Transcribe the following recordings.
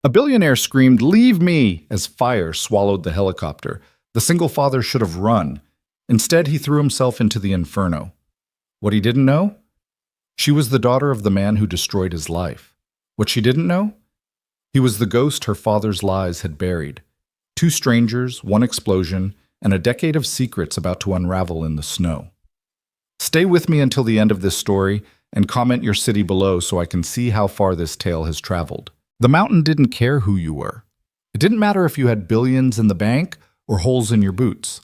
A billionaire screamed, "Leave me!" as fire swallowed the helicopter. The single father should have run. Instead, he threw himself into the inferno. What he didn't know? She was the daughter of the man who destroyed his life. What she didn't know? He was the ghost her father's lies had buried. Two strangers, one explosion, and a decade of secrets about to unravel in the snow. Stay with me until the end of this story and comment your city below so I can see how far this tale has traveled. The mountain didn't care who you were. It didn't matter if you had billions in the bank or holes in your boots.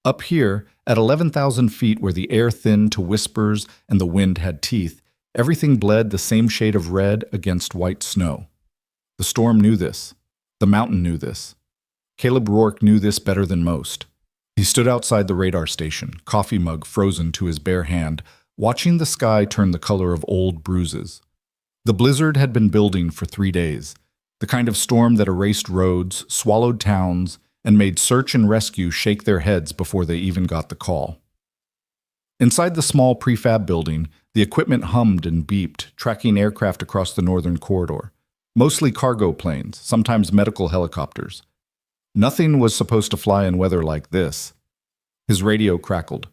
Up here, at 11,000 feet where the air thinned to whispers and the wind had teeth, everything bled the same shade of red against white snow. The storm knew this. The mountain knew this. Caleb Rourke knew this better than most. He stood outside the radar station, coffee mug frozen to his bare hand, watching the sky turn the color of old bruises. The blizzard had been building for 3 days, the kind of storm that erased roads, swallowed towns, and made search and rescue shake their heads before they even got the call. Inside the small prefab building, the equipment hummed and beeped, tracking aircraft across the northern corridor. Mostly cargo planes, sometimes medical helicopters. Nothing was supposed to fly in weather like this. His radio crackled.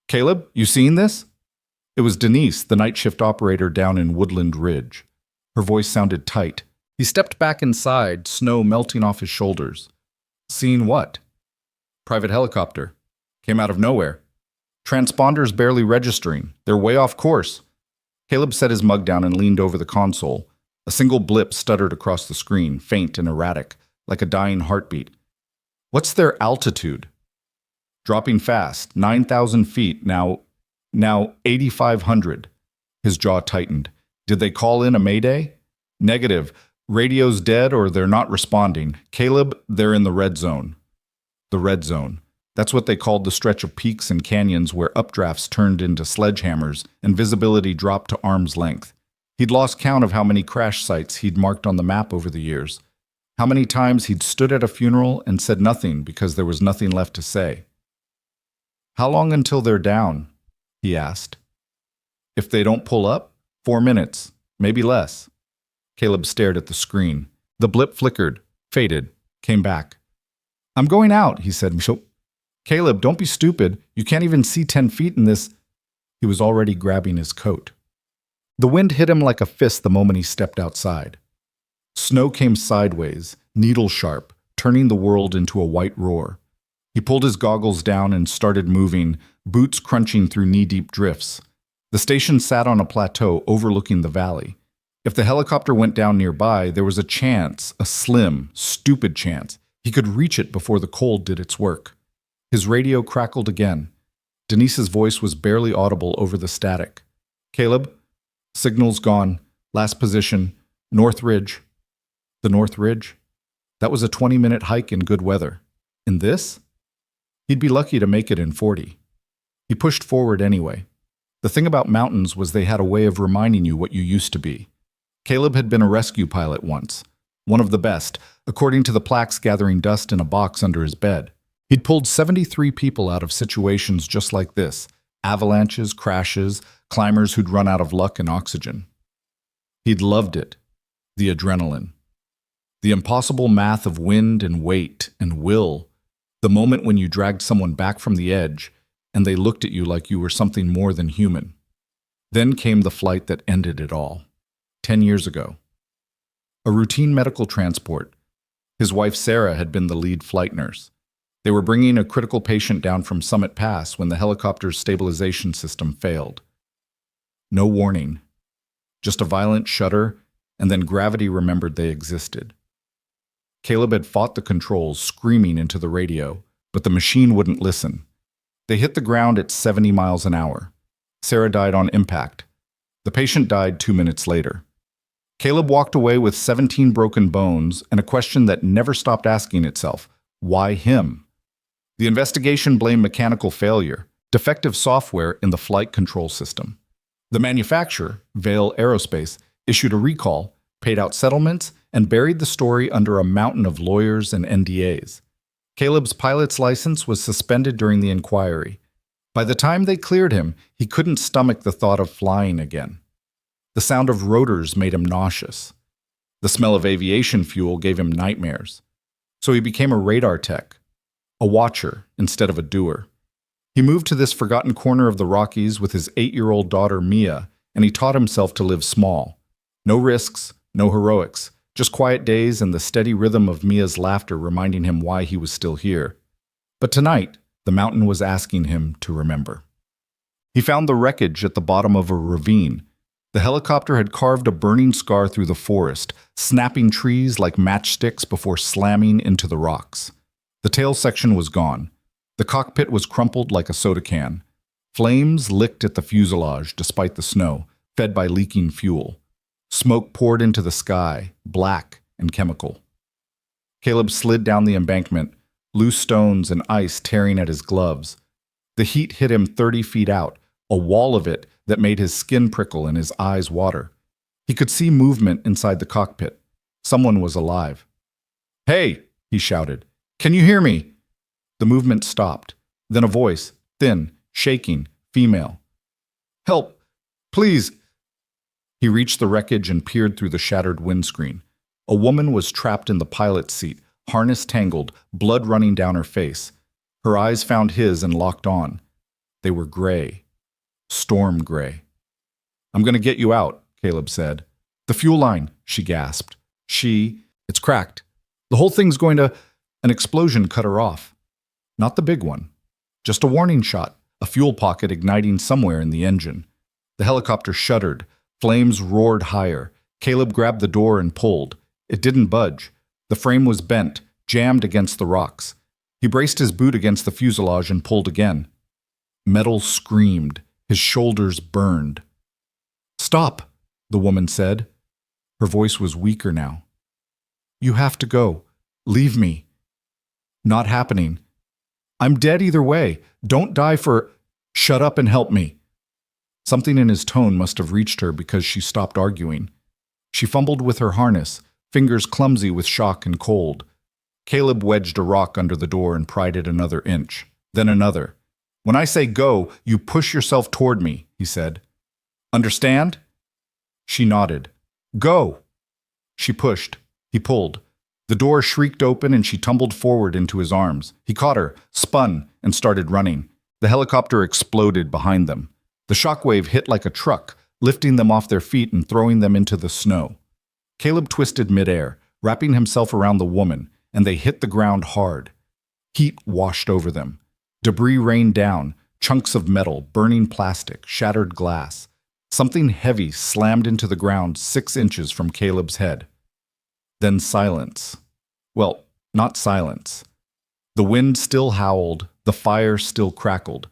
"Caleb, you seen this?" It was Denise, the night shift operator down in Woodland Ridge. Her voice sounded tight. He stepped back inside, snow melting off his shoulders. "Seen what?" "Private helicopter. Came out of nowhere. Transponders barely registering. They're way off course." Caleb set his mug down and leaned over the console. A single blip stuttered across the screen, faint and erratic, like a dying heartbeat. "What's their altitude?" "Dropping fast, 9,000 feet, now 8,500. His jaw tightened. "Did they call in a mayday?" "Negative. Radio's dead or they're not responding. Caleb, they're in the red zone." The red zone. That's what they called the stretch of peaks and canyons where updrafts turned into sledgehammers and visibility dropped to arm's length. He'd lost count of how many crash sites he'd marked on the map over the years. How many times he'd stood at a funeral and said nothing because there was nothing left to say. "How long until they're down?" he asked. "If they don't pull up, 4 minutes, maybe less." Caleb stared at the screen. The blip flickered, faded, came back. "I'm going out," he said. "Caleb, don't be stupid. You can't even see 10 feet in this." He was already grabbing his coat. The wind hit him like a fist the moment he stepped outside. Snow came sideways, needle sharp, turning the world into a white roar. He pulled his goggles down and started moving, boots crunching through knee-deep drifts. The station sat on a plateau overlooking the valley. If the helicopter went down nearby, there was a chance, a slim, stupid chance, he could reach it before the cold did its work. His radio crackled again. Denise's voice was barely audible over the static. "Caleb, signal's gone. Last position, North Ridge." The North Ridge? That was a 20-minute hike in good weather. In this? He'd be lucky to make it in 40. He pushed forward anyway. The thing about mountains was they had a way of reminding you what you used to be. Caleb had been a rescue pilot once, one of the best, according to the plaques gathering dust in a box under his bed. He'd pulled 73 people out of situations just like this, avalanches, crashes, climbers who'd run out of luck and oxygen. He'd loved it, the adrenaline. The impossible math of wind and weight and will, the moment when you dragged someone back from the edge and they looked at you like you were something more than human. Then came the flight that ended it all. 10 years ago. A routine medical transport. His wife Sarah had been the lead flight nurse. They were bringing a critical patient down from Summit Pass when the helicopter's stabilization system failed. No warning. Just a violent shudder, and then gravity remembered they existed. Caleb had fought the controls, screaming into the radio, but the machine wouldn't listen. They hit the ground at 70 miles an hour. Sarah died on impact. The patient died 2 minutes later. Caleb walked away with 17 broken bones and a question that never stopped asking itself: why him? The investigation blamed mechanical failure, defective software in the flight control system. The manufacturer, Vale Aerospace, issued a recall, paid out settlements, and buried the story under a mountain of lawyers and NDAs. Caleb's pilot's license was suspended during the inquiry. By the time they cleared him, he couldn't stomach the thought of flying again. The sound of rotors made him nauseous. The smell of aviation fuel gave him nightmares. So he became a radar tech, a watcher instead of a doer. He moved to this forgotten corner of the Rockies with his 8-year-old daughter Mia, and he taught himself to live small. No risks, no heroics, just quiet days and the steady rhythm of Mia's laughter reminding him why he was still here. But tonight, the mountain was asking him to remember. He found the wreckage at the bottom of a ravine. The helicopter had carved a burning scar through the forest, snapping trees like matchsticks before slamming into the rocks. The tail section was gone. The cockpit was crumpled like a soda can. Flames licked at the fuselage despite the snow, fed by leaking fuel. Smoke poured into the sky, black and chemical. Caleb slid down the embankment, loose stones and ice tearing at his gloves. The heat hit him 30 feet out, a wall of it that made his skin prickle and his eyes water. He could see movement inside the cockpit. Someone was alive. "Hey!" he shouted. "Can you hear me?" The movement stopped. Then a voice, thin, shaking, female. "Help! Please!" He reached the wreckage and peered through the shattered windscreen. A woman was trapped in the pilot's seat, harness tangled, blood running down her face. Her eyes found his and locked on. They were gray. Storm gray. "I'm going to get you out," Caleb said. "The fuel line," she gasped. It's cracked. The whole thing's going to... An explosion cut her off. Not the big one. Just a warning shot, a fuel pocket igniting somewhere in the engine. The helicopter shuddered. Flames roared higher. Caleb grabbed the door and pulled. It didn't budge. The frame was bent, jammed against the rocks. He braced his boot against the fuselage and pulled again. Metal screamed. His shoulders burned. "Stop," the woman said. Her voice was weaker now. "You have to go. Leave me." "Not happening. I'm dead either way. Don't die for..." "Shut up and help me." Something in his tone must have reached her because she stopped arguing. She fumbled with her harness, fingers clumsy with shock and cold. Caleb wedged a rock under the door and pried it another inch, then another. "When I say go, you push yourself toward me," he said. "Understand?" She nodded. "Go!" She pushed. He pulled. The door shrieked open and she tumbled forward into his arms. He caught her, spun, and started running. The helicopter exploded behind them. The shockwave hit like a truck, lifting them off their feet and throwing them into the snow. Caleb twisted midair, wrapping himself around the woman, and they hit the ground hard. Heat washed over them. Debris rained down, chunks of metal, burning plastic, shattered glass. Something heavy slammed into the ground 6 inches from Caleb's head. Then silence. Well, not silence. The wind still howled, the fire still crackled.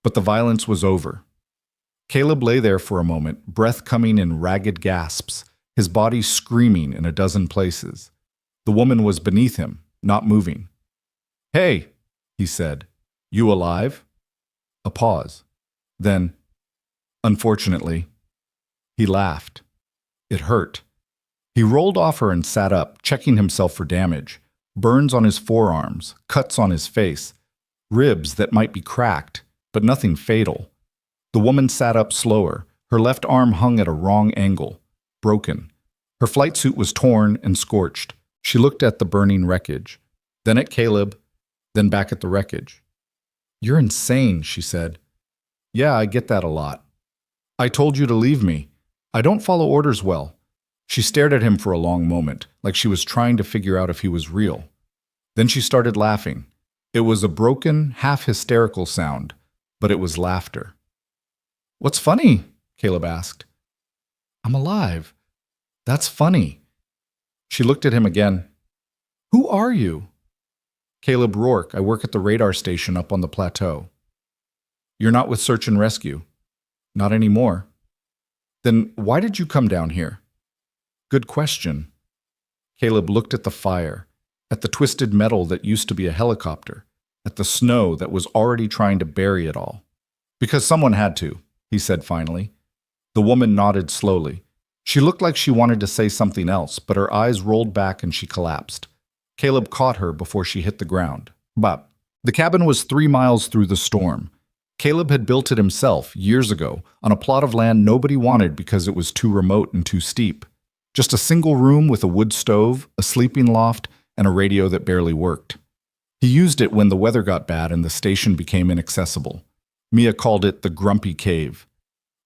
But the violence was over. Caleb lay there for a moment, breath coming in ragged gasps, his body screaming in a dozen places. The woman was beneath him, not moving. "Hey," he said. "You alive?" A pause. Then, "Unfortunately." He laughed. It hurt. He rolled off her and sat up, checking himself for damage. Burns on his forearms, cuts on his face, ribs that might be cracked, but nothing fatal. The woman sat up slower. Her left arm hung at a wrong angle, broken. Her flight suit was torn and scorched. She looked at the burning wreckage, then at Caleb, then back at the wreckage. "You're insane," she said. "Yeah, I get that a lot. I told you to leave me. I don't follow orders well." She stared at him for a long moment, like she was trying to figure out if he was real. Then she started laughing. It was a broken, half-hysterical sound, but it was laughter. "What's funny?" Caleb asked. "I'm alive. That's funny." She looked at him again. "Who are you?" "Caleb Rourke. I work at the radar station up on the plateau." "You're not with Search and Rescue?" "Not anymore." "Then why did you come down here?" "Good question." Caleb looked at the fire, at the twisted metal that used to be a helicopter, at the snow that was already trying to bury it all. "Because someone had to," he said finally. The woman nodded slowly. She looked like she wanted to say something else, but her eyes rolled back and she collapsed. Caleb caught her before she hit the ground. But the cabin was 3 miles through the storm. Caleb had built it himself years ago on a plot of land nobody wanted because it was too remote and too steep. Just a single room with a wood stove, a sleeping loft, and a radio that barely worked. He used it when the weather got bad and the station became inaccessible. Mia called it the Grumpy Cave.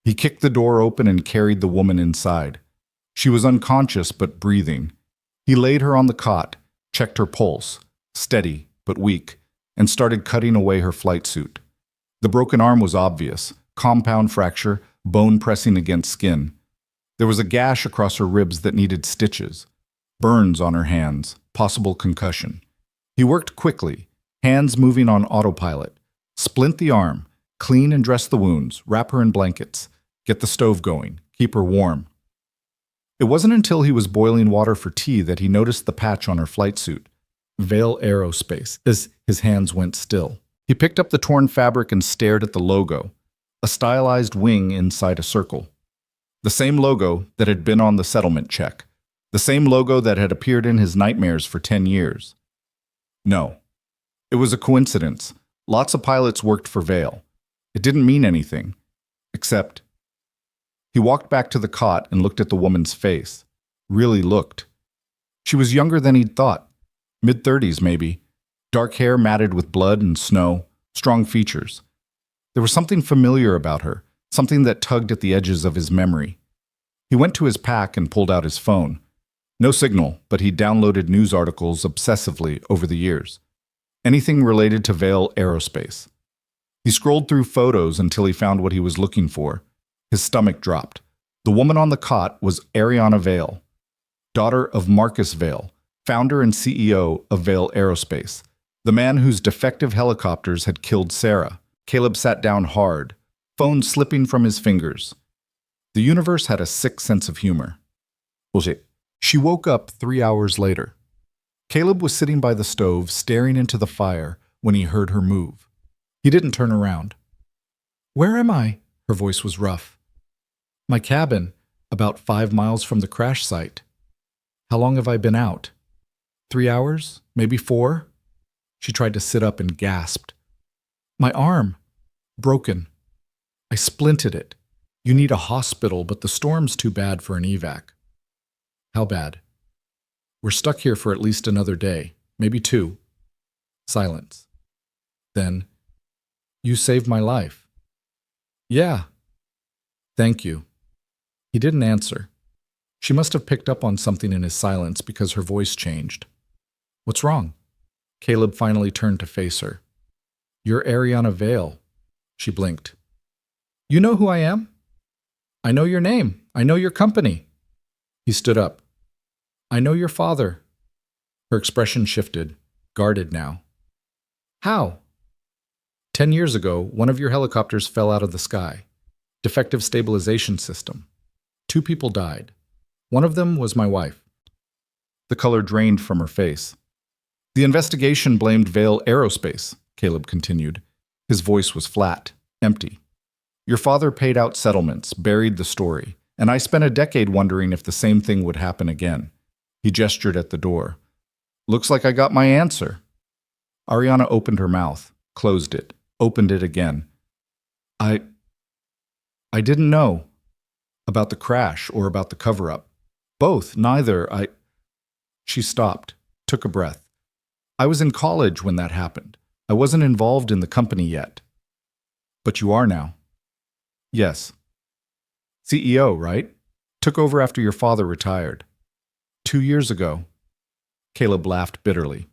He kicked the door open and carried the woman inside. She was unconscious but breathing. He laid her on the cot, checked her pulse, steady but weak, and started cutting away her flight suit. The broken arm was obvious, compound fracture, bone pressing against skin. There was a gash across her ribs that needed stitches, burns on her hands, possible concussion. He worked quickly, hands moving on autopilot. Splint the arm, clean and dress the wounds, wrap her in blankets, get the stove going, keep her warm. It wasn't until he was boiling water for tea that he noticed the patch on her flight suit. Vale Aerospace, as his hands went still. He picked up the torn fabric and stared at the logo, a stylized wing inside a circle. The same logo that had been on the settlement check. The same logo that had appeared in his nightmares for 10 years. No. It was a coincidence. Lots of pilots worked for Vale. It didn't mean anything. Except... He walked back to the cot and looked at the woman's face. Really looked. She was younger than he'd thought. Mid-30s, maybe. Dark hair matted with blood and snow. Strong features. There was something familiar about her. Something that tugged at the edges of his memory. He went to his pack and pulled out his phone. No signal, but he downloaded news articles obsessively over the years. Anything related to Vale Aerospace. He scrolled through photos until he found what he was looking for. His stomach dropped. The woman on the cot was Ariana Vale, daughter of Marcus Vale, founder and CEO of Vale Aerospace, the man whose defective helicopters had killed Sarah. Caleb sat down hard, phone slipping from his fingers. The universe had a sick sense of humor. Bullshit. She woke up 3 hours later. Caleb was sitting by the stove, staring into the fire, when he heard her move. He didn't turn around. "Where am I?" Her voice was rough. "My cabin, about 5 miles from the crash site." "How long have I been out?" 3 hours, maybe 4. She tried to sit up and gasped. "My arm. Broken. I splinted it. You need a hospital, but the storm's too bad for an evac." "How bad?" "We're stuck here for at least another day, maybe 2. Silence. Then, "You saved my life." "Yeah." "Thank you." He didn't answer. She must have picked up on something in his silence because her voice changed. "What's wrong?" Caleb finally turned to face her. "You're Ariana Vale." She blinked. "You know who I am?" "I know your name. I know your company." He stood up. "I know your father." Her expression shifted, guarded now. "How?" 10 years ago, one of your helicopters fell out of the sky. Defective stabilization system. 2 people died. One of them was my wife." The color drained from her face. "The investigation blamed Vale Aerospace," Caleb continued. His voice was flat, empty. "Your father paid out settlements, buried the story, and I spent a decade wondering if the same thing would happen again." He gestured at the door. "Looks like I got my answer." Ariana opened her mouth, closed it, opened it again. I didn't know. About the crash or about the cover-up. Both, neither. She stopped, took a breath. "I was in college when that happened. I wasn't involved in the company yet." "But you are now." "Yes." "CEO, right? Took over after your father retired." 2 years ago." Caleb laughed bitterly.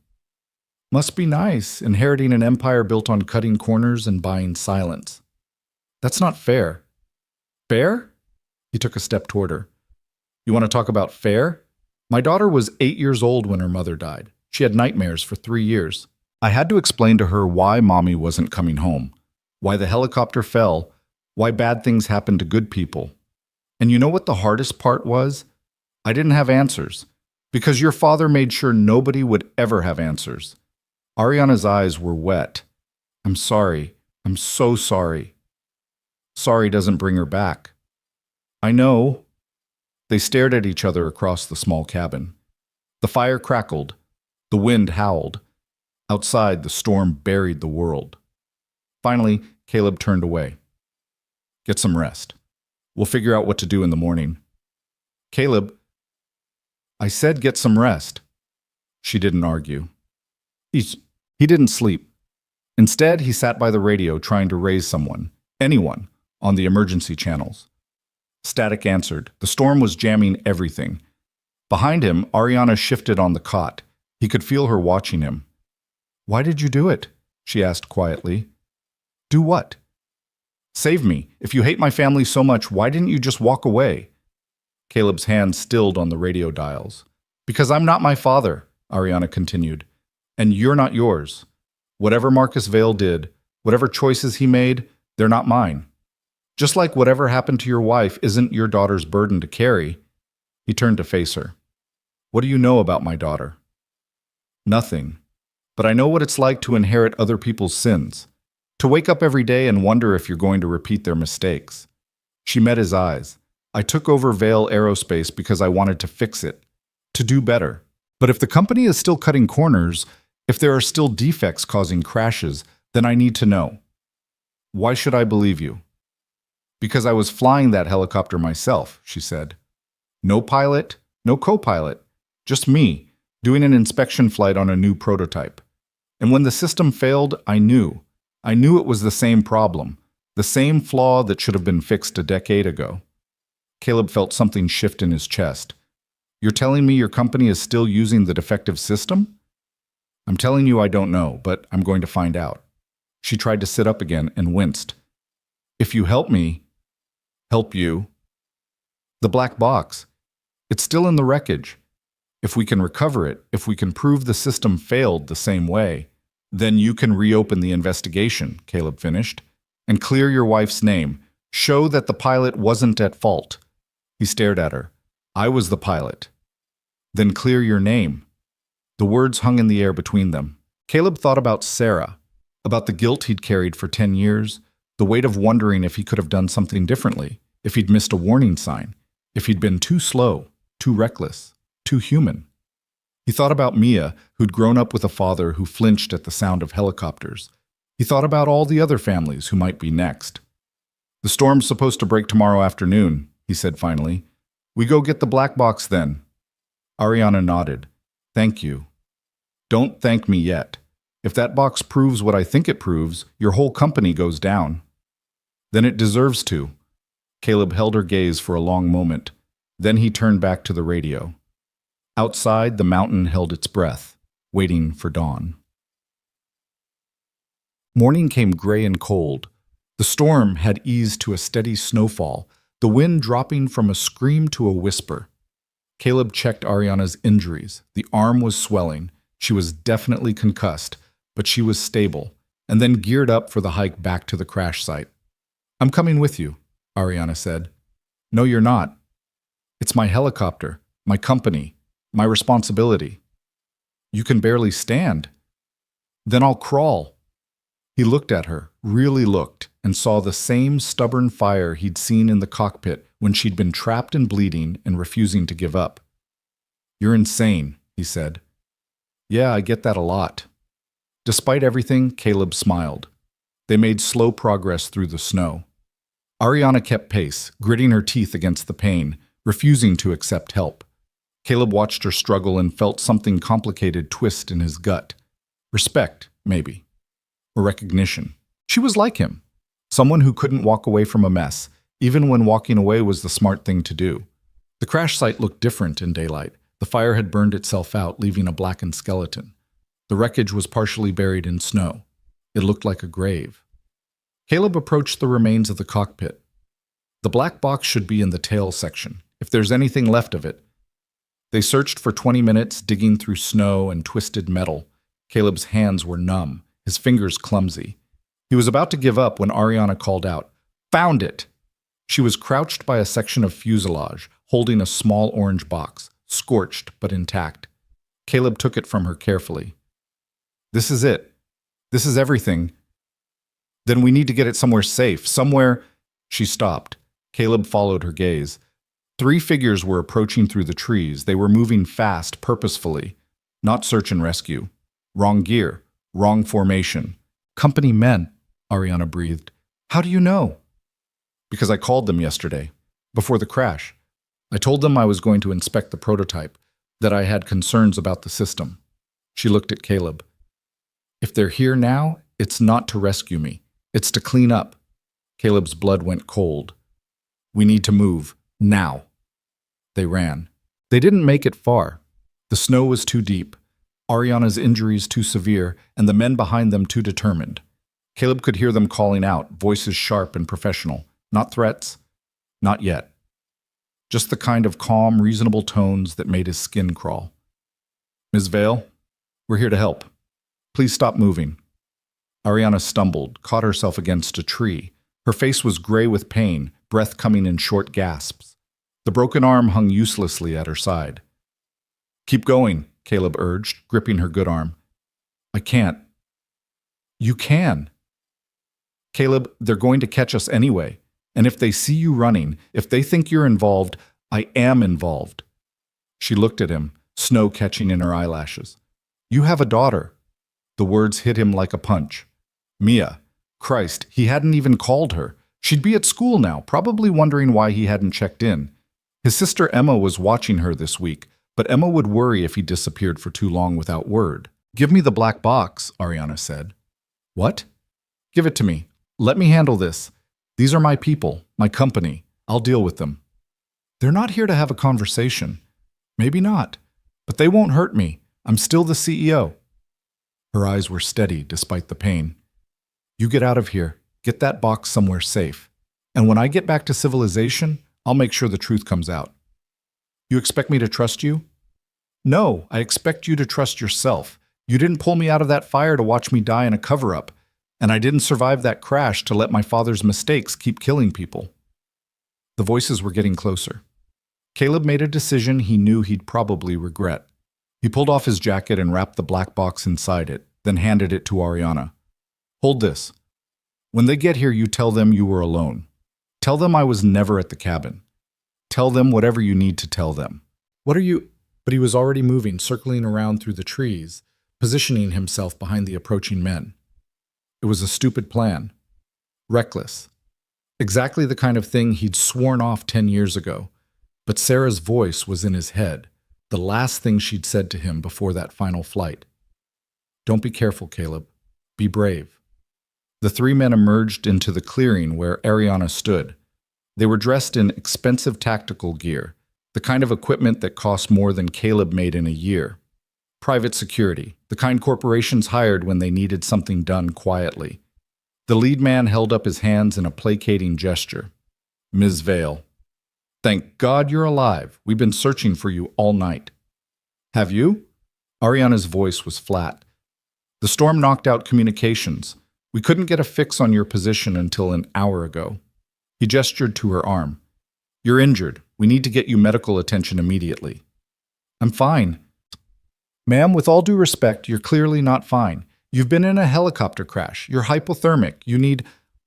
"Must be nice, inheriting an empire built on cutting corners and buying silence." "That's not fair." "Fair?" He took a step toward her. "You want to talk about fair? My daughter was 8 years old when her mother died. She had nightmares for 3 years. I had to explain to her why Mommy wasn't coming home, why the helicopter fell, why bad things happen to good people. And you know what the hardest part was? I didn't have answers, because your father made sure nobody would ever have answers." Ariana's eyes were wet. "I'm sorry. I'm so sorry." Sorry doesn't bring her back. "I know." They stared at each other across the small cabin. The fire crackled. The wind howled. Outside, the storm buried the world. Finally, Caleb turned away. "Get some rest. We'll figure out what to do in the morning." "Caleb, I said get some rest. She didn't argue. He didn't sleep. Instead, he sat by the radio trying to raise someone, anyone, on the emergency channels. Static answered. The storm was jamming everything. Behind him, Ariana shifted on the cot. He could feel her watching him. Why did you do it? She asked quietly. Do what? Save me. If you hate my family so much, why didn't you just walk away? Caleb's hand stilled on the radio dials. Because I'm not my father, Ariana continued. And you're not yours. Whatever Marcus Vale did, whatever choices he made, they're not mine. Just like whatever happened to your wife isn't your daughter's burden to carry. He turned to face her. What do you know about my daughter? Nothing. But I know what it's like to inherit other people's sins. To wake up every day and wonder if you're going to repeat their mistakes. She met his eyes. I took over Vale Aerospace because I wanted to fix it. To do better. But if the company is still cutting corners, if there are still defects causing crashes, then I need to know. Why should I believe you? Because I was flying that helicopter myself, she said. No pilot, no co-pilot, just me, doing an inspection flight on a new prototype. And when the system failed, I knew. I knew it was the same problem, the same flaw that should have been fixed a decade ago. Caleb felt something shift in his chest. You're telling me your company is still using the defective system? I'm telling you I don't know, but I'm going to find out. She tried to sit up again and winced. If you help me, help you. The black box. It's still in the wreckage. If we can recover it, if we can prove the system failed the same way, then you can reopen the investigation, Caleb finished, and clear your wife's name. Show that the pilot wasn't at fault. He stared at her. I was the pilot. Then clear your name. The words hung in the air between them. Caleb thought about Sarah, about the guilt he'd carried for 10 years, the weight of wondering if he could have done something differently, if he'd missed a warning sign, if he'd been too slow, too reckless, too human. He thought about Mia, who'd grown up with a father who flinched at the sound of helicopters. He thought about all the other families who might be next. The storm's supposed to break tomorrow afternoon, he said finally. We go get the black box then. Ariana nodded. Thank you. Don't thank me yet. If that box proves what I think it proves, your whole company goes down. Then it deserves to. Caleb held her gaze for a long moment. Then he turned back to the radio. Outside, the mountain held its breath, waiting for dawn. Morning came gray and cold. The storm had eased to a steady snowfall, the wind dropping from a scream to a whisper. Caleb checked Ariana's injuries. The arm was swelling. She was definitely concussed, but she was stable, and then geared up for the hike back to the crash site. I'm coming with you, Ariana said. No, you're not. It's my helicopter, my company, my responsibility. You can barely stand. Then I'll crawl. He looked at her, really looked, and saw the same stubborn fire he'd seen in the cockpit when she'd been trapped and bleeding and refusing to give up. You're insane, he said. Yeah, I get that a lot. Despite everything, Caleb smiled. They made slow progress through the snow. Ariana kept pace, gritting her teeth against the pain, refusing to accept help. Caleb watched her struggle and felt something complicated twist in his gut. Respect, maybe. Or recognition. She was like him. Someone who couldn't walk away from a mess, even when walking away was the smart thing to do. The crash site looked different in daylight. The fire had burned itself out, leaving a blackened skeleton. The wreckage was partially buried in snow. It looked like a grave. Caleb approached the remains of the cockpit. The black box should be in the tail section, if there's anything left of it. They searched for 20 minutes, digging through snow and twisted metal. Caleb's hands were numb, his fingers clumsy. He was about to give up when Ariana called out, "Found it!" She was crouched by a section of fuselage, holding a small orange box, scorched but intact. Caleb took it from her carefully. This is it. This is everything. Then we need to get it somewhere safe, somewhere... She stopped. Caleb followed her gaze. 3 figures were approaching through the trees. They were moving fast, purposefully. Not search and rescue. Wrong gear. Wrong formation. Company men, Ariana breathed. How do you know? Because I called them yesterday, before the crash. I told them I was going to inspect the prototype. that I had concerns about the system. She looked at Caleb. If they're here now, it's not to rescue me. It's to clean up. Caleb's blood went cold. We need to move. Now. They ran. They didn't make it far. The snow was too deep, Ariana's injuries too severe, and the men behind them too determined. Caleb could hear them calling out, voices sharp and professional. Not threats. Not yet. Just the kind of calm, reasonable tones that made his skin crawl. Ms. Vale, we're here to help. Please stop moving. Ariana stumbled, caught herself against a tree. Her face was gray with pain, breath coming in short gasps. The broken arm hung uselessly at her side. Keep going, Caleb urged, gripping her good arm. I can't. You can. Caleb, they're going to catch us anyway. And if they see you running, if they think you're involved, I am involved. She looked at him, snow catching in her eyelashes. You have a daughter. The words hit him like a punch. Mia. Christ, he hadn't even called her. She'd be at school now, probably wondering why he hadn't checked in. His sister Emma was watching her this week, but Emma would worry if he disappeared for too long without word. Give me the black box, Ariana said. What? Give it to me. Let me handle this. These are my people, my company. I'll deal with them. They're not here to have a conversation. Maybe not, but they won't hurt me. I'm still the CEO. Her eyes were steady despite the pain. You get out of here. Get that box somewhere safe. And when I get back to civilization, I'll make sure the truth comes out. You expect me to trust you? No, I expect you to trust yourself. You didn't pull me out of that fire to watch me die in a cover-up. And I didn't survive that crash to let my father's mistakes keep killing people. The voices were getting closer. Caleb made a decision he knew he'd probably regret. He pulled off his jacket and wrapped the black box inside it, then handed it to Ariana. Hold this. When they get here, you tell them you were alone. Tell them I was never at the cabin. Tell them whatever you need to tell them. What are you? But he was already moving, circling around through the trees, positioning himself behind the approaching men. It was a stupid plan. Reckless. Exactly the kind of thing he'd sworn off 10 years ago. But Sarah's voice was in his head, the last thing she'd said to him before that final flight. Don't be careful, Caleb. Be brave. The three men emerged into the clearing where Ariana stood. They were dressed in expensive tactical gear, the kind of equipment that cost more than Caleb made in a year. Private security, the kind corporations hired when they needed something done quietly. The lead man held up his hands in a placating gesture. Ms. Vale. Thank God you're alive. We've been searching for you all night. Have you? Ariana's voice was flat. The storm knocked out communications. We couldn't get a fix on your position until an hour ago. He gestured to her arm. You're injured. We need to get you medical attention immediately. I'm fine. Ma'am, with all due respect, you're clearly not fine. You've been in a helicopter crash. You're hypothermic. You need...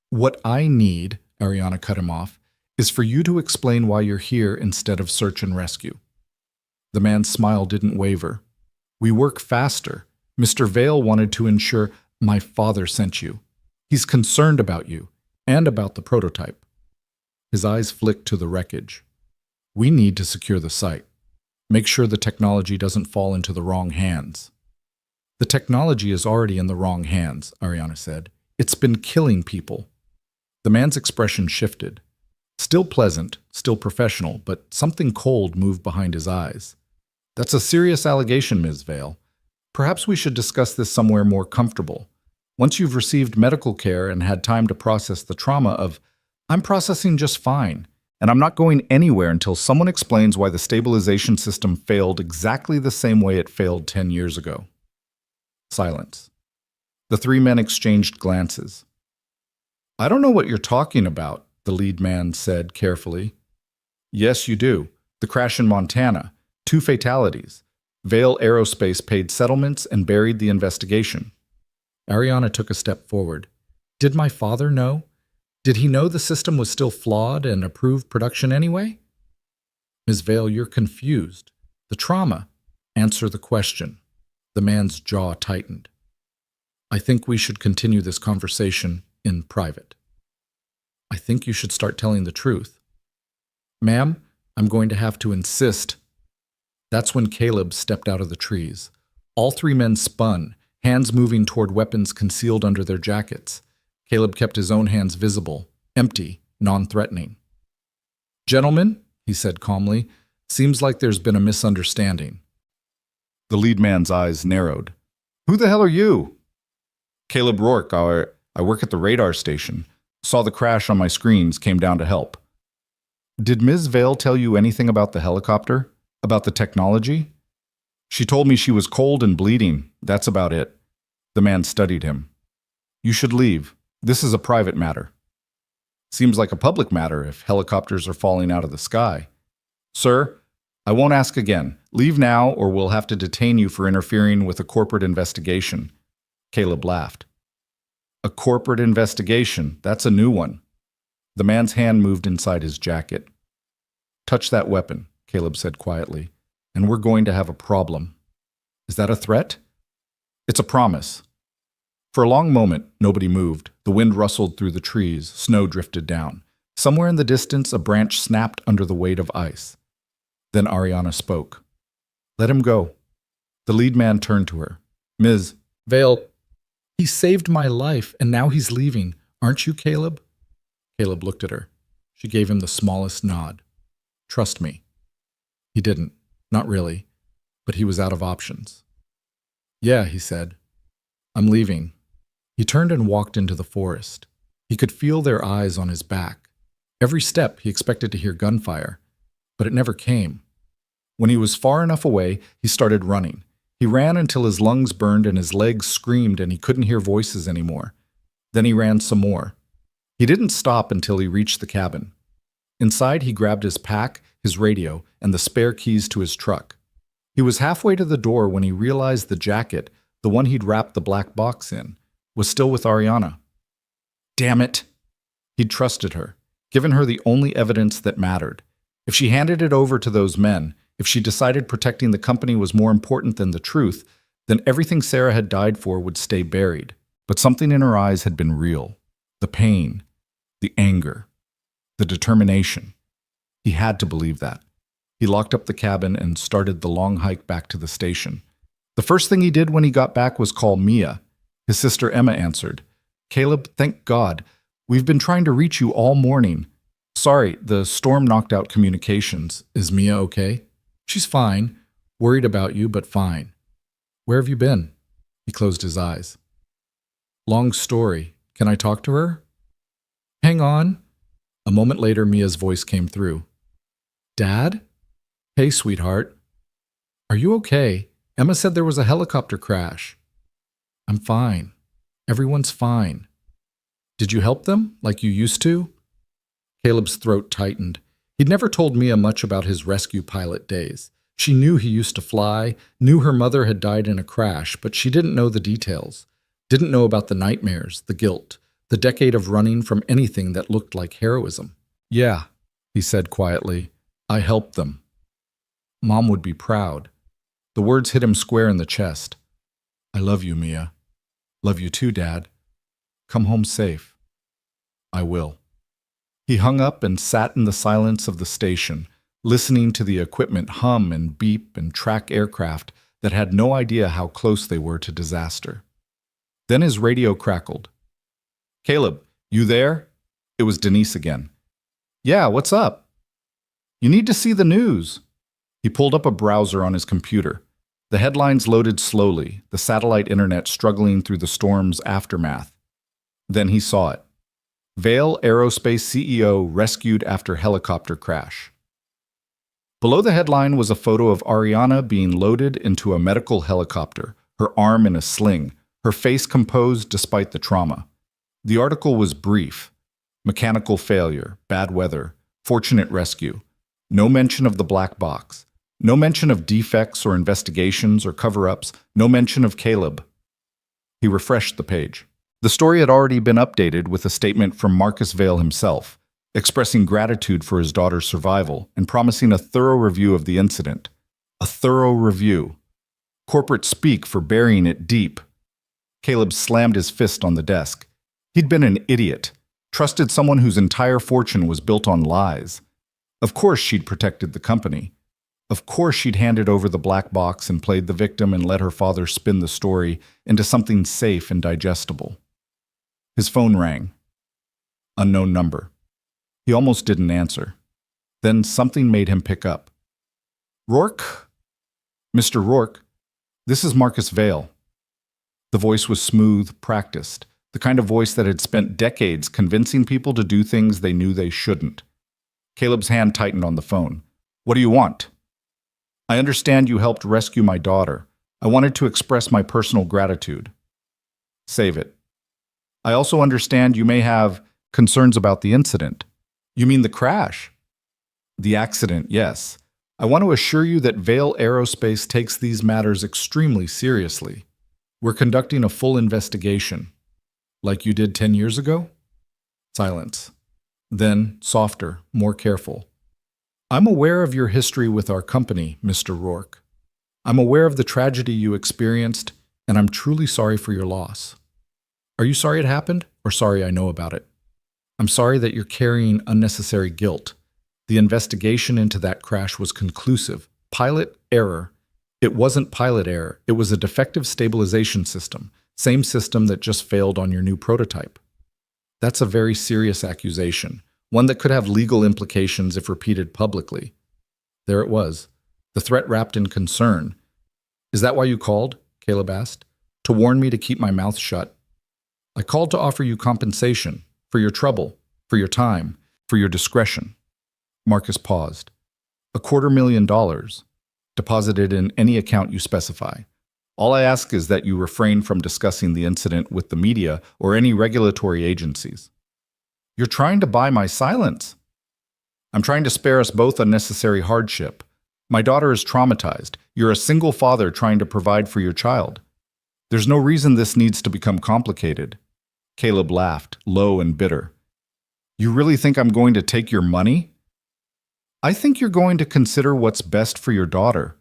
What I need, Ariana cut him off, is for you to explain why you're here instead of search and rescue. The man's smile didn't waver. We work faster. Mr. Vale wanted to ensure my father sent you. He's concerned about you and about the prototype. His eyes flicked to the wreckage. We need to secure the site. Make sure the technology doesn't fall into the wrong hands. The technology is already in the wrong hands, Ariana said. It's been killing people. The man's expression shifted. Still pleasant, still professional, but something cold moved behind his eyes. That's a serious allegation, Ms. Vale. Perhaps we should discuss this somewhere more comfortable. Once you've received medical care and had time to process the trauma of, I'm processing just fine, and I'm not going anywhere until someone explains why the stabilization system failed exactly the same way it failed 10 years ago. Silence. The three men exchanged glances. I don't know what you're talking about, the lead man said carefully. Yes, you do. The crash in Montana. 2 fatalities. Vale Aerospace paid settlements and buried the investigation. Ariana took a step forward. Did my father know? Did he know the system was still flawed and approved production anyway? Ms. Vale, you're confused. The trauma. Answer the question. The man's jaw tightened. I think we should continue this conversation in private. I think you should start telling the truth. Ma'am, I'm going to have to insist. That's when Caleb stepped out of the trees. All three men spun, hands moving toward weapons concealed under their jackets. Caleb kept his own hands visible, empty, non-threatening. "Gentlemen," he said calmly, "seems like there's been a misunderstanding." The lead man's eyes narrowed. "Who the hell are you?" "Caleb Rourke. I work at the radar station. Saw the crash on my screens, came down to help." "Did Ms. Vale tell you anything about the helicopter? About the technology?" "She told me she was cold and bleeding. That's about it." The man studied him. "You should leave. This is a private matter." "Seems like a public matter if helicopters are falling out of the sky." "Sir, I won't ask again. Leave now or we'll have to detain you for interfering with a corporate investigation." Caleb laughed. "A corporate investigation? That's a new one." The man's hand moved inside his jacket. "Touch that weapon," Caleb said quietly, "and we're going to have a problem." "Is that a threat?" "It's a promise." For a long moment, nobody moved. The wind rustled through the trees, snow drifted down. Somewhere in the distance, a branch snapped under the weight of ice. Then Ariana spoke. "Let him go." The lead man turned to her. "Ms. Vale, he saved my life, and now he's leaving. Aren't you, Caleb?" Caleb looked at her. She gave him the smallest nod. "Trust me." He didn't. Not really. But he was out of options. "Yeah," he said. "I'm leaving." He turned and walked into the forest. He could feel their eyes on his back. Every step he expected to hear gunfire, but it never came. When he was far enough away, he started running. He ran until his lungs burned and his legs screamed and he couldn't hear voices anymore. Then he ran some more. He didn't stop until he reached the cabin. Inside, he grabbed his pack, his radio, and the spare keys to his truck. He was halfway to the door when he realized the jacket, the one he'd wrapped the black box in, was still with Ariana. Damn it! He'd trusted her, given her the only evidence that mattered. If she handed it over to those men, if she decided protecting the company was more important than the truth, then everything Sarah had died for would stay buried. But something in her eyes had been real. The pain, the anger, the determination. He had to believe that. He locked up the cabin and started the long hike back to the station. The first thing he did when he got back was call Mia. His sister Emma answered. "Caleb, thank God. We've been trying to reach you all morning. Sorry, the storm knocked out communications. Is Mia okay?" "She's fine. Worried about you, but fine." "Where have you been?" He closed his eyes. "Long story. Can I talk to her?" "Hang on." A moment later, Mia's voice came through. "Dad?" "Hey, sweetheart." "Are you okay? Emma said there was a helicopter crash." "I'm fine. Everyone's fine." "Did you help them, like you used to?" Caleb's throat tightened. He'd never told Mia much about his rescue pilot days. She knew he used to fly, knew her mother had died in a crash, but she didn't know the details. Didn't know about the nightmares, the guilt, the decade of running from anything that looked like heroism. "Yeah," he said quietly. "I helped them." Mom would be proud. The words hit him square in the chest. "I love you, Mia." "Love you too, Dad. Come home safe." "I will." He hung up and sat in the silence of the station, listening to the equipment hum and beep and track aircraft that had no idea how close they were to disaster. Then his radio crackled. "Caleb, you there?" It was Denise again. "Yeah, what's up?" "You need to see the news." He pulled up a browser on his computer. The headlines loaded slowly, the satellite internet struggling through the storm's aftermath. Then he saw it. Vale Aerospace CEO rescued after helicopter crash. Below the headline was a photo of Ariana being loaded into a medical helicopter, her arm in a sling, her face composed despite the trauma. The article was brief. Mechanical failure, bad weather, fortunate rescue. No mention of the black box. No mention of defects or investigations or cover-ups. No mention of Caleb. He refreshed the page. The story had already been updated with a statement from Marcus Vale himself, expressing gratitude for his daughter's survival and promising a thorough review of the incident. A thorough review. Corporate speak for burying it deep. Caleb slammed his fist on the desk. He'd been an idiot, trusted someone whose entire fortune was built on lies. Of course she'd protected the company. Of course, she'd handed over the black box and played the victim and let her father spin the story into something safe and digestible. His phone rang. Unknown number. He almost didn't answer. Then something made him pick up. Rourke? Mr. Rourke, this is Marcus Vale. The voice was smooth, practiced, the kind of voice that had spent decades convincing people to do things they knew they shouldn't. Caleb's hand tightened on the phone. What do you want? I understand you helped rescue my daughter. I wanted to express my personal gratitude. Save it. I also understand you may have concerns about the incident. You mean the crash? The accident, yes. I want to assure you that Vale Aerospace takes these matters extremely seriously. We're conducting a full investigation. Like you did 10 years ago? Silence. Then, softer, more careful. I'm aware of your history with our company, Mr. Rourke. I'm aware of the tragedy you experienced, and I'm truly sorry for your loss. Are you sorry it happened, or sorry I know about it? I'm sorry that you're carrying unnecessary guilt. The investigation into that crash was conclusive. Pilot error. It wasn't pilot error. It was a defective stabilization system. Same system that just failed on your new prototype. That's a very serious accusation, one that could have legal implications if repeated publicly. There it was, the threat wrapped in concern. Is that why you called? Caleb asked. To warn me to keep my mouth shut. I called to offer you compensation for your trouble, for your time, for your discretion. Marcus paused. $250,000, deposited in any account you specify. All I ask is that you refrain from discussing the incident with the media or any regulatory agencies. You're trying to buy my silence. I'm trying to spare us both unnecessary hardship. My daughter is traumatized. You're a single father trying to provide for your child. There's no reason this needs to become complicated. Caleb laughed, low and bitter. You really think I'm going to take your money? I think you're going to consider what's best for your daughter.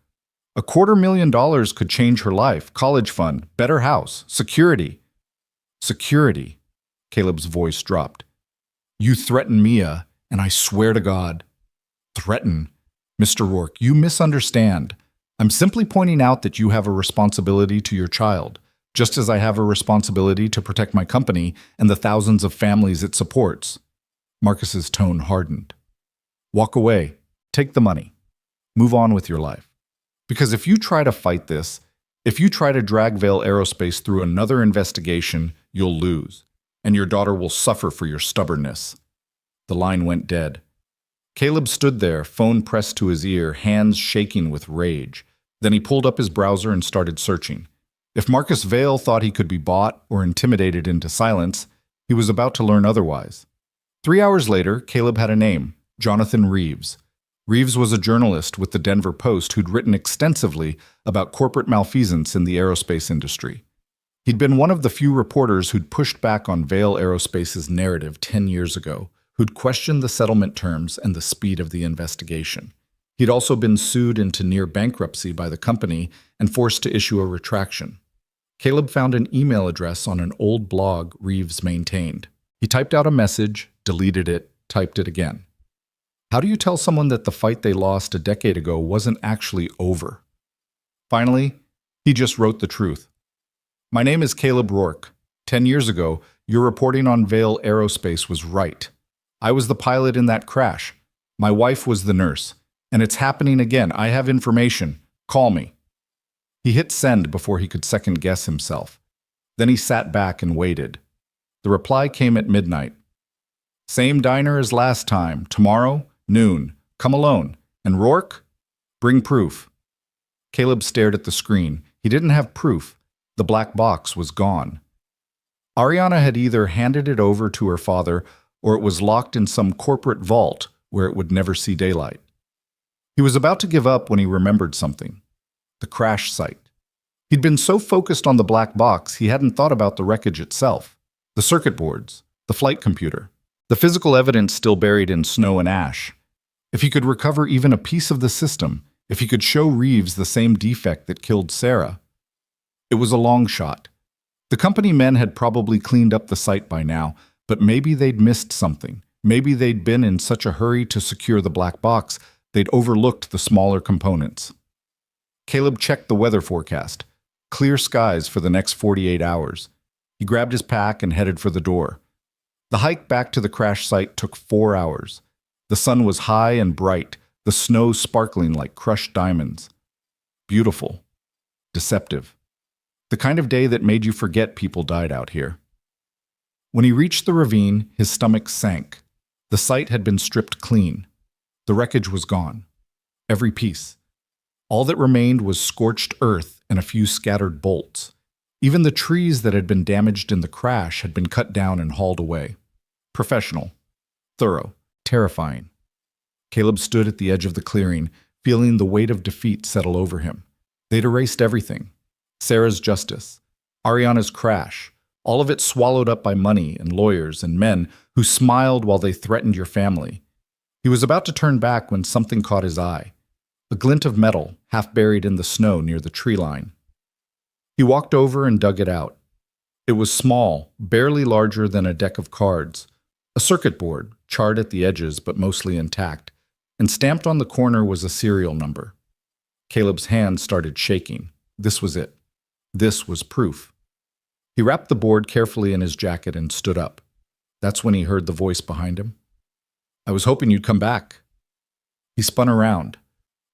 $250,000 could change her life. College fund, better house, security. Security. Caleb's voice dropped. You threaten Mia, and I swear to God. Threaten? Mr. Rourke, you misunderstand. I'm simply pointing out that you have a responsibility to your child, just as I have a responsibility to protect my company and the thousands of families it supports. Marcus's tone hardened. Walk away. Take the money. Move on with your life. Because if you try to fight this, if you try to drag Vale Aerospace through another investigation, you'll lose, and your daughter will suffer for your stubbornness. The line went dead. Caleb stood there, phone pressed to his ear, hands shaking with rage. Then he pulled up his browser and started searching. If Marcus Vale thought he could be bought or intimidated into silence, he was about to learn otherwise. 3 hours later, Caleb had a name, Jonathan Reeves. Reeves was a journalist with the Denver Post who'd written extensively about corporate malfeasance in the aerospace industry. He'd been one of the few reporters who'd pushed back on Vale Aerospace's narrative 10 years ago, who'd questioned the settlement terms and the speed of the investigation. He'd also been sued into near bankruptcy by the company and forced to issue a retraction. Caleb found an email address on an old blog Reeves maintained. He typed out a message, deleted it, typed it again. How do you tell someone that the fight they lost a decade ago wasn't actually over? Finally, he just wrote the truth. My name is Caleb Rourke. 10 years ago, your reporting on Vale Aerospace was right. I was the pilot in that crash. My wife was the nurse. And it's happening again. I have information. Call me. He hit send before he could second-guess himself. Then he sat back and waited. The reply came at midnight. Same diner as last time. Tomorrow, noon. Come alone. And Rourke? Bring proof. Caleb stared at the screen. He didn't have proof. The black box was gone. Ariana had either handed it over to her father or it was locked in some corporate vault where it would never see daylight. He was about to give up when he remembered something. The crash site. He'd been so focused on the black box he hadn't thought about the wreckage itself. The circuit boards, the flight computer, the physical evidence still buried in snow and ash. If he could recover even a piece of the system, if he could show Reeves the same defect that killed Sarah. It was a long shot. The company men had probably cleaned up the site by now, but maybe they'd missed something. Maybe they'd been in such a hurry to secure the black box, They'd overlooked the smaller components. Caleb checked the weather forecast. Clear skies for the next 48 hours. He grabbed his pack and headed for the door. The hike back to the crash site took 4 hours. The sun was high and bright, the snow sparkling like crushed diamonds. Beautiful. Deceptive. The kind of day that made you forget people died out here. When he reached the ravine, his stomach sank. The site had been stripped clean. The wreckage was gone. Every piece. All that remained was scorched earth and a few scattered bolts. Even the trees that had been damaged in the crash had been cut down and hauled away. Professional. Thorough. Terrifying. Caleb stood at the edge of the clearing, feeling the weight of defeat settle over him. They'd erased everything. Sarah's justice. Ariana's crash. All of it swallowed up by money and lawyers and men who smiled while they threatened your family. He was about to turn back when something caught his eye. A glint of metal, half buried in the snow near the tree line. He walked over and dug it out. It was small, barely larger than a deck of cards. A circuit board, charred at the edges but mostly intact, and stamped on the corner was a serial number. Caleb's hand started shaking. This was it. This was proof. He wrapped the board carefully in his jacket and stood up. That's when he heard the voice behind him. "I was hoping you'd come back." He spun around.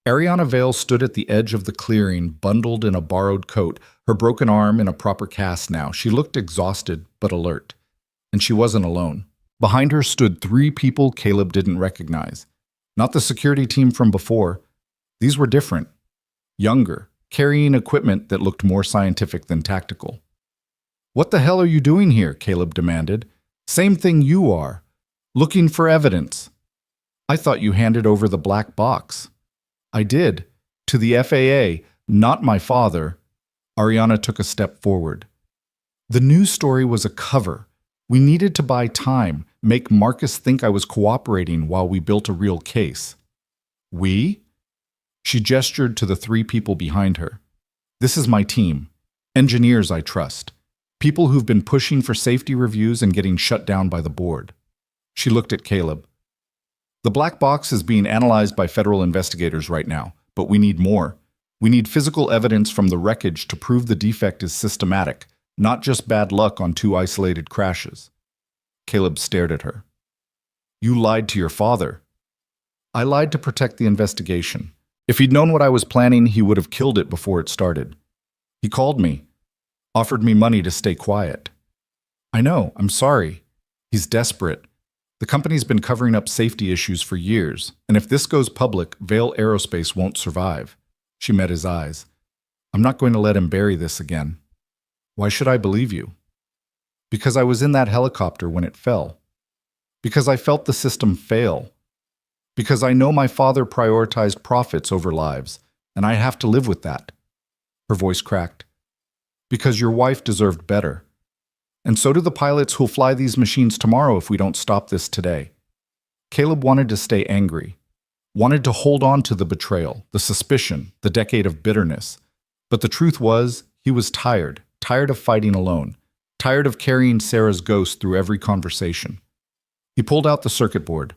Ariana Vale stood at the edge of the clearing, bundled in a borrowed coat, her broken arm in a proper cast now. She looked exhausted but alert. And she wasn't alone. Behind her stood 3 people Caleb didn't recognize. Not the security team from before. These were different. Younger, carrying equipment that looked more scientific than tactical. "What the hell are you doing here?" Caleb demanded. "Same thing you are. Looking for evidence." "I thought you handed over the black box." "I did. To the FAA, not my father." Ariana took a step forward. "The news story was a cover. We needed to buy time, make Marcus think I was cooperating while we built a real case." "We?" She gestured to the 3 people behind her. "This is my team. Engineers I trust. People who've been pushing for safety reviews and getting shut down by the board." She looked at Caleb. "The black box is being analyzed by federal investigators right now, but we need more. We need physical evidence from the wreckage to prove the defect is systematic, not just bad luck on 2 isolated crashes." Caleb stared at her. "You lied to your father." "I lied to protect the investigation. If he'd known what I was planning, he would have killed it before it started. He called me, offered me money to stay quiet." "I know, I'm sorry. He's desperate. The company's been covering up safety issues for years, and if this goes public, Vale Aerospace won't survive." She met his eyes. "I'm not going to let him bury this again." "Why should I believe you?" "Because I was in that helicopter when it fell. Because I felt the system fail. Because I know my father prioritized profits over lives, and I have to live with that." Her voice cracked. "Because your wife deserved better. And so do the pilots who'll fly these machines tomorrow if we don't stop this today." Caleb wanted to stay angry, wanted to hold on to the betrayal, the suspicion, the decade of bitterness. But the truth was, he was tired of fighting alone, tired of carrying Sarah's ghost through every conversation. He pulled out the circuit board.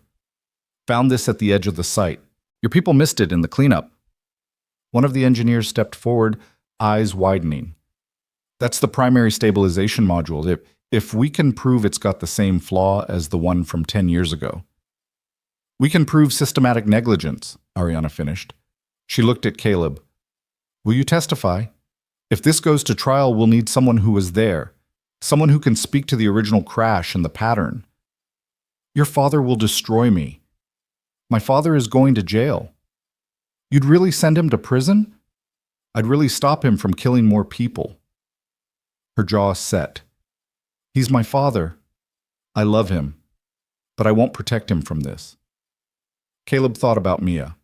"Found this at the edge of the site. Your people missed it in the cleanup." One of the engineers stepped forward, eyes widening. "That's the primary stabilization module. If we can prove it's got the same flaw as the one from 10 years ago." "We can prove systematic negligence," Ariana finished. She looked at Caleb. "Will you testify? If this goes to trial, we'll need someone who was there, someone who can speak to the original crash and the pattern." "Your father will destroy me." "My father is going to jail." "You'd really send him to prison?" "I'd really stop him from killing more people." Her jaw set. "He's my father. I love him. But I won't protect him from this." Caleb thought about Mia,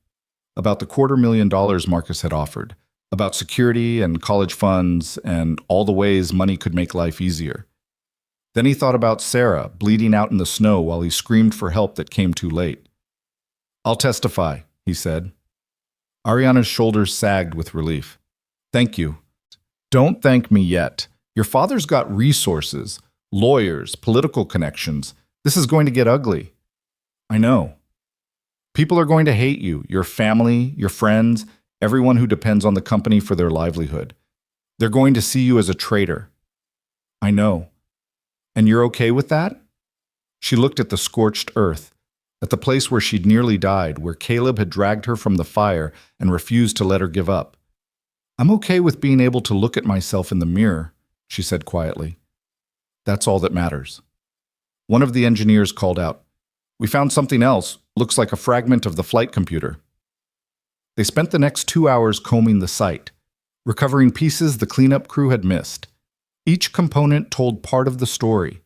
about the $250,000 Marcus had offered, about security and college funds and all the ways money could make life easier. Then he thought about Sarah bleeding out in the snow while he screamed for help that came too late. "I'll testify," he said. Ariana's shoulders sagged with relief. "Thank you." "Don't thank me yet. Your father's got resources, lawyers, political connections. This is going to get ugly." "I know." People are going to hate you, your family, your friends, everyone who depends on the company for their livelihood. They're going to see you as a traitor. I know. And you're okay with that? She looked at the scorched earth, at the place where she'd nearly died, where Caleb had dragged her from the fire and refused to let her give up. I'm okay with being able to look at myself in the mirror, she said quietly. That's all that matters. One of the engineers called out, We found something else, looks like a fragment of the flight computer. They spent the next 2 hours combing the site, recovering pieces the cleanup crew had missed. Each component told part of the story.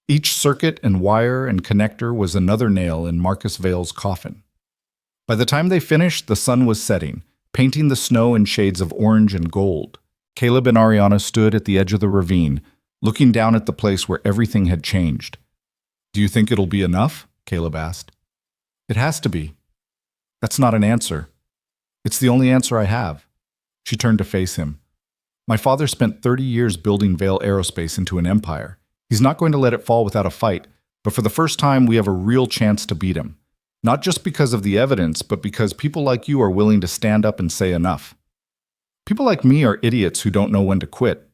Each circuit and wire and connector was another nail in Marcus Vale's coffin. By the time they finished, the sun was setting, painting the snow in shades of orange and gold. Caleb and Ariana stood at the edge of the ravine, looking down at the place where everything had changed. Do you think it'll be enough? Caleb asked. It has to be. That's not an answer. It's the only answer I have. She turned to face him. My father spent 30 years building Vale Aerospace into an empire. He's not going to let it fall without a fight, but for the first time we have a real chance to beat him. Not just because of the evidence, but because people like you are willing to stand up and say enough. People like me are idiots who don't know when to quit.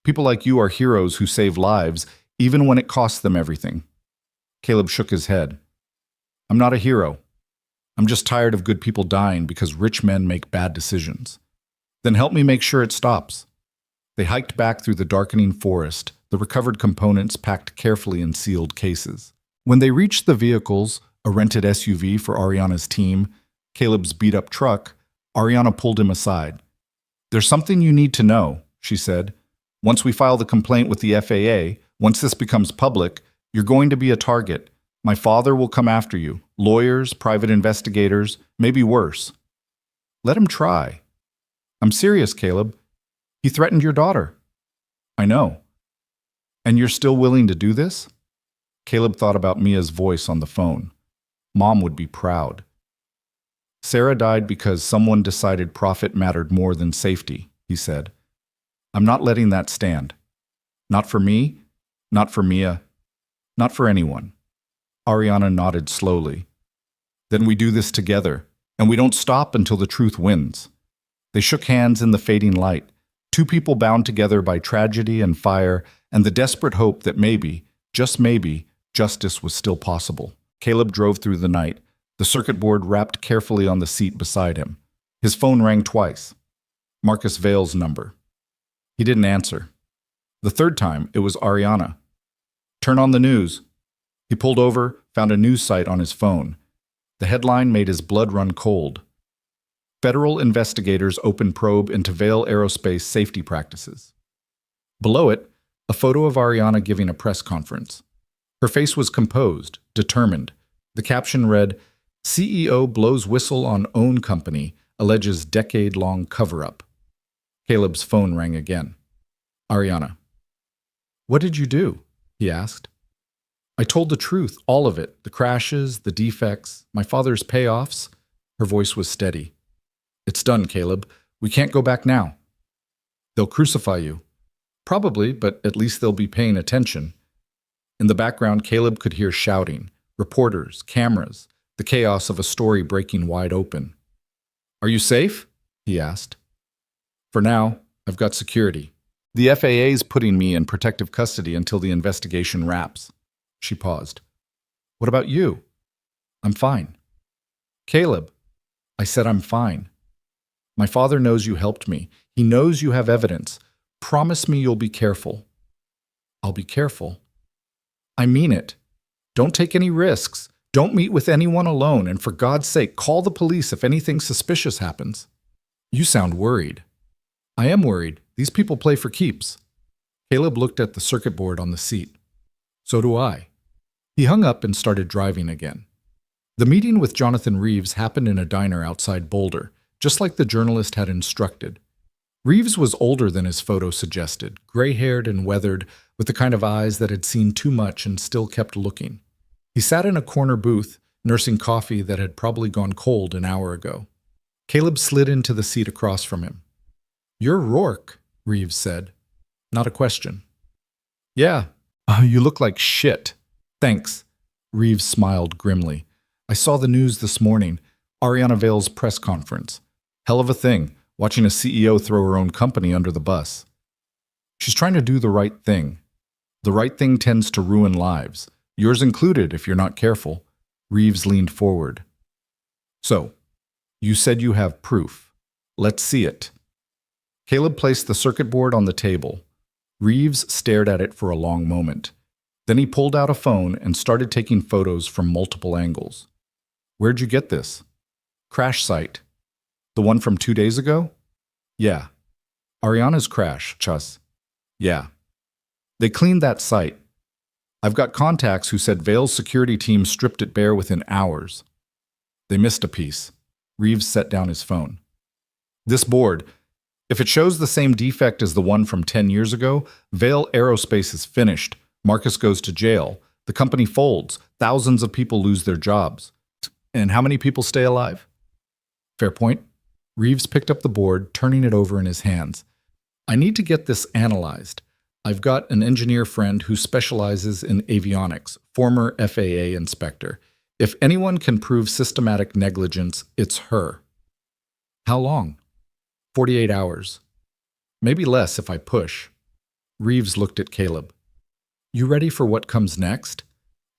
People like you are heroes who save lives, even when it costs them everything. Caleb shook his head. I'm not a hero. I'm just tired of good people dying because rich men make bad decisions. Then help me make sure it stops. They hiked back through the darkening forest, the recovered components packed carefully in sealed cases. When they reached the vehicles, a rented SUV for Ariana's team, Caleb's beat-up truck, Ariana pulled him aside. There's something you need to know, she said. Once we file the complaint with the FAA, once this becomes public, you're going to be a target. My father will come after you. Lawyers, private investigators, maybe worse. Let him try. I'm serious, Caleb. He threatened your daughter. I know. And you're still willing to do this? Caleb thought about Mia's voice on the phone. Mom would be proud. Sarah died because someone decided profit mattered more than safety, he said. I'm not letting that stand. Not for me, not for Mia, not for anyone. Ariana nodded slowly. Then we do this together, and we don't stop until the truth wins. They shook hands in the fading light, two people bound together by tragedy and fire and the desperate hope that maybe, just maybe, justice was still possible. Caleb drove through the night, the circuit board wrapped carefully on the seat beside him. His phone rang twice. Marcus Vale's number. He didn't answer. The third time, it was Ariana. Turn on the news. He pulled over, found a news site on his phone. The headline made his blood run cold. Federal investigators open probe into Vale Aerospace safety practices. Below it, a photo of Ariana giving a press conference. Her face was composed, determined. The caption read, CEO blows whistle on own company, alleges decade-long cover-up. Caleb's phone rang again. Ariana. What did you do? He asked. I told the truth, all of it, the crashes, the defects, my father's payoffs. Her voice was steady. It's done, Caleb. We can't go back now. They'll crucify you. Probably, but at least they'll be paying attention. In the background, Caleb could hear shouting, reporters, cameras, the chaos of a story breaking wide open. Are you safe? He asked. For now, I've got security. The FAA's putting me in protective custody until the investigation wraps. She paused. What about you? I'm fine. Caleb, I said I'm fine. My father knows you helped me. He knows you have evidence. Promise me you'll be careful. I'll be careful. I mean it. Don't take any risks. Don't meet with anyone alone, and for God's sake, call the police if anything suspicious happens. You sound worried. I am worried. These people play for keeps. Caleb looked at the circuit board on the seat. So do I. He hung up and started driving again. The meeting with Jonathan Reeves happened in a diner outside Boulder, just like the journalist had instructed. Reeves was older than his photo suggested, gray-haired and weathered, with the kind of eyes that had seen too much and still kept looking. He sat in a corner booth, nursing coffee that had probably gone cold an hour ago. Caleb slid into the seat across from him. You're Rourke, Reeves said. Not a question. Yeah, you look like shit. Thanks. Reeves smiled grimly. I saw the news this morning. Ariana Vale's press conference. Hell of a thing, watching a CEO throw her own company under the bus. She's trying to do the right thing. The right thing tends to ruin lives, yours included if you're not careful. Reeves leaned forward. So, you said you have proof. Let's see it. Caleb placed the circuit board on the table. Reeves stared at it for a long moment. Then he pulled out a phone and started taking photos from multiple angles. Where'd you get this? Crash site. The one from 2 days ago? Yeah. Ariana's crash, Chus. Yeah. They cleaned that site. I've got contacts who said Vale's security team stripped it bare within hours. They missed a piece. Reeves set down his phone. This board, if it shows the same defect as the one from 10 years ago, Vale Aerospace is finished. Marcus goes to jail. The company folds. Thousands of people lose their jobs. And how many people stay alive? Fair point. Reeves picked up the board, turning it over in his hands. I need to get this analyzed. I've got an engineer friend who specializes in avionics, former FAA inspector. If anyone can prove systematic negligence, it's her. How long? 48 hours. Maybe less if I push. Reeves looked at Caleb. You ready for what comes next?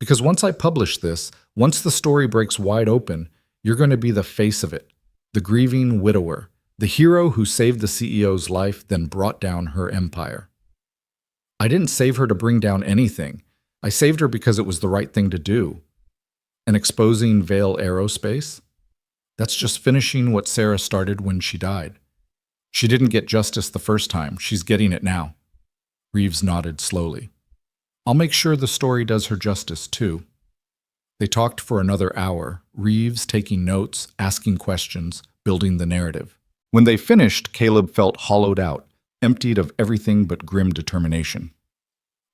Because once I publish this, once the story breaks wide open, you're going to be the face of it, the grieving widower, the hero who saved the CEO's life, then brought down her empire. I didn't save her to bring down anything. I saved her because it was the right thing to do. And exposing Vale Aerospace? That's just finishing what Sarah started when she died. She didn't get justice the first time. She's getting it now. Reeves nodded slowly. I'll make sure the story does her justice, too. They talked for another hour, Reeves taking notes, asking questions, building the narrative. When they finished, Caleb felt hollowed out, emptied of everything but grim determination.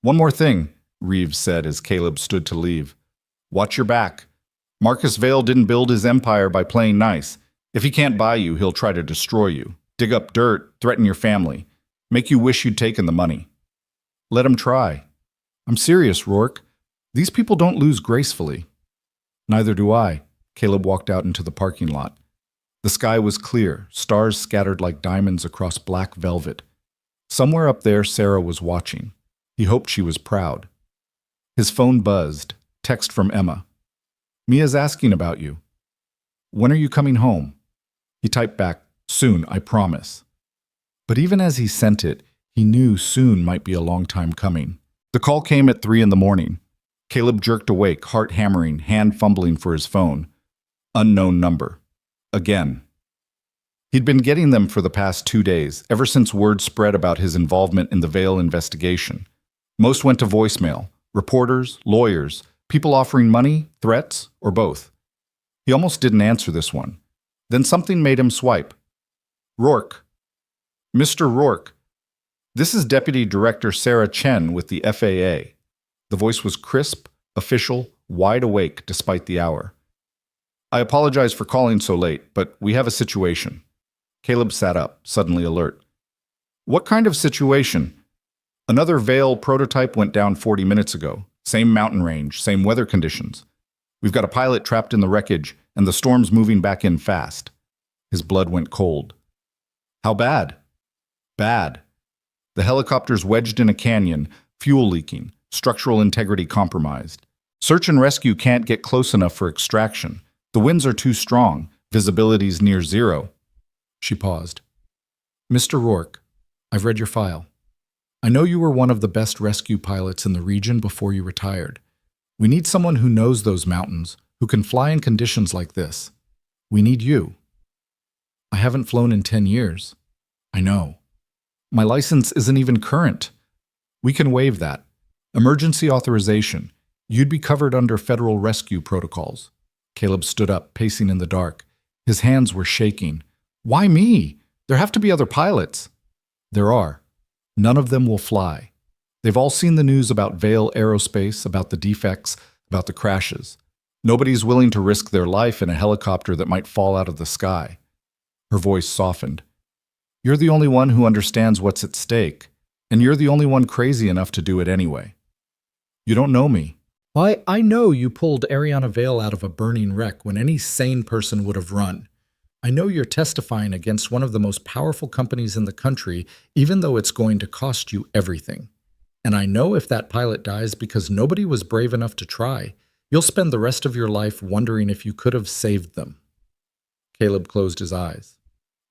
One more thing, Reeves said as Caleb stood to leave. Watch your back. Marcus Vale didn't build his empire by playing nice. If he can't buy you, he'll try to destroy you, dig up dirt, threaten your family, make you wish you'd taken the money. Let him try. I'm serious, Rourke. These people don't lose gracefully. Neither do I. Caleb walked out into the parking lot. The sky was clear, stars scattered like diamonds across black velvet. Somewhere up there, Sarah was watching. He hoped she was proud. His phone buzzed. Text from Emma. Mia's asking about you. When are you coming home? He typed back, soon, I promise. But even as he sent it, he knew soon might be a long time coming. The call came at 3 a.m. Caleb jerked awake, heart hammering, hand fumbling for his phone. Unknown number. Again. He'd been getting them for the past 2 days, ever since word spread about his involvement in the Vale investigation. Most went to voicemail. Reporters, lawyers, people offering money, threats, or both. He almost didn't answer this one. Then something made him swipe. Rourke. Mr. Rourke. This is Deputy Director Sarah Chen with the FAA. The voice was crisp, official, wide awake despite the hour. I apologize for calling so late, but we have a situation. Caleb sat up, suddenly alert. What kind of situation? Another Vale prototype went down 40 minutes ago. Same mountain range, same weather conditions. We've got a pilot trapped in the wreckage, and the storm's moving back in fast. His blood went cold. How bad? Bad. The helicopter's wedged in a canyon, fuel leaking, structural integrity compromised. Search and rescue can't get close enough for extraction. The winds are too strong. Visibility's near zero. She paused. Mr. Rourke, I've read your file. I know you were one of the best rescue pilots in the region before you retired. We need someone who knows those mountains, who can fly in conditions like this. We need you. I haven't flown in 10 years. I know. My license isn't even current. We can waive that. Emergency authorization. You'd be covered under federal rescue protocols. Caleb stood up, pacing in the dark. His hands were shaking. Why me? There have to be other pilots. There are. None of them will fly. They've all seen the news about Vale Aerospace, about the defects, about the crashes. Nobody's willing to risk their life in a helicopter that might fall out of the sky. Her voice softened. You're the only one who understands what's at stake, and you're the only one crazy enough to do it anyway. You don't know me. Why, I know you pulled Ariana Vale out of a burning wreck when any sane person would have run. I know you're testifying against one of the most powerful companies in the country, even though it's going to cost you everything. And I know if that pilot dies because nobody was brave enough to try, you'll spend the rest of your life wondering if you could have saved them. Caleb closed his eyes.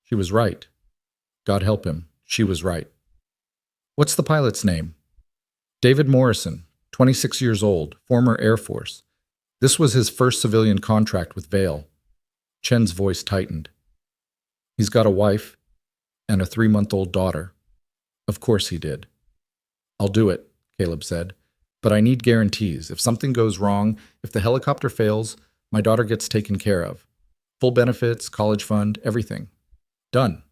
She was right. God help him, she was right. What's the pilot's name? David Morrison, 26 years old, former Air Force. This was his first civilian contract with Vale. Chen's voice tightened. He's got a wife and a 3-month-old daughter. Of course he did. I'll do it, Caleb said, but I need guarantees. If something goes wrong, if the helicopter fails, my daughter gets taken care of. Full benefits, college fund, everything. Done.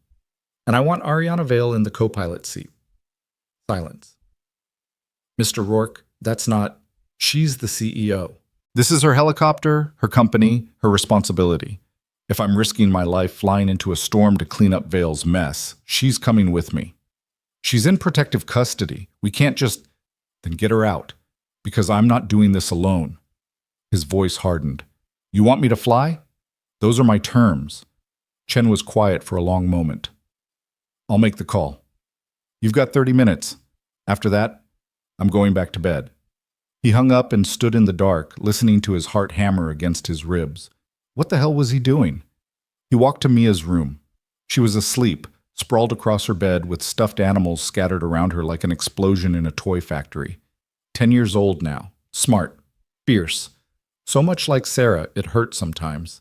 And I want Ariana Vale in the co-pilot seat. Silence. Mr. Rourke, that's not... She's the CEO. This is her helicopter, her company, her responsibility. If I'm risking my life flying into a storm to clean up Vale's mess, she's coming with me. She's in protective custody. We can't just... Then get her out, because I'm not doing this alone. His voice hardened. You want me to fly? Those are my terms. Chen was quiet for a long moment. I'll make the call. You've got 30 minutes. After that, I'm going back to bed. He hung up and stood in the dark, listening to his heart hammer against his ribs. What the hell was he doing? He walked to Mia's room. She was asleep, sprawled across her bed with stuffed animals scattered around her like an explosion in a toy factory. 10 years old now, smart, fierce. So much like Sarah, it hurt sometimes.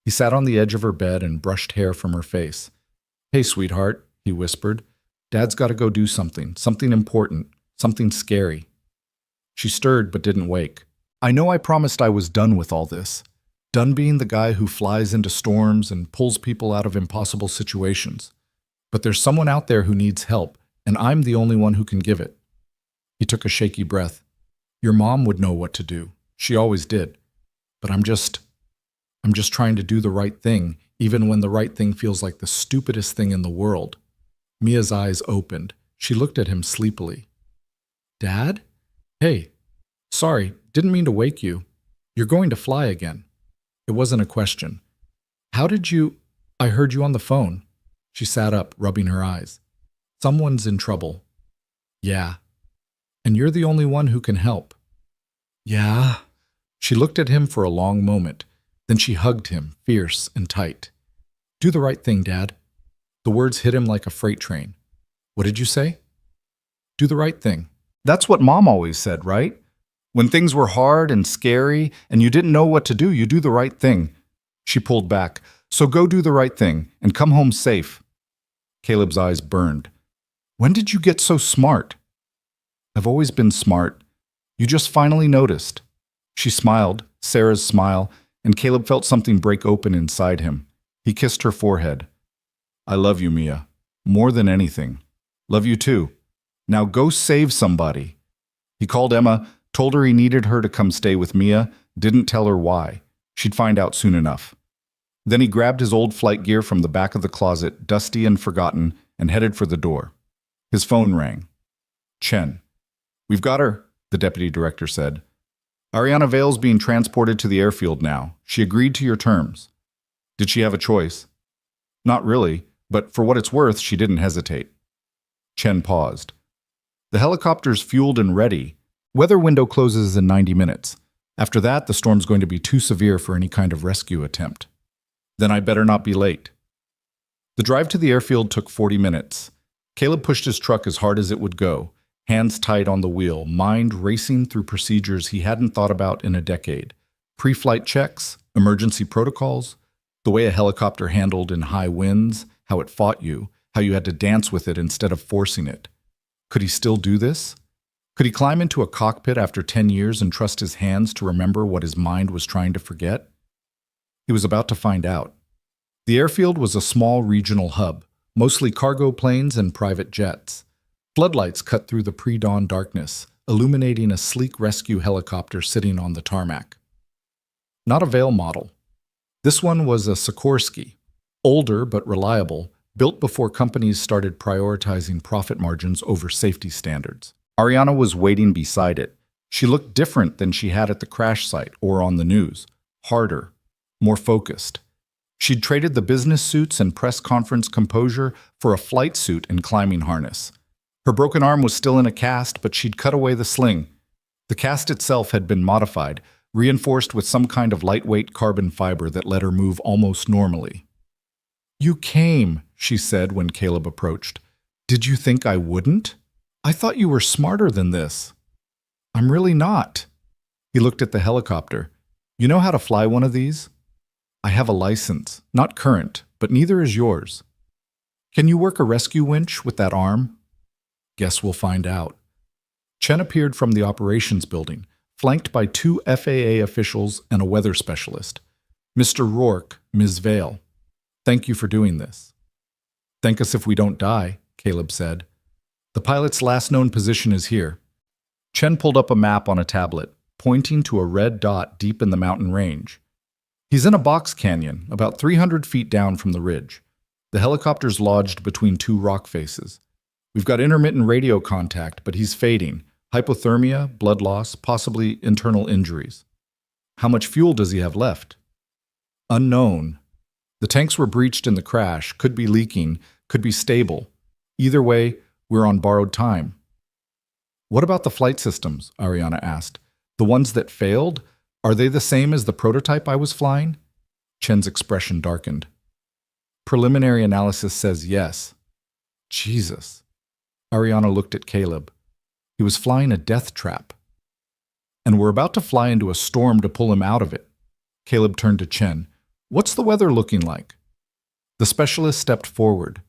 He sat on the edge of her bed and brushed hair from her face. Hey, sweetheart, he whispered. Dad's got to go do something important, something scary. She stirred but didn't wake. I know I promised I was done with all this. Done being the guy who flies into storms and pulls people out of impossible situations. But there's someone out there who needs help, and I'm the only one who can give it. He took a shaky breath. Your mom would know what to do. She always did. But I'm just trying to do the right thing, even when the right thing feels like the stupidest thing in the world. Mia's eyes opened. She looked at him sleepily. Dad? Hey, sorry, didn't mean to wake you. You're going to fly again. It wasn't a question. How did you... I heard you on the phone. She sat up, rubbing her eyes. Someone's in trouble. Yeah. And you're the only one who can help. Yeah. She looked at him for a long moment. Then she hugged him, fierce and tight. Do the right thing, Dad. The words hit him like a freight train. What did you say? Do the right thing. That's what Mom always said, right? When things were hard and scary and you didn't know what to do, you do the right thing. She pulled back. So go do the right thing and come home safe. Caleb's eyes burned. When did you get so smart? I've always been smart. You just finally noticed. She smiled, Sarah's smile, and Caleb felt something break open inside him. He kissed her forehead. I love you, Mia. More than anything. Love you too. Now go save somebody. He called Emma, told her he needed her to come stay with Mia, didn't tell her why. She'd find out soon enough. Then he grabbed his old flight gear from the back of the closet, dusty and forgotten, and headed for the door. His phone rang. Chen. We've got her, the deputy director said. Ariana Vale's being transported to the airfield now. She agreed to your terms. Did she have a choice? Not really, but for what it's worth, she didn't hesitate. Chen paused. The helicopter's fueled and ready. Weather window closes in 90 minutes. After that, the storm's going to be too severe for any kind of rescue attempt. Then I better not be late. The drive to the airfield took 40 minutes. Caleb pushed his truck as hard as it would go, hands tight on the wheel, mind racing through procedures he hadn't thought about in a decade. Pre-flight checks, emergency protocols, the way a helicopter handled in high winds, how it fought you, how you had to dance with it instead of forcing it. Could he still do this? Could he climb into a cockpit after 10 years and trust his hands to remember what his mind was trying to forget? He was about to find out. The airfield was a small regional hub, mostly cargo planes and private jets. Floodlights cut through the pre-dawn darkness, illuminating a sleek rescue helicopter sitting on the tarmac. Not a Vale model. This one was a Sikorsky, older but reliable, built before companies started prioritizing profit margins over safety standards. Ariana was waiting beside it, She looked different than she had at the crash site or on the news. Harder, more focused. She'd traded the business suits and press conference composure for a flight suit and climbing harness. Her broken arm was still in a cast, but she'd cut away the sling. The cast itself had been modified, reinforced with some kind of lightweight carbon fiber that let her move almost normally. "You came," she said when Caleb approached. "Did you think I wouldn't? I thought you were smarter than this." "I'm really not." He looked at the helicopter. "You know how to fly one of these?" "I have a license, not current, but neither is yours." "Can you work a rescue winch with that arm?" "Guess we'll find out." Chen appeared from the operations building, flanked by 2 FAA officials and a weather specialist. "Mr. Rourke, Ms. Vale, thank you for doing this." "Thank us if we don't die," Caleb said. "The pilot's last known position is here." Chen pulled up a map on a tablet, pointing to a red dot deep in the mountain range. "He's in a box canyon, about 300 feet down from the ridge. The helicopter's lodged between 2 rock faces. We've got intermittent radio contact, but he's fading. Hypothermia, blood loss, possibly internal injuries." "How much fuel does he have left?" "Unknown. The tanks were breached in the crash, could be leaking, could be stable. Either way, we're on borrowed time." "What about the flight systems?" Ariana asked. "The ones that failed? Are they the same as the prototype I was flying?" Chen's expression darkened. "Preliminary analysis says yes." "Jesus." Ariana looked at Caleb. He was flying a death trap. "And we're about to fly into a storm to pull him out of it." Caleb turned to Chen. "What's the weather looking like?" The specialist stepped forward.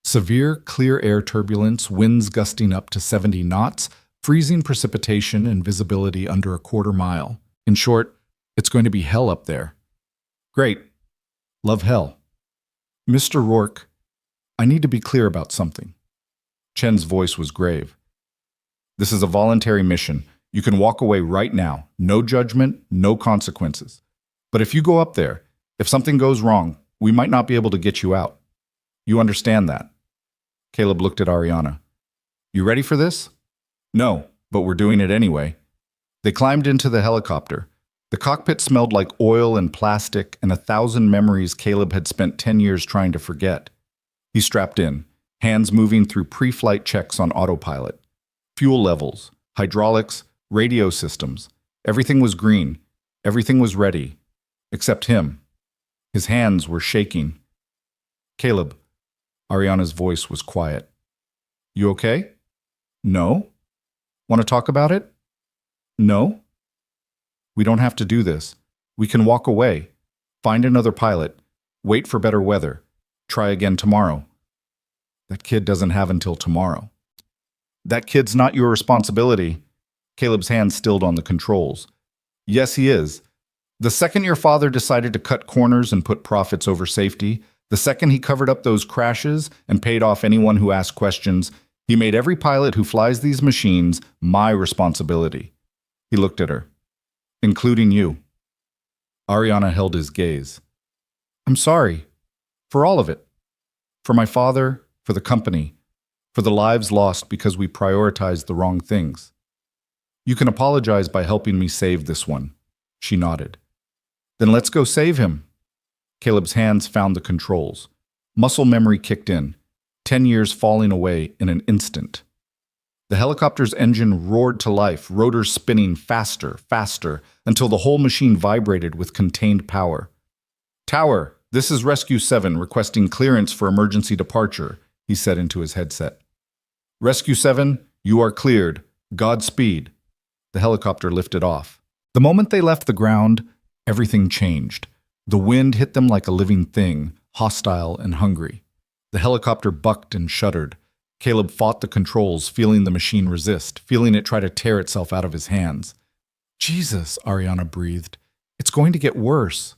"Severe, clear air turbulence, winds gusting up to 70 knots, freezing precipitation and visibility under a quarter mile. In short, it's going to be hell up there." "Great. Love hell." "Mr. Rourke, I need to be clear about something." Chen's voice was grave. "This is a voluntary mission. You can walk away right now. No judgment, no consequences. But if you go up there, if something goes wrong, we might not be able to get you out. You understand that?" Caleb looked at Ariana. "You ready for this?" "No, but we're doing it anyway." They climbed into the helicopter. The cockpit smelled like oil and plastic and 1,000 memories Caleb had spent 10 years trying to forget. He strapped in, hands moving through pre-flight checks on autopilot. Fuel levels, hydraulics, radio systems. Everything was green. Everything was ready. Except him. His hands were shaking. "Caleb." Ariana's voice was quiet. "You okay?" "No." "Want to talk about it?" "No." "We don't have to do this. We can walk away. Find another pilot. Wait for better weather. Try again tomorrow." "That kid doesn't have until tomorrow." "That kid's not your responsibility." Caleb's hand stilled on the controls. "Yes, he is. The second your father decided to cut corners and put profits over safety, the second he covered up those crashes and paid off anyone who asked questions, he made every pilot who flies these machines my responsibility." He looked at her. "Including you." Ariana held his gaze. "I'm sorry. For all of it. For my father, for the company, for the lives lost because we prioritized the wrong things. You can apologize by helping me save this one." She nodded. "Then let's go save him." Caleb's hands found the controls. Muscle memory kicked in, 10 years falling away in an instant. The helicopter's engine roared to life, rotors spinning faster, faster, until the whole machine vibrated with contained power. "Tower, this is Rescue 7 requesting clearance for emergency departure," he said into his headset. "Rescue 7, you are cleared. Godspeed." The helicopter lifted off. The moment they left the ground, everything changed. The wind hit them like a living thing, hostile and hungry. The helicopter bucked and shuddered. Caleb fought the controls, feeling the machine resist, feeling it try to tear itself out of his hands. "Jesus," Ariana breathed. "It's going to get worse."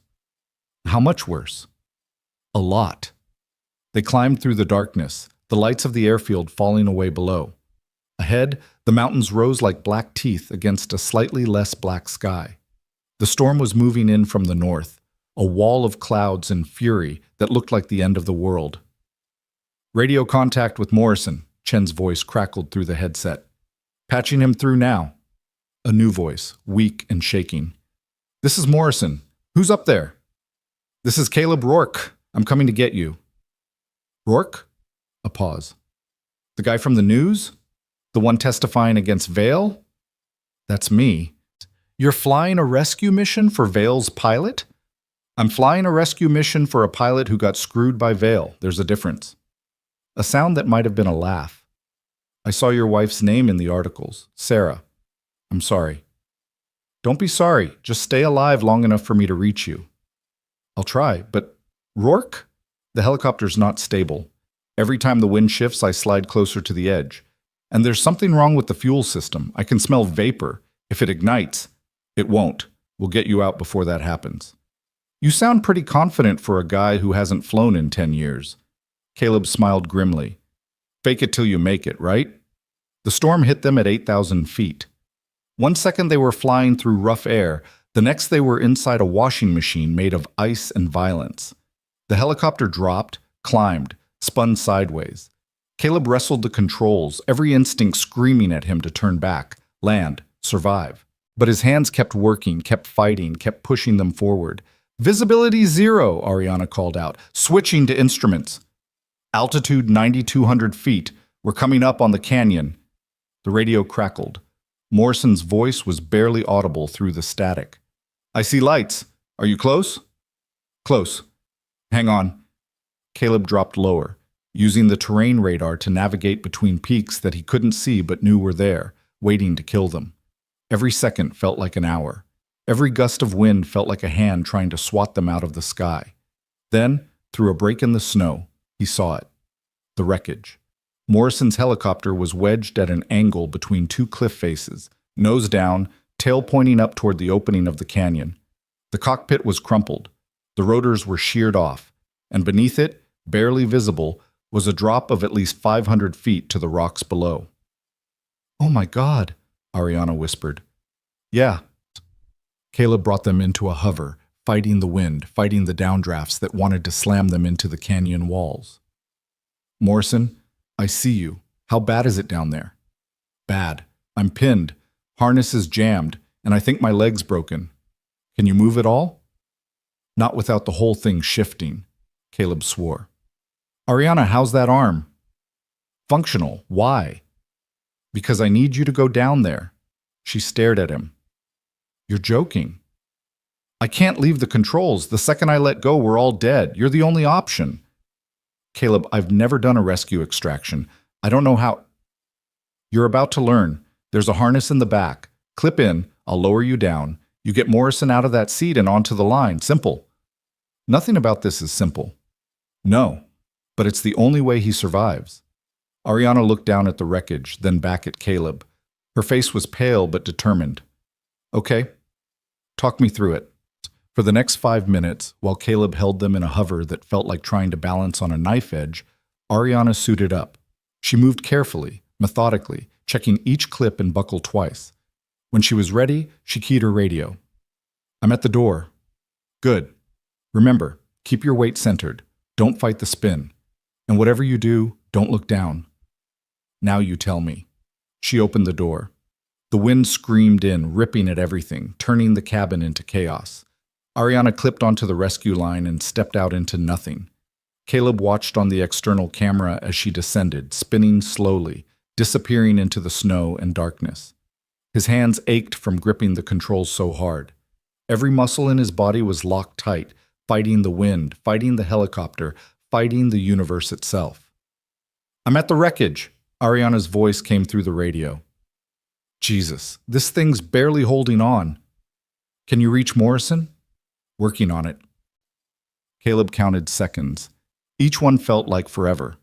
"How much worse?" "A lot." They climbed through the darkness, the lights of the airfield falling away below. Ahead, the mountains rose like black teeth against a slightly less black sky. The storm was moving in from the north, a wall of clouds and fury that looked like the end of the world. "Radio contact with Morrison," Chen's voice crackled through the headset. "Patching him through now." A new voice, weak and shaking. This is Morrison. Who's up there? This is Caleb Rourke. I'm coming to get you. Rourke? A pause. The guy from the news? The one testifying against Vale? That's me. You're flying a rescue mission for Vale's pilot? I'm flying a rescue mission for a pilot who got screwed by Vale. There's a difference. A sound that might have been a laugh. I saw your wife's name in the articles. Sarah. I'm sorry. Don't be sorry. Just stay alive long enough for me to reach you. I'll try, but Rourke? The helicopter's not stable. Every time the wind shifts, I slide closer to the edge. And there's something wrong with the fuel system. I can smell vapor. If it ignites, it won't. We'll get you out before that happens. You sound pretty confident for a guy who hasn't flown in 10 years. Caleb smiled grimly. Fake it till you make it, right? The storm hit them at 8,000 feet. One second they were flying through rough air. The next they were inside a washing machine made of ice and violence. The helicopter dropped, climbed, spun sideways. Caleb wrestled the controls, every instinct screaming at him to turn back, land, survive. But his hands kept working, kept fighting, kept pushing them forward. Visibility 0, Ariana called out, switching to instruments. Altitude 9,200 feet. We're coming up on the canyon. The radio crackled. Morrison's voice was barely audible through the static. I see lights. Are you close? Close. Hang on. Caleb dropped lower, using the terrain radar to navigate between peaks that he couldn't see but knew were there, waiting to kill them. Every second felt like an hour. Every gust of wind felt like a hand trying to swat them out of the sky. Then, through a break in the snow, he saw it. The wreckage. Morrison's helicopter was wedged at an angle between two cliff faces, nose down, tail pointing up toward the opening of the canyon. The cockpit was crumpled. The rotors were sheared off, and beneath it, barely visible, was a drop of at least 500 feet to the rocks below. Oh my God, Ariana whispered. Yeah. Caleb brought them into a hover, fighting the wind, fighting the downdrafts that wanted to slam them into the canyon walls. Morrison, I see you. How bad is it down there? Bad. I'm pinned. Harness is jammed, and I think my leg's broken. Can you move at all? Not without the whole thing shifting, Caleb swore. Ariana, how's that arm? Functional. Why? Because I need you to go down there. She stared at him. You're joking. I can't leave the controls. The second I let go, we're all dead. You're the only option. Caleb, I've never done a rescue extraction. I don't know how. You're about to learn. There's a harness in the back. Clip in. I'll lower you down. You get Morrison out of that seat and onto the line. Simple. Nothing about this is simple. No, but it's the only way he survives. Ariana looked down at the wreckage, then back at Caleb. Her face was pale but determined. Okay, talk me through it. For the next 5 minutes, while Caleb held them in a hover that felt like trying to balance on a knife edge, Ariana suited up. She moved carefully, methodically, checking each clip and buckle twice. When she was ready, she keyed her radio. I'm at the door. Good. Remember, keep your weight centered. Don't fight the spin. And whatever you do, don't look down. Now you tell me. She opened the door. The wind screamed in, ripping at everything, turning the cabin into chaos. Ariana clipped onto the rescue line and stepped out into nothing. Caleb watched on the external camera as she descended, spinning slowly, disappearing into the snow and darkness. His hands ached from gripping the controls so hard. Every muscle in his body was locked tight, fighting the wind, fighting the helicopter, fighting the universe itself. I'm at the wreckage, Ariana's voice came through the radio. Jesus, this thing's barely holding on. Can you reach Morrison? Working on it. Caleb counted seconds. Each one felt like forever.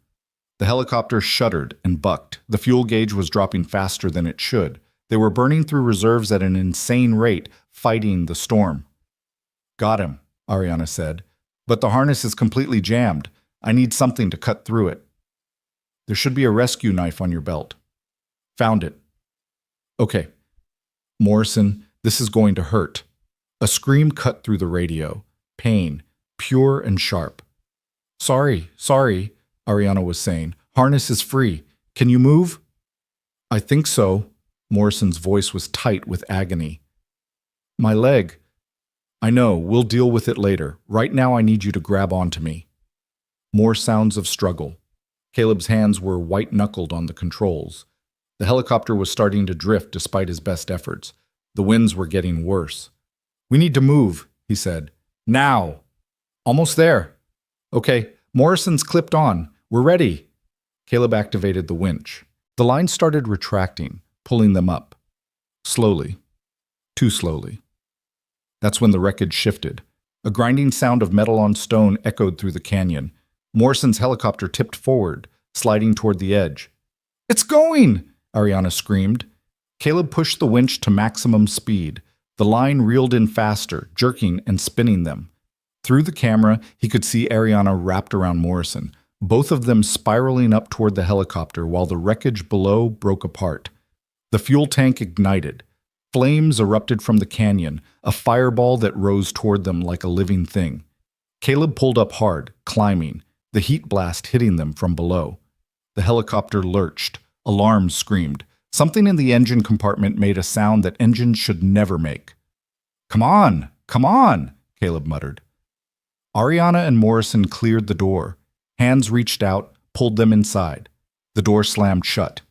The helicopter shuddered and bucked. The fuel gauge was dropping faster than it should. They were burning through reserves at an insane rate, fighting the storm. Got him, Ariana said. But the harness is completely jammed. I need something to cut through it. There should be a rescue knife on your belt. Found it. Okay. Morrison, this is going to hurt. A scream cut through the radio. Pain, pure and sharp. Sorry, Ariana was saying. Harness is free. Can you move? I think so. Morrison's voice was tight with agony. My leg. I know, we'll deal with it later. Right now I need you to grab onto me. More sounds of struggle. Caleb's hands were white-knuckled on the controls. The helicopter was starting to drift despite his best efforts. The winds were getting worse. We need to move, he said. Now. Almost there. Okay, Morrison's clipped on. We're ready. Caleb activated the winch. The line started retracting, pulling them up. Slowly. Too slowly. That's when the wreckage shifted. A grinding sound of metal on stone echoed through the canyon. Morrison's helicopter tipped forward, sliding toward the edge. It's going! Ariana screamed. Caleb pushed the winch to maximum speed. The line reeled in faster, jerking and spinning them. Through the camera, he could see Ariana wrapped around Morrison, both of them spiraling up toward the helicopter while the wreckage below broke apart. The fuel tank ignited. Flames erupted from the canyon, a fireball that rose toward them like a living thing. Caleb pulled up hard, climbing, the heat blast hitting them from below. The helicopter lurched. Alarms screamed. Something in the engine compartment made a sound that engines should never make. Come on! Come on! Caleb muttered. Ariana and Morrison cleared the door. Hands reached out, pulled them inside. The door slammed shut.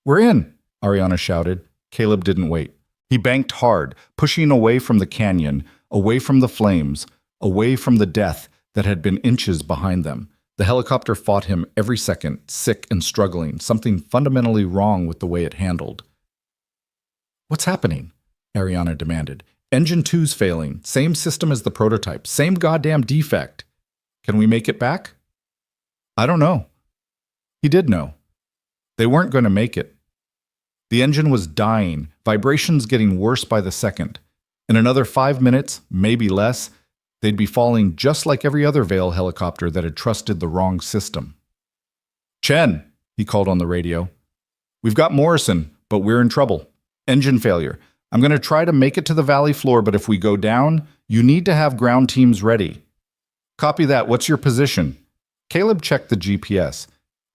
We're in! Ariana shouted. Caleb didn't wait. He banked hard, pushing away from the canyon, away from the flames, away from the death that had been inches behind them. The helicopter fought him every second, sick and struggling, something fundamentally wrong with the way it handled. What's happening? Ariana demanded. Engine 2's failing. Same system as the prototype. Same goddamn defect. Can we make it back? I don't know. He did know. They weren't going to make it. The engine was dying, vibrations getting worse by the second. In another 5 minutes, maybe less, they'd be falling just like every other Vale helicopter that had trusted the wrong system. Chen, he called on the radio. We've got Morrison, but we're in trouble. Engine failure. I'm going to try to make it to the valley floor, but if we go down, you need to have ground teams ready. Copy that. What's your position? Caleb checked the GPS.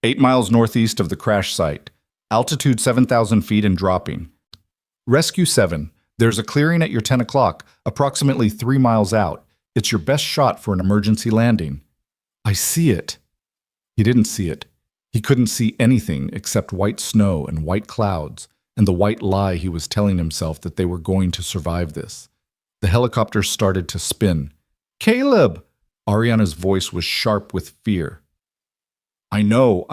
8 miles northeast of the crash site. Altitude 7,000 feet and dropping. Rescue 7. There's a clearing at your 10 o'clock, approximately 3 miles out. It's your best shot for an emergency landing. I see it. He didn't see it. He couldn't see anything except white snow and white clouds, and the white lie he was telling himself that they were going to survive this. The helicopter started to spin. Caleb! Ariana's voice was sharp with fear. I know.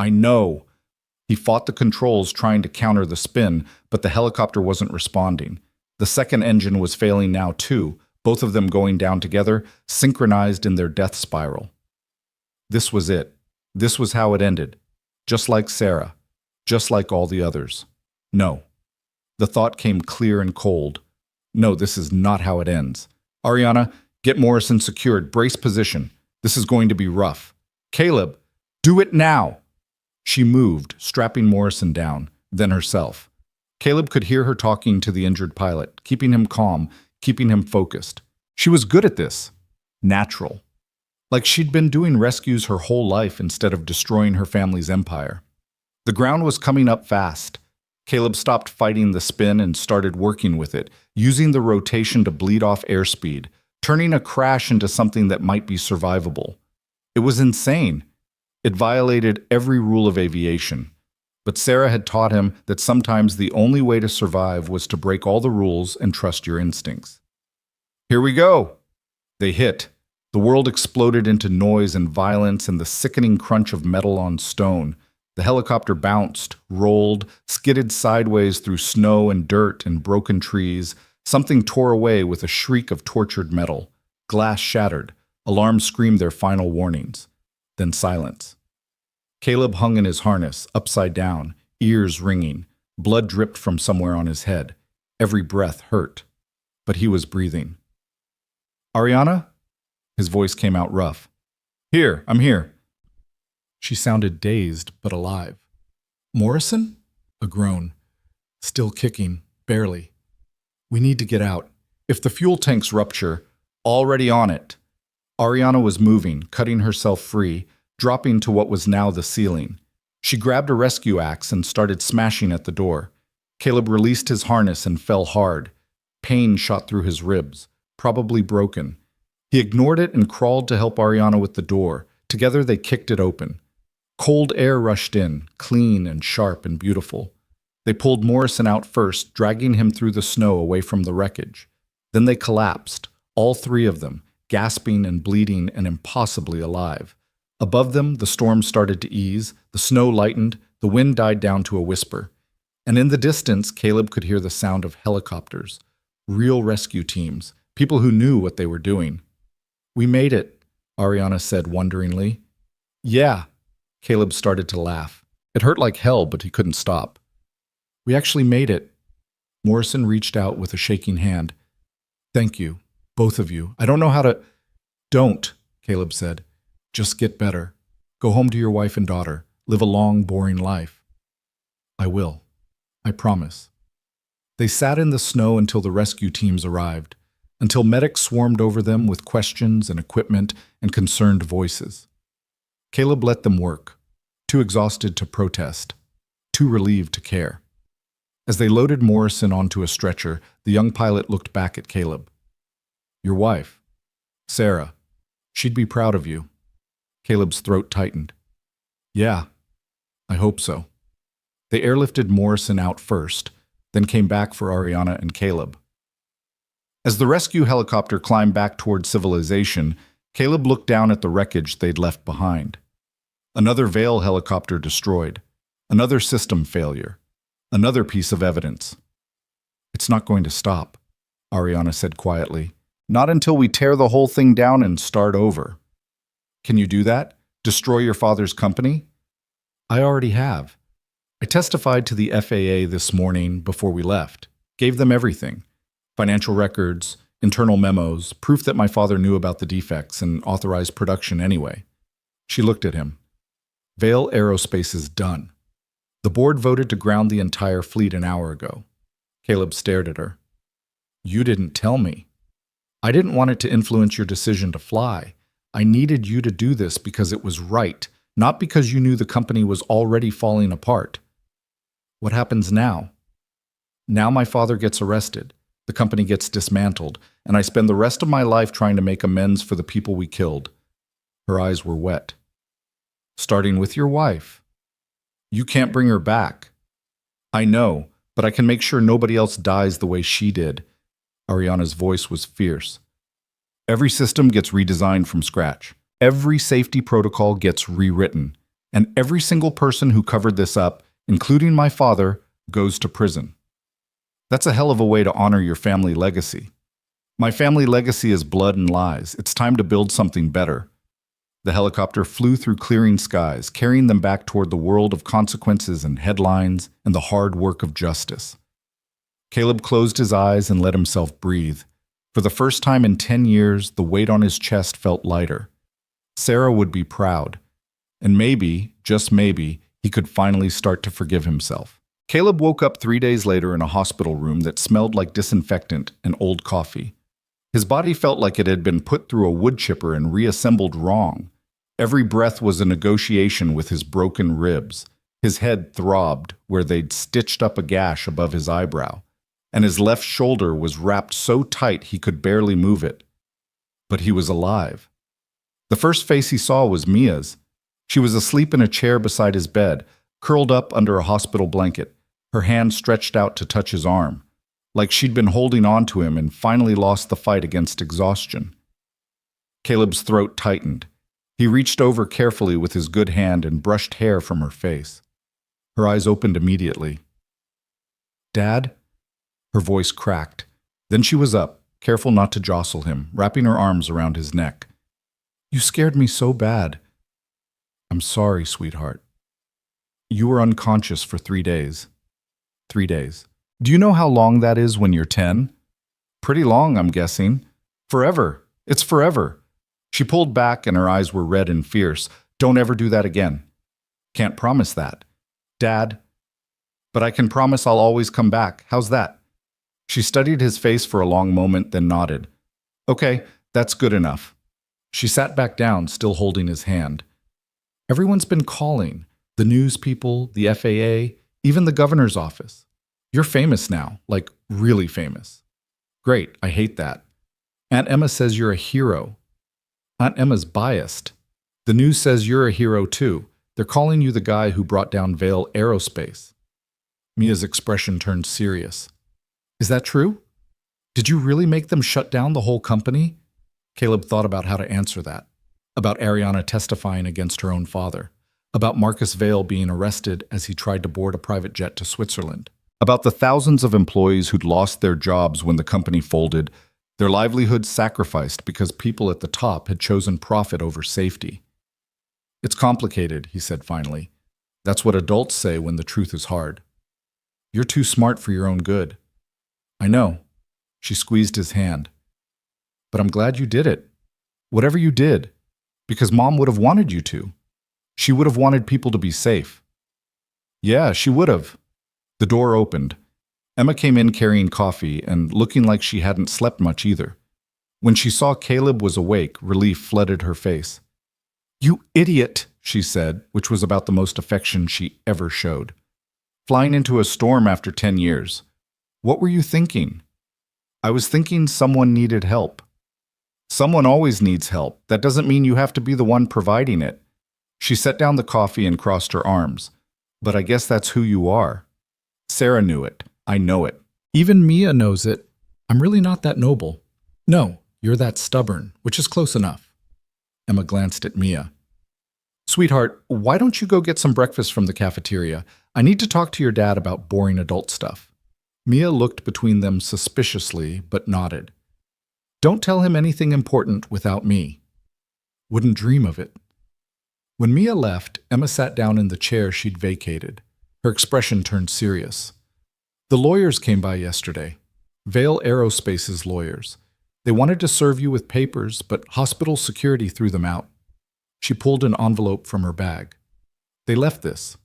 He fought the controls trying to counter the spin, but the helicopter wasn't responding. The second engine was failing now too, both of them going down together, synchronized in their death spiral. This was it. This was how it ended. Just like Sarah. Just like all the others. No. The thought came clear and cold. No, this is not how it ends. Ariana, get Morrison secured. Brace position. This is going to be rough. Caleb, do it now. She moved, strapping Morrison down, then herself. Caleb could hear her talking to the injured pilot, keeping him calm, keeping him focused. She was good at this. Natural. Like she'd been doing rescues her whole life instead of destroying her family's empire. The ground was coming up fast. Caleb stopped fighting the spin and started working with it, using the rotation to bleed off airspeed, turning a crash into something that might be survivable. It was insane. It violated every rule of aviation. But Sarah had taught him that sometimes the only way to survive was to break all the rules and trust your instincts. Here we go! They hit. The world exploded into noise and violence and the sickening crunch of metal on stone. The helicopter bounced, rolled, skidded sideways through snow and dirt and broken trees. Something tore away with a shriek of tortured metal. Glass shattered. Alarms screamed their final warnings. Then silence. Caleb hung in his harness, upside down, ears ringing. Blood dripped from somewhere on his head. Every breath hurt. But he was breathing. Ariana? His voice came out rough. Here, I'm here. She sounded dazed, but alive. Morrison? A groan. Still kicking, barely. We need to get out. If the fuel tanks rupture, already on it. Ariana was moving, cutting herself free, dropping to what was now the ceiling. She grabbed a rescue axe and started smashing at the door. Caleb released his harness and fell hard. Pain shot through his ribs, probably broken. He ignored it and crawled to help Ariana with the door. Together they kicked it open. Cold air rushed in, clean and sharp and beautiful. They pulled Morrison out first, dragging him through the snow away from the wreckage. Then they collapsed, all three of them, gasping and bleeding and impossibly alive. Above them, the storm started to ease, the snow lightened, the wind died down to a whisper. And in the distance, Caleb could hear the sound of helicopters, real rescue teams, people who knew what they were doing. "We made it," Ariana said wonderingly. "Yeah." Caleb started to laugh. It hurt like hell, but he couldn't stop. "We actually made it." Morrison reached out with a shaking hand. "Thank you, both of you. I don't know how to—" "Don't," Caleb said. "Just get better. Go home to your wife and daughter. Live a long, boring life." "I will. I promise." They sat in the snow until the rescue teams arrived, until medics swarmed over them with questions and equipment and concerned voices. Caleb let them work, too exhausted to protest, too relieved to care. As they loaded Morrison onto a stretcher, the young pilot looked back at Caleb. "Your wife, Sarah, she'd be proud of you." Caleb's throat tightened. "Yeah, I hope so." They airlifted Morrison out first, then came back for Ariana and Caleb. As the rescue helicopter climbed back toward civilization, Caleb looked down at the wreckage they'd left behind. Another Vale helicopter destroyed, another system failure, another piece of evidence. "It's not going to stop," Ariana said quietly. "Not until we tear the whole thing down and start over." "Can you do that? Destroy your father's company?" "I already have. I testified to the FAA this morning before we left. Gave them everything. Financial records, internal memos, proof that my father knew about the defects and authorized production anyway." She looked at him. "Vale Aerospace is done. The board voted to ground the entire fleet an hour ago." Caleb stared at her. "You didn't tell me. I didn't want it to influence your decision to fly. I needed you to do this because it was right, not because you knew the company was already falling apart." "What happens now?" "Now my father gets arrested, the company gets dismantled, and I spend the rest of my life trying to make amends for the people we killed." Her eyes were wet. "Starting with your wife. You can't bring her back." "I know, but I can make sure nobody else dies the way she did." Ariana's voice was fierce. "Every system gets redesigned from scratch. Every safety protocol gets rewritten. And every single person who covered this up, including my father, goes to prison. That's a hell of a way to honor your family legacy. My family legacy is blood and lies. It's time to build something better." The helicopter flew through clearing skies, carrying them back toward the world of consequences and headlines and the hard work of justice. Caleb closed his eyes and let himself breathe. For the first time in 10 years, the weight on his chest felt lighter. Sarah would be proud. And maybe, just maybe, he could finally start to forgive himself. Caleb woke up 3 days later in a hospital room that smelled like disinfectant and old coffee. His body felt like it had been put through a wood chipper and reassembled wrong. Every breath was a negotiation with his broken ribs. His head throbbed where they'd stitched up a gash above his eyebrow, and his left shoulder was wrapped so tight he could barely move it. But he was alive. The first face he saw was Mia's. She was asleep in a chair beside his bed, curled up under a hospital blanket, her hand stretched out to touch his arm, like she'd been holding on to him and finally lost the fight against exhaustion. Caleb's throat tightened. He reached over carefully with his good hand and brushed hair from her face. Her eyes opened immediately. "Dad?" Her voice cracked. Then she was up, careful not to jostle him, wrapping her arms around his neck. "You scared me so bad." "I'm sorry, sweetheart. You were unconscious for 3 days. 3 days. Do you know how long that is when you're 10? Pretty long, I'm guessing. Forever. It's forever." She pulled back and her eyes were red and fierce. "Don't ever do that again." "Can't promise that." "Dad." "But I can promise I'll always come back. How's that?" She studied his face for a long moment, then nodded. "Okay, that's good enough." She sat back down, still holding his hand. "Everyone's been calling. The news people, the FAA, even the governor's office. You're famous now, like really famous. Great, I hate that. Aunt Emma says you're a hero. Aunt Emma's biased. The news says you're a hero too. They're calling you the guy who brought down Vale Aerospace. Mia's expression turned serious. Is that true? Did you really make them shut down the whole company? Caleb thought about how to answer that. About Ariana testifying against her own father. About Marcus Vale being arrested as he tried to board a private jet to Switzerland. About the thousands of employees who'd lost their jobs when the company folded, their livelihoods sacrificed because people at the top had chosen profit over safety. It's complicated, he said finally. That's what adults say when the truth is hard. You're too smart for your own good. I know. She squeezed his hand. But I'm glad you did it. Whatever you did. Because Mom would have wanted you to. She would have wanted people to be safe. Yeah, she would have. The door opened. Emma came in carrying coffee and looking like she hadn't slept much either. When she saw Caleb was awake, relief flooded her face. You idiot, she said, which was about the most affection she ever showed. Flying into a storm after 10 years. What were you thinking? I was thinking someone needed help. Someone always needs help. That doesn't mean you have to be the one providing it. She set down the coffee and crossed her arms. But I guess that's who you are. Sarah knew it. I know it. Even Mia knows it. I'm really not that noble. No, you're that stubborn, which is close enough. Emma glanced at Mia. Sweetheart, why don't you go get some breakfast from the cafeteria? I need to talk to your dad about boring adult stuff. Mia looked between them suspiciously, but nodded. Don't tell him anything important without me. Wouldn't dream of it. When Mia left, Emma sat down in the chair she'd vacated. Her expression turned serious. The lawyers came by yesterday. Vale Aerospace's lawyers. They wanted to serve you with papers, but hospital security threw them out. She pulled an envelope from her bag. They left this.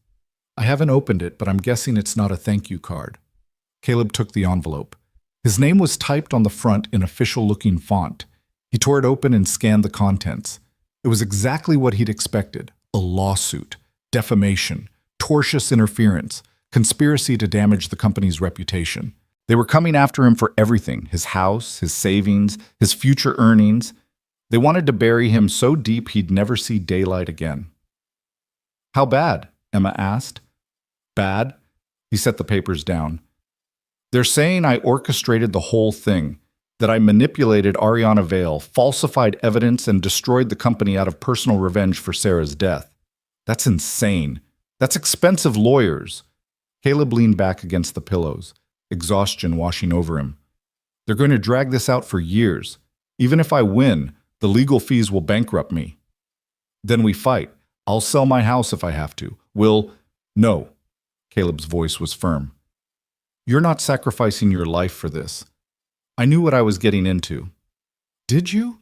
I haven't opened it, but I'm guessing it's not a thank you card. Caleb took the envelope. His name was typed on the front in official-looking font. He tore it open and scanned the contents. It was exactly what he'd expected. A lawsuit, defamation, tortious interference, conspiracy to damage the company's reputation. They were coming after him for everything, his house, his savings, his future earnings. They wanted to bury him so deep he'd never see daylight again. How bad? Emma asked. Bad? He set the papers down. They're saying I orchestrated the whole thing, that I manipulated Ariana Vale, falsified evidence, and destroyed the company out of personal revenge for Sarah's death. That's insane. That's expensive lawyers. Caleb leaned back against the pillows, exhaustion washing over him. They're going to drag this out for years. Even if I win, the legal fees will bankrupt me. Then we fight. I'll sell my house if I have to. No. Caleb's voice was firm. You're not sacrificing your life for this. I knew what I was getting into. Did you?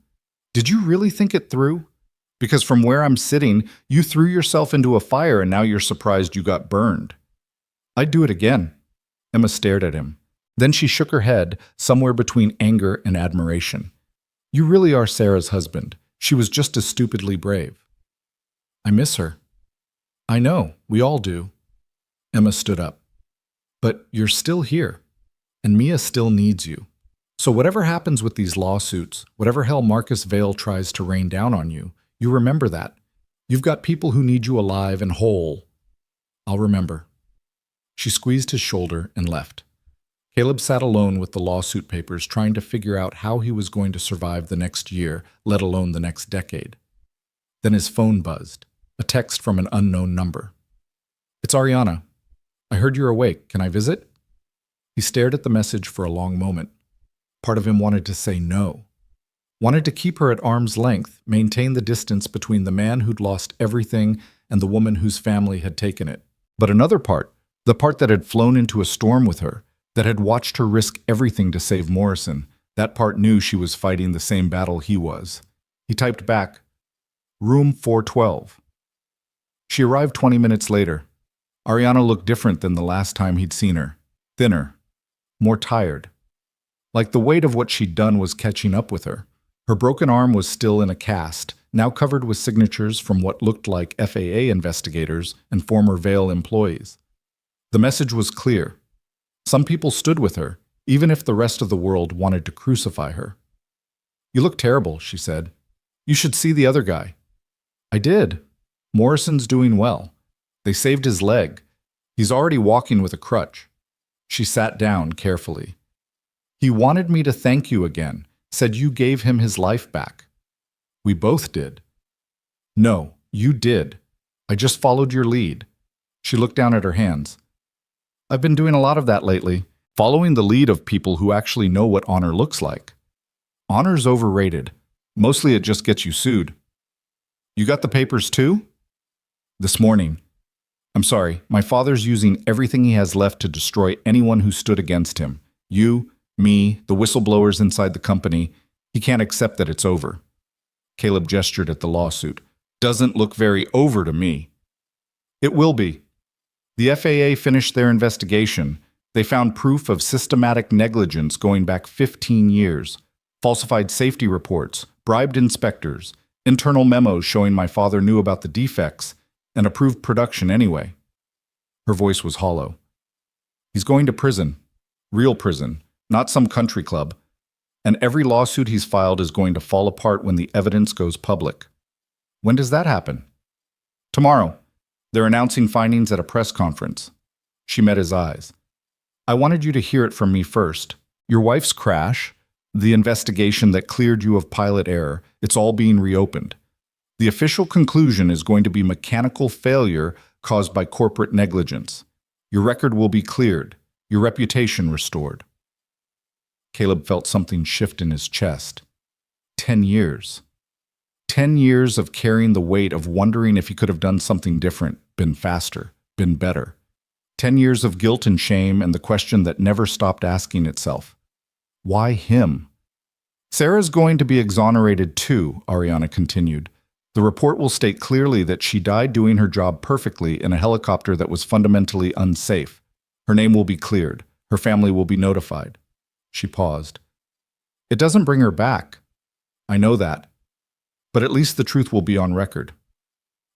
Did you really think it through? Because from where I'm sitting, you threw yourself into a fire and now you're surprised you got burned. I'd do it again. Emma stared at him. Then she shook her head, somewhere between anger and admiration. You really are Sarah's husband. She was just as stupidly brave. I miss her. I know, we all do. Emma stood up. But you're still here, and Mia still needs you. So whatever happens with these lawsuits, whatever hell Marcus Vale tries to rain down on you, you remember that. You've got people who need you alive and whole. I'll remember. She squeezed his shoulder and left. Caleb sat alone with the lawsuit papers, trying to figure out how he was going to survive the next year, let alone the next decade. Then his phone buzzed, a text from an unknown number. It's Ariana. I heard you're awake. Can I visit? He stared at the message for a long moment. Part of him wanted to say no. Wanted to keep her at arm's length, maintain the distance between the man who'd lost everything and the woman whose family had taken it. But another part, the part that had flown into a storm with her, that had watched her risk everything to save Morrison, that part knew she was fighting the same battle he was. He typed back, Room 412. She arrived 20 minutes later. Ariana looked different than the last time he'd seen her. Thinner. More tired. Like the weight of what she'd done was catching up with her. Her broken arm was still in a cast, now covered with signatures from what looked like FAA investigators and former Vale employees. The message was clear. Some people stood with her, even if the rest of the world wanted to crucify her. "You look terrible," she said. "You should see the other guy." "I did. Morrison's doing well. They saved his leg. He's already walking with a crutch." She sat down carefully. "He wanted me to thank you again, said you gave him his life back." "We both did." "No, you did. I just followed your lead." She looked down at her hands. "I've been doing a lot of that lately, following the lead of people who actually know what honor looks like. Honor's overrated. Mostly it just gets you sued." "You got the papers too?" "This morning. I'm sorry, my father's using everything he has left to destroy anyone who stood against him. You, me, the whistleblowers inside the company. He can't accept that it's over." Caleb gestured at the lawsuit. "Doesn't look very over to me." "It will be. The FAA finished their investigation. They found proof of systematic negligence going back 15 years. Falsified safety reports, bribed inspectors, internal memos showing my father knew about the defects, and approved production anyway." Her voice was hollow. "He's going to prison. Real prison, not some country club. And every lawsuit he's filed is going to fall apart when the evidence goes public." "When does that happen?" "Tomorrow. They're announcing findings at a press conference." She met his eyes. "I wanted you to hear it from me first. Your wife's crash, the investigation that cleared you of pilot error, it's all being reopened. The official conclusion is going to be mechanical failure caused by corporate negligence. Your record will be cleared, your reputation restored." Caleb felt something shift in his chest. 10 years. 10 years of carrying the weight of wondering if he could have done something different, been faster, been better. 10 years of guilt and shame and the question that never stopped asking itself. Why him? "Sarah's going to be exonerated too," Ariana continued. "The report will state clearly that she died doing her job perfectly in a helicopter that was fundamentally unsafe. Her name will be cleared. Her family will be notified." She paused. "It doesn't bring her back. I know that. But at least the truth will be on record.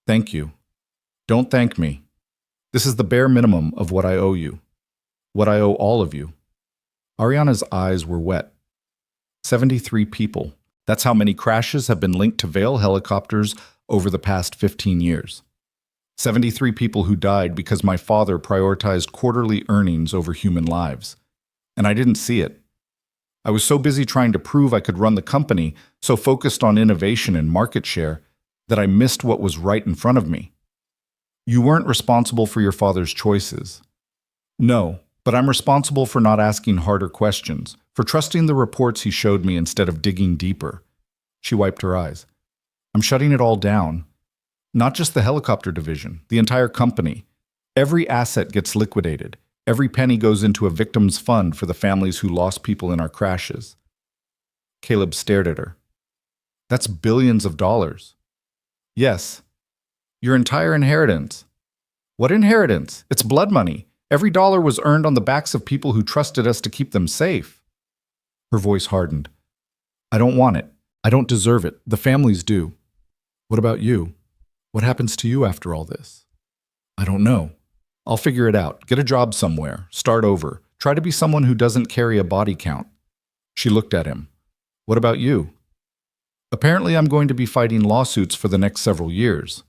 Thank you. Don't thank me. This is the bare minimum of what I owe you. What I owe all of you." Ariana's eyes were wet. 73 people. That's how many crashes have been linked to Vale helicopters over the past 15 years. 73 people who died because my father prioritized quarterly earnings over human lives. And I didn't see it. I was so busy trying to prove I could run the company, so focused on innovation and market share, that I missed what was right in front of me. You weren't responsible for your father's choices. No, but I'm responsible for not asking harder questions, for trusting the reports he showed me instead of digging deeper. She wiped her eyes. I'm shutting it all down. Not just the helicopter division, the entire company. Every asset gets liquidated. Every penny goes into a victim's fund for the families who lost people in our crashes. Caleb stared at her. That's billions of dollars. Yes. Your entire inheritance. What inheritance? It's blood money. Every dollar was earned on the backs of people who trusted us to keep them safe. Her voice hardened. I don't want it. I don't deserve it. The families do. What about you? What happens to you after all this? I don't know. I'll figure it out. Get a job somewhere. Start over. Try to be someone who doesn't carry a body count. She looked at him. What about you? Apparently I'm going to be fighting lawsuits for the next several years.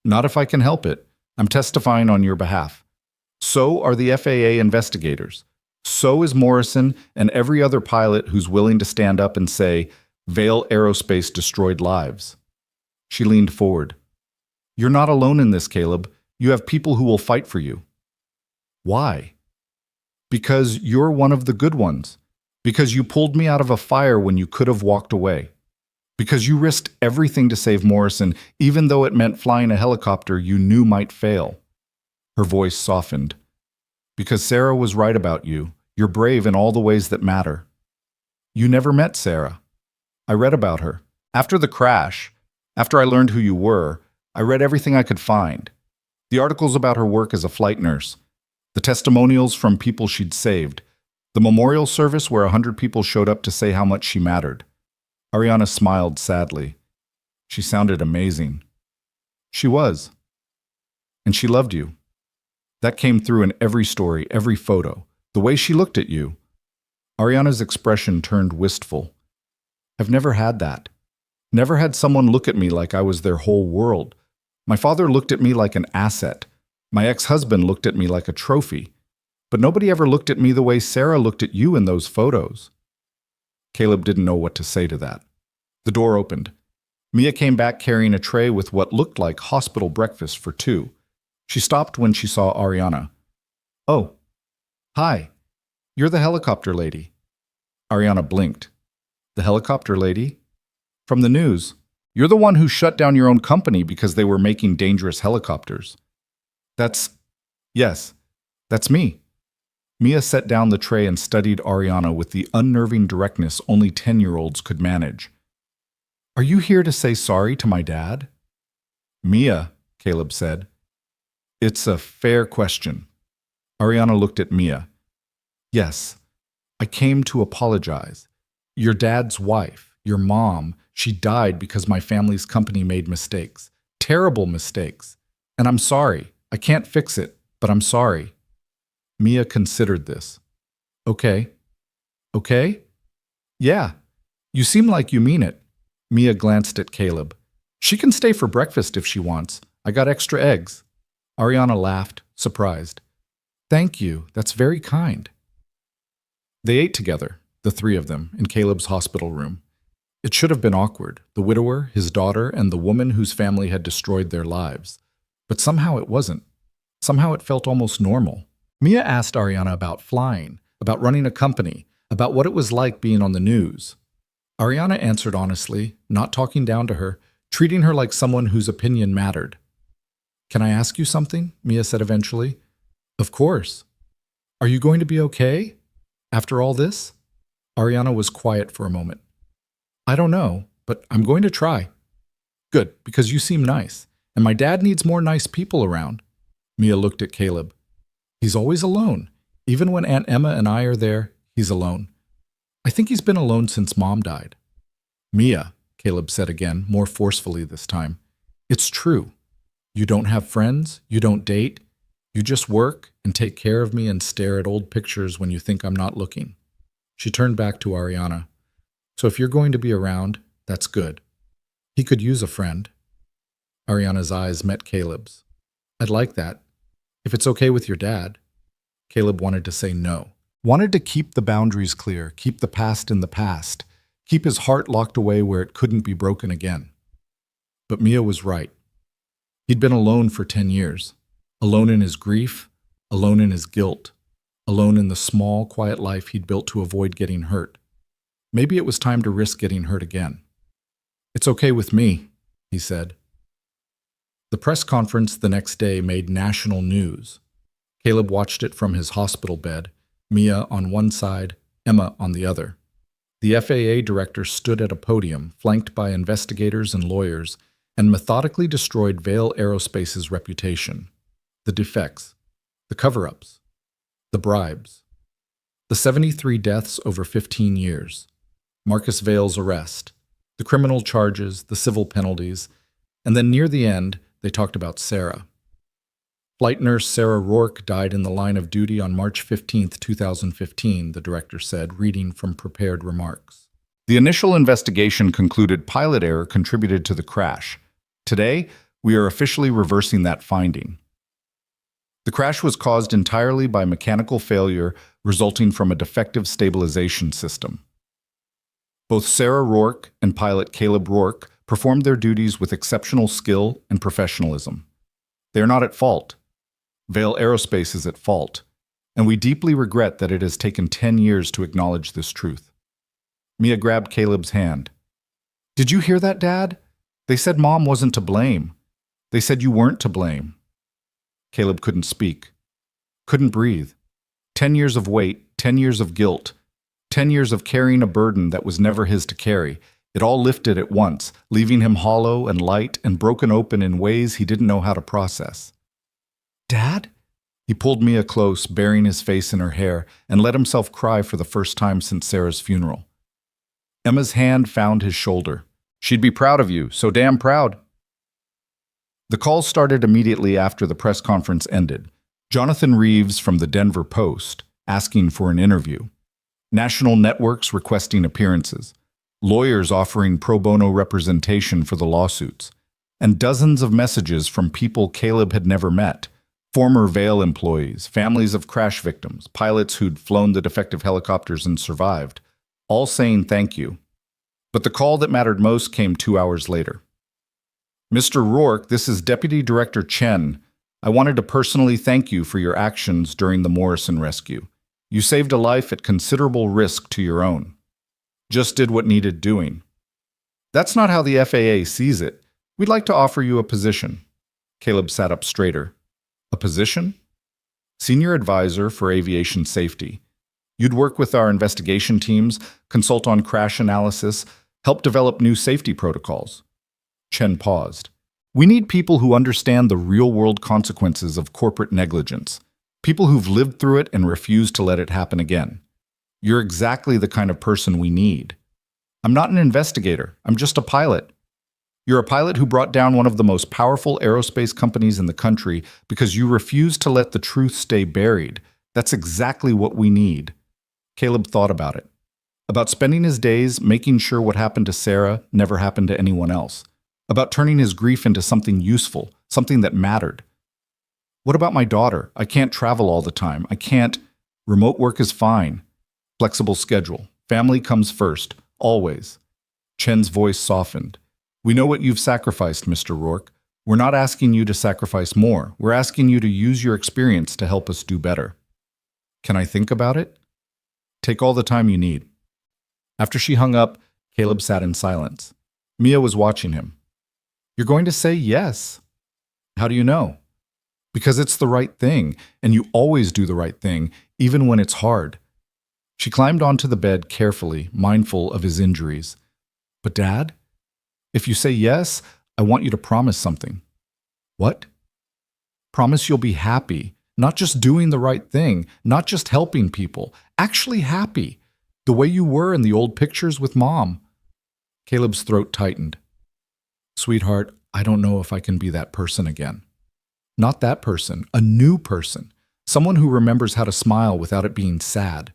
Not if I can help it. I'm testifying on your behalf. So are the FAA investigators. So is Morrison and every other pilot who's willing to stand up and say, Vale Aerospace destroyed lives. She leaned forward. You're not alone in this, Caleb. You have people who will fight for you. Why? Because you're one of the good ones. Because you pulled me out of a fire when you could have walked away. Because you risked everything to save Morrison, even though it meant flying a helicopter you knew might fail. Her voice softened. Because Sarah was right about you. You're brave in all the ways that matter. You never met Sarah. I read about her. After the crash, after I learned who you were, I read everything I could find. The articles about her work as a flight nurse, the testimonials from people she'd saved, the memorial service where 100 people showed up to say how much she mattered. Ariana smiled sadly. She sounded amazing. She was. And she loved you. That came through in every story, every photo. The way she looked at you. Ariana's expression turned wistful. I've never had that. Never had someone look at me like I was their whole world. My father looked at me like an asset. My ex-husband looked at me like a trophy. But nobody ever looked at me the way Sarah looked at you in those photos. Caleb didn't know what to say to that. The door opened. Mia came back carrying a tray with what looked like hospital breakfast for two. She stopped when she saw Ariana. Oh, hi. You're the helicopter lady. Ariana blinked. The helicopter lady? From the news. You're the one who shut down your own company because they were making dangerous helicopters. Yes, that's me. Mia set down the tray and studied Ariana with the unnerving directness only 10-year-olds could manage. Are you here to say sorry to my dad? Mia, Caleb said. It's a fair question. Ariana looked at Mia. Yes, I came to apologize. Your dad's wife, your mom, she died because my family's company made mistakes. Terrible mistakes. And I'm sorry. I can't fix it, but I'm sorry. Mia considered this. Okay. Okay? Yeah. You seem like you mean it. Mia glanced at Caleb. She can stay for breakfast if she wants. I got extra eggs. Ariana laughed, surprised. Thank you. That's very kind. They ate together, the three of them, in Caleb's hospital room. It should have been awkward, the widower, his daughter, and the woman whose family had destroyed their lives. But somehow it wasn't. Somehow it felt almost normal. Mia asked Ariana about flying, about running a company, about what it was like being on the news. Ariana answered honestly, not talking down to her, treating her like someone whose opinion mattered. Can I ask you something? Mia said eventually. Of course. Are you going to be okay? After all this? Ariana was quiet for a moment. I don't know, but I'm going to try. Good, because you seem nice, and my dad needs more nice people around. Mia looked at Caleb. He's always alone. Even when Aunt Emma and I are there, he's alone. I think he's been alone since Mom died. Mia, Caleb said again, more forcefully this time. It's true. You don't have friends, you don't date, you just work and take care of me and stare at old pictures when you think I'm not looking. She turned back to Ariana. So if you're going to be around, that's good. He could use a friend. Ariana's eyes met Caleb's. I'd like that. If it's okay with your dad. Caleb wanted to say no. Wanted to keep the boundaries clear, keep the past in the past, keep his heart locked away where it couldn't be broken again. But Mia was right. He'd been alone for 10 years. Alone in his grief, alone in his guilt, alone in the small, quiet life he'd built to avoid getting hurt. Maybe it was time to risk getting hurt again. It's okay with me, he said. The press conference the next day made national news. Caleb watched it from his hospital bed, Mia on one side, Emma on the other. The FAA director stood at a podium, flanked by investigators and lawyers, and methodically destroyed Vail Aerospace's reputation. The defects, the cover-ups, the bribes, the 73 deaths over 15 years, Marcus Vail's arrest, the criminal charges, the civil penalties, and then near the end, they talked about Sarah. Flight nurse Sarah Rourke died in the line of duty on March 15, 2015, the director said, reading from prepared remarks. The initial investigation concluded pilot error contributed to the crash. Today, we are officially reversing that finding. The crash was caused entirely by mechanical failure resulting from a defective stabilization system. Both Sarah Rourke and pilot Caleb Rourke performed their duties with exceptional skill and professionalism. They are not at fault. Vail Aerospace is at fault, and we deeply regret that it has taken 10 years to acknowledge this truth. Mia grabbed Caleb's hand. Did you hear that, Dad? They said Mom wasn't to blame. They said you weren't to blame. Caleb couldn't speak, couldn't breathe. 10 years of weight, 10 years of guilt, 10 years of carrying a burden that was never his to carry. It all lifted at once, leaving him hollow and light and broken open in ways he didn't know how to process. Dad? He pulled Mia close, burying his face in her hair, and let himself cry for the first time since Sarah's funeral. Emma's hand found his shoulder. She'd be proud of you, so damn proud. The call started immediately after the press conference ended. Jonathan Reeves from the Denver Post, asking for an interview. National networks requesting appearances. Lawyers offering pro bono representation for the lawsuits. And dozens of messages from people Caleb had never met. Former Vail employees, families of crash victims, pilots who'd flown the defective helicopters and survived, all saying thank you. But the call that mattered most came 2 hours later. Mr. Rourke, this is Deputy Director Chen. I wanted to personally thank you for your actions during the Morrison rescue. You saved a life at considerable risk to your own. Just did what needed doing. That's not how the FAA sees it. We'd like to offer you a position. Caleb sat up straighter. A position? Senior Advisor for Aviation Safety. You'd work with our investigation teams, consult on crash analysis, help develop new safety protocols. Chen paused. We need people who understand the real-world consequences of corporate negligence. People who've lived through it and refuse to let it happen again. You're exactly the kind of person we need. I'm not an investigator. I'm just a pilot. You're a pilot who brought down one of the most powerful aerospace companies in the country because you refused to let the truth stay buried. That's exactly what we need. Caleb thought about it. About spending his days making sure what happened to Sarah never happened to anyone else. About turning his grief into something useful, something that mattered. What about my daughter? I can't travel all the time. I can't. Remote work is fine. Flexible schedule. Family comes first. Always. Chen's voice softened. We know what you've sacrificed, Mr. Rourke. We're not asking you to sacrifice more. We're asking you to use your experience to help us do better. Can I think about it? Take all the time you need. After she hung up, Caleb sat in silence. Mia was watching him. You're going to say yes. How do you know? Because it's the right thing, and you always do the right thing, even when it's hard. She climbed onto the bed carefully, mindful of his injuries. But Dad, if you say yes, I want you to promise something. What? Promise you'll be happy, not just doing the right thing, not just helping people, actually happy, the way you were in the old pictures with Mom. Caleb's throat tightened. Sweetheart, I don't know if I can be that person again. Not that person, a new person, someone who remembers how to smile without it being sad.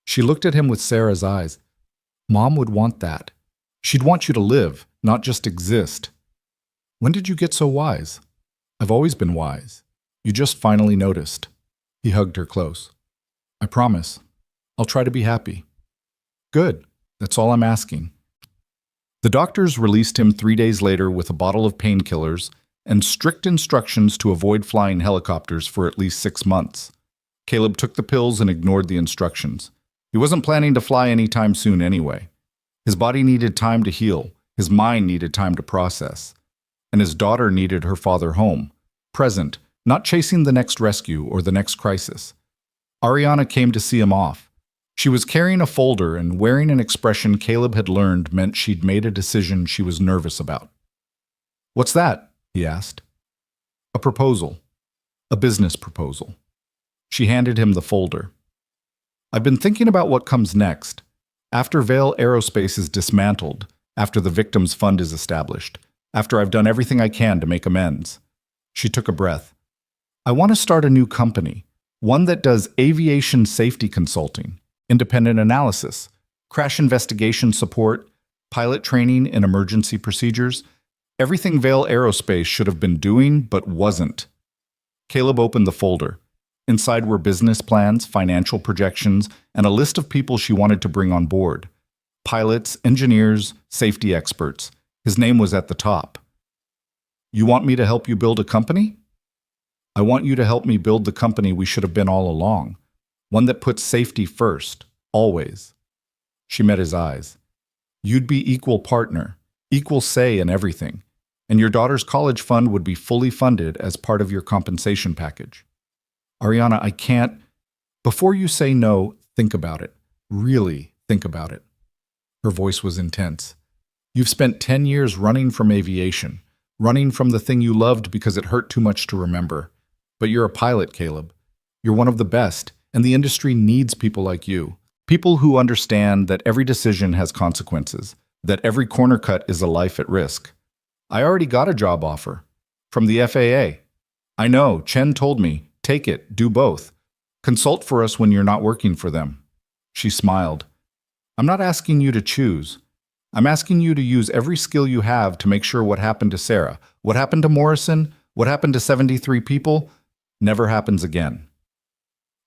She looked at him with Sarah's eyes. Mom would want that. She'd want you to live, not just exist. When did you get so wise? I've always been wise. You just finally noticed. He hugged her close. I promise. I'll try to be happy. Good. That's all I'm asking. The doctors released him 3 days later with a bottle of painkillers and strict instructions to avoid flying helicopters for at least 6 months. Caleb took the pills and ignored the instructions. He wasn't planning to fly anytime soon anyway. His body needed time to heal. His mind needed time to process. And his daughter needed her father home, present, not chasing the next rescue or the next crisis. Ariana came to see him off. She was carrying a folder and wearing an expression Caleb had learned meant she'd made a decision she was nervous about. What's that? He asked. A proposal. A business proposal. She handed him the folder. I've been thinking about what comes next. After Vail Aerospace is dismantled, after the Victims Fund is established, after I've done everything I can to make amends. She took a breath. I want to start a new company, one that does aviation safety consulting, independent analysis, crash investigation support, pilot training and emergency procedures, everything Vail Aerospace should have been doing but wasn't. Caleb opened the folder. Inside were business plans, financial projections, and a list of people she wanted to bring on board. Pilots, engineers, safety experts. His name was at the top. You want me to help you build a company? I want you to help me build the company we should have been all along. One that puts safety first, always. She met his eyes. You'd be equal partner, equal say in everything, and your daughter's college fund would be fully funded as part of your compensation package. Ariana, I can't. Before you say no, think about it. Really think about it. Her voice was intense. You've spent 10 years running from aviation, running from the thing you loved because it hurt too much to remember. But you're a pilot, Caleb. You're one of the best, and the industry needs people like you. People who understand that every decision has consequences, that every corner cut is a life at risk. I already got a job offer from the FAA. I know, Chen told me, take it, do both. Consult for us when you're not working for them. She smiled. I'm not asking you to choose. I'm asking you to use every skill you have to make sure what happened to Sarah, what happened to Morrison, what happened to 73 people, never happens again.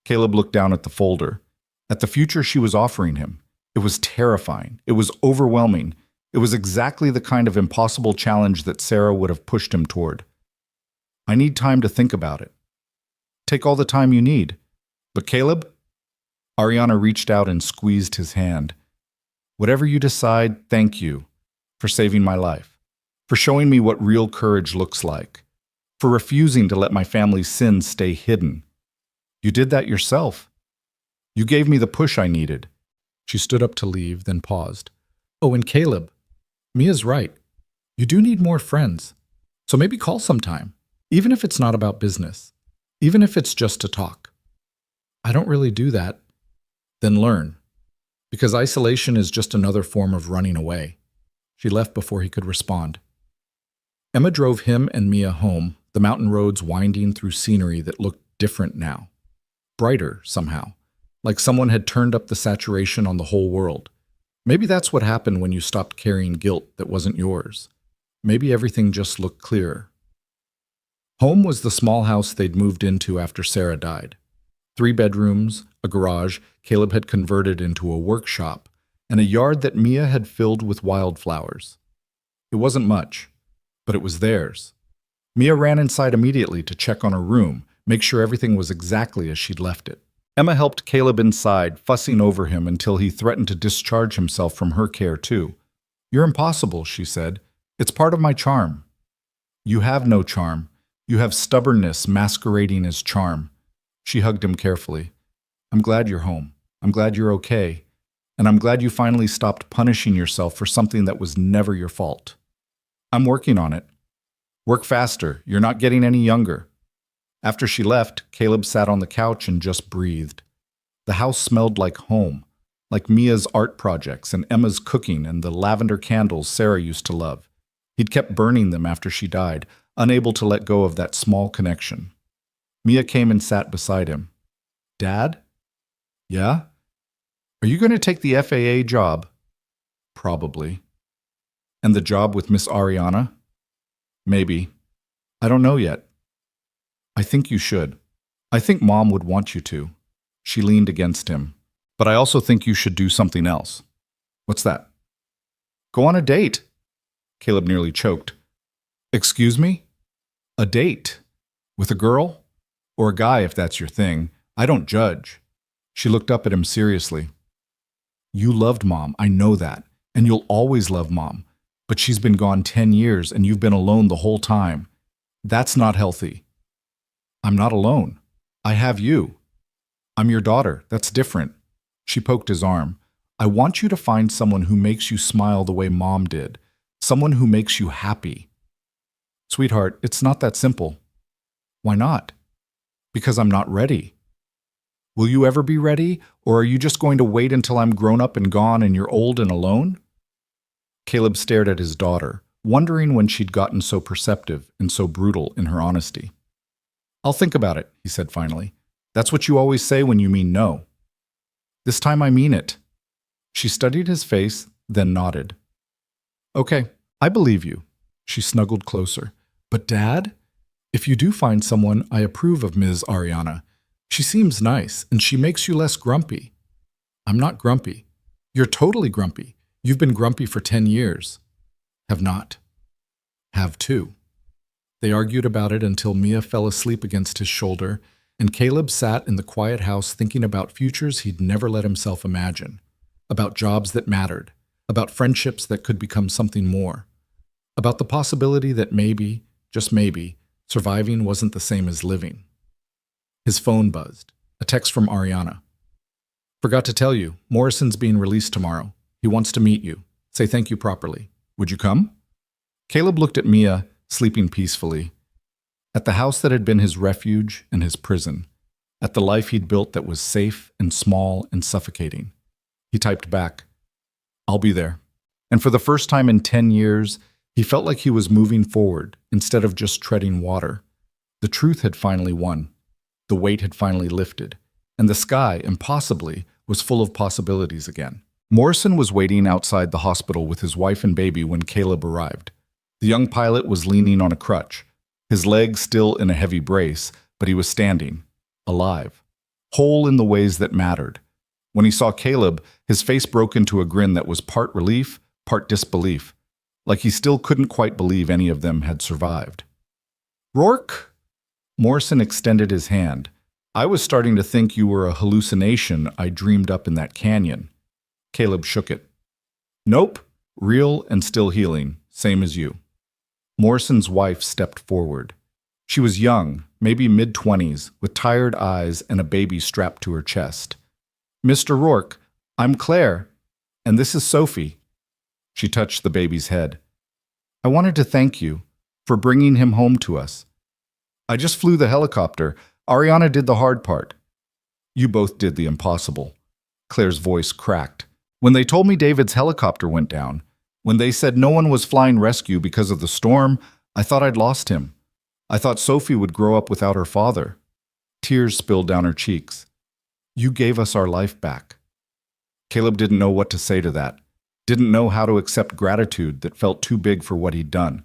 Caleb looked down at the folder, at the future she was offering him. It was terrifying. It was overwhelming. It was exactly the kind of impossible challenge that Sarah would have pushed him toward. I need time to think about it. Take all the time you need. But Caleb? Ariana reached out and squeezed his hand. Whatever you decide, thank you for saving my life, for showing me what real courage looks like, for refusing to let my family's sins stay hidden. You did that yourself. You gave me the push I needed. She stood up to leave, then paused. Oh, and Caleb, Mia's right. You do need more friends. So maybe call sometime, even if it's not about business, even if it's just to talk. I don't really do that. Then learn. Because isolation is just another form of running away. She left before he could respond. Emma drove him and Mia home, the mountain roads winding through scenery that looked different now. Brighter, somehow. Like someone had turned up the saturation on the whole world. Maybe that's what happened when you stopped carrying guilt that wasn't yours. Maybe everything just looked clearer. Home was the small house they'd moved into after Sarah died. 3 bedrooms, a garage Caleb had converted into a workshop, and a yard that Mia had filled with wildflowers. It wasn't much, but it was theirs. Mia ran inside immediately to check on her room, make sure everything was exactly as she'd left it. Emma helped Caleb inside, fussing over him until he threatened to discharge himself from her care too. You're impossible, she said. It's part of my charm. You have no charm. You have stubbornness masquerading as charm. She hugged him carefully. I'm glad you're home. I'm glad you're okay. And I'm glad you finally stopped punishing yourself for something that was never your fault. I'm working on it. Work faster. You're not getting any younger. After she left, Caleb sat on the couch and just breathed. The house smelled like home, like Mia's art projects and Emma's cooking and the lavender candles Sarah used to love. He'd kept burning them after she died, unable to let go of that small connection. Mia came and sat beside him. Dad? Yeah? Are you going to take the FAA job? Probably. And the job with Miss Ariana? Maybe. I don't know yet. I think you should. I think Mom would want you to. She leaned against him. But I also think you should do something else. What's that? Go on a date. Caleb nearly choked. Excuse me? A date? With a girl? Or a guy, if that's your thing. I don't judge. She looked up at him seriously. You loved Mom, I know that. And you'll always love Mom. But she's been gone 10 years and you've been alone the whole time. That's not healthy. I'm not alone. I have you. I'm your daughter. That's different. She poked his arm. I want you to find someone who makes you smile the way Mom did. Someone who makes you happy. Sweetheart, it's not that simple. Why not? Because I'm not ready. Will you ever be ready, or are you just going to wait until I'm grown up and gone and you're old and alone? Caleb stared at his daughter, wondering when she'd gotten so perceptive and so brutal in her honesty. I'll think about it, he said finally. That's what you always say when you mean no. This time I mean it. She studied his face, then nodded. Okay, I believe you. She snuggled closer. But Dad, if you do find someone, I approve of Ms. Ariana. She seems nice, and she makes you less grumpy. I'm not grumpy. You're totally grumpy. You've been grumpy for 10 years. Have not. Have too. They argued about it until Mia fell asleep against his shoulder, and Caleb sat in the quiet house thinking about futures he'd never let himself imagine, about jobs that mattered, about friendships that could become something more, about the possibility that maybe, just maybe, surviving wasn't the same as living. His phone buzzed, a text from Ariana. Forgot to tell you, Morrison's being released tomorrow. He wants to meet you. Say thank you properly. Would you come? Caleb looked at Mia, sleeping peacefully, at the house that had been his refuge and his prison, at the life he'd built that was safe and small and suffocating. He typed back, I'll be there. And for the first time in 10 years, he felt like he was moving forward instead of just treading water. The truth had finally won. The weight had finally lifted. and the sky, impossibly, was full of possibilities again. Morrison was waiting outside the hospital with his wife and baby when Caleb arrived. The young pilot was leaning on a crutch, his leg still in a heavy brace, but he was standing, alive, whole in the ways that mattered. When he saw Caleb, his face broke into a grin that was part relief, part disbelief, like he still couldn't quite believe any of them had survived. "Rourke?" Morrison extended his hand. "I was starting to think you were a hallucination I dreamed up in that canyon." Caleb shook it. "Nope, real and still healing, same as you." Morrison's wife stepped forward. She was young, maybe mid-20s, with tired eyes and a baby strapped to her chest. "Mr. Rourke, I'm Claire, and this is Sophie." She touched the baby's head. "I wanted to thank you for bringing him home to us. I just flew the helicopter. Ariana did the hard part. You both did the impossible." Claire's voice cracked. "When they told me David's helicopter went down, when they said no one was flying rescue because of the storm, I thought I'd lost him. I thought Sophie would grow up without her father." Tears spilled down her cheeks. "You gave us our life back." Caleb didn't know what to say to that, didn't know how to accept gratitude that felt too big for what he'd done.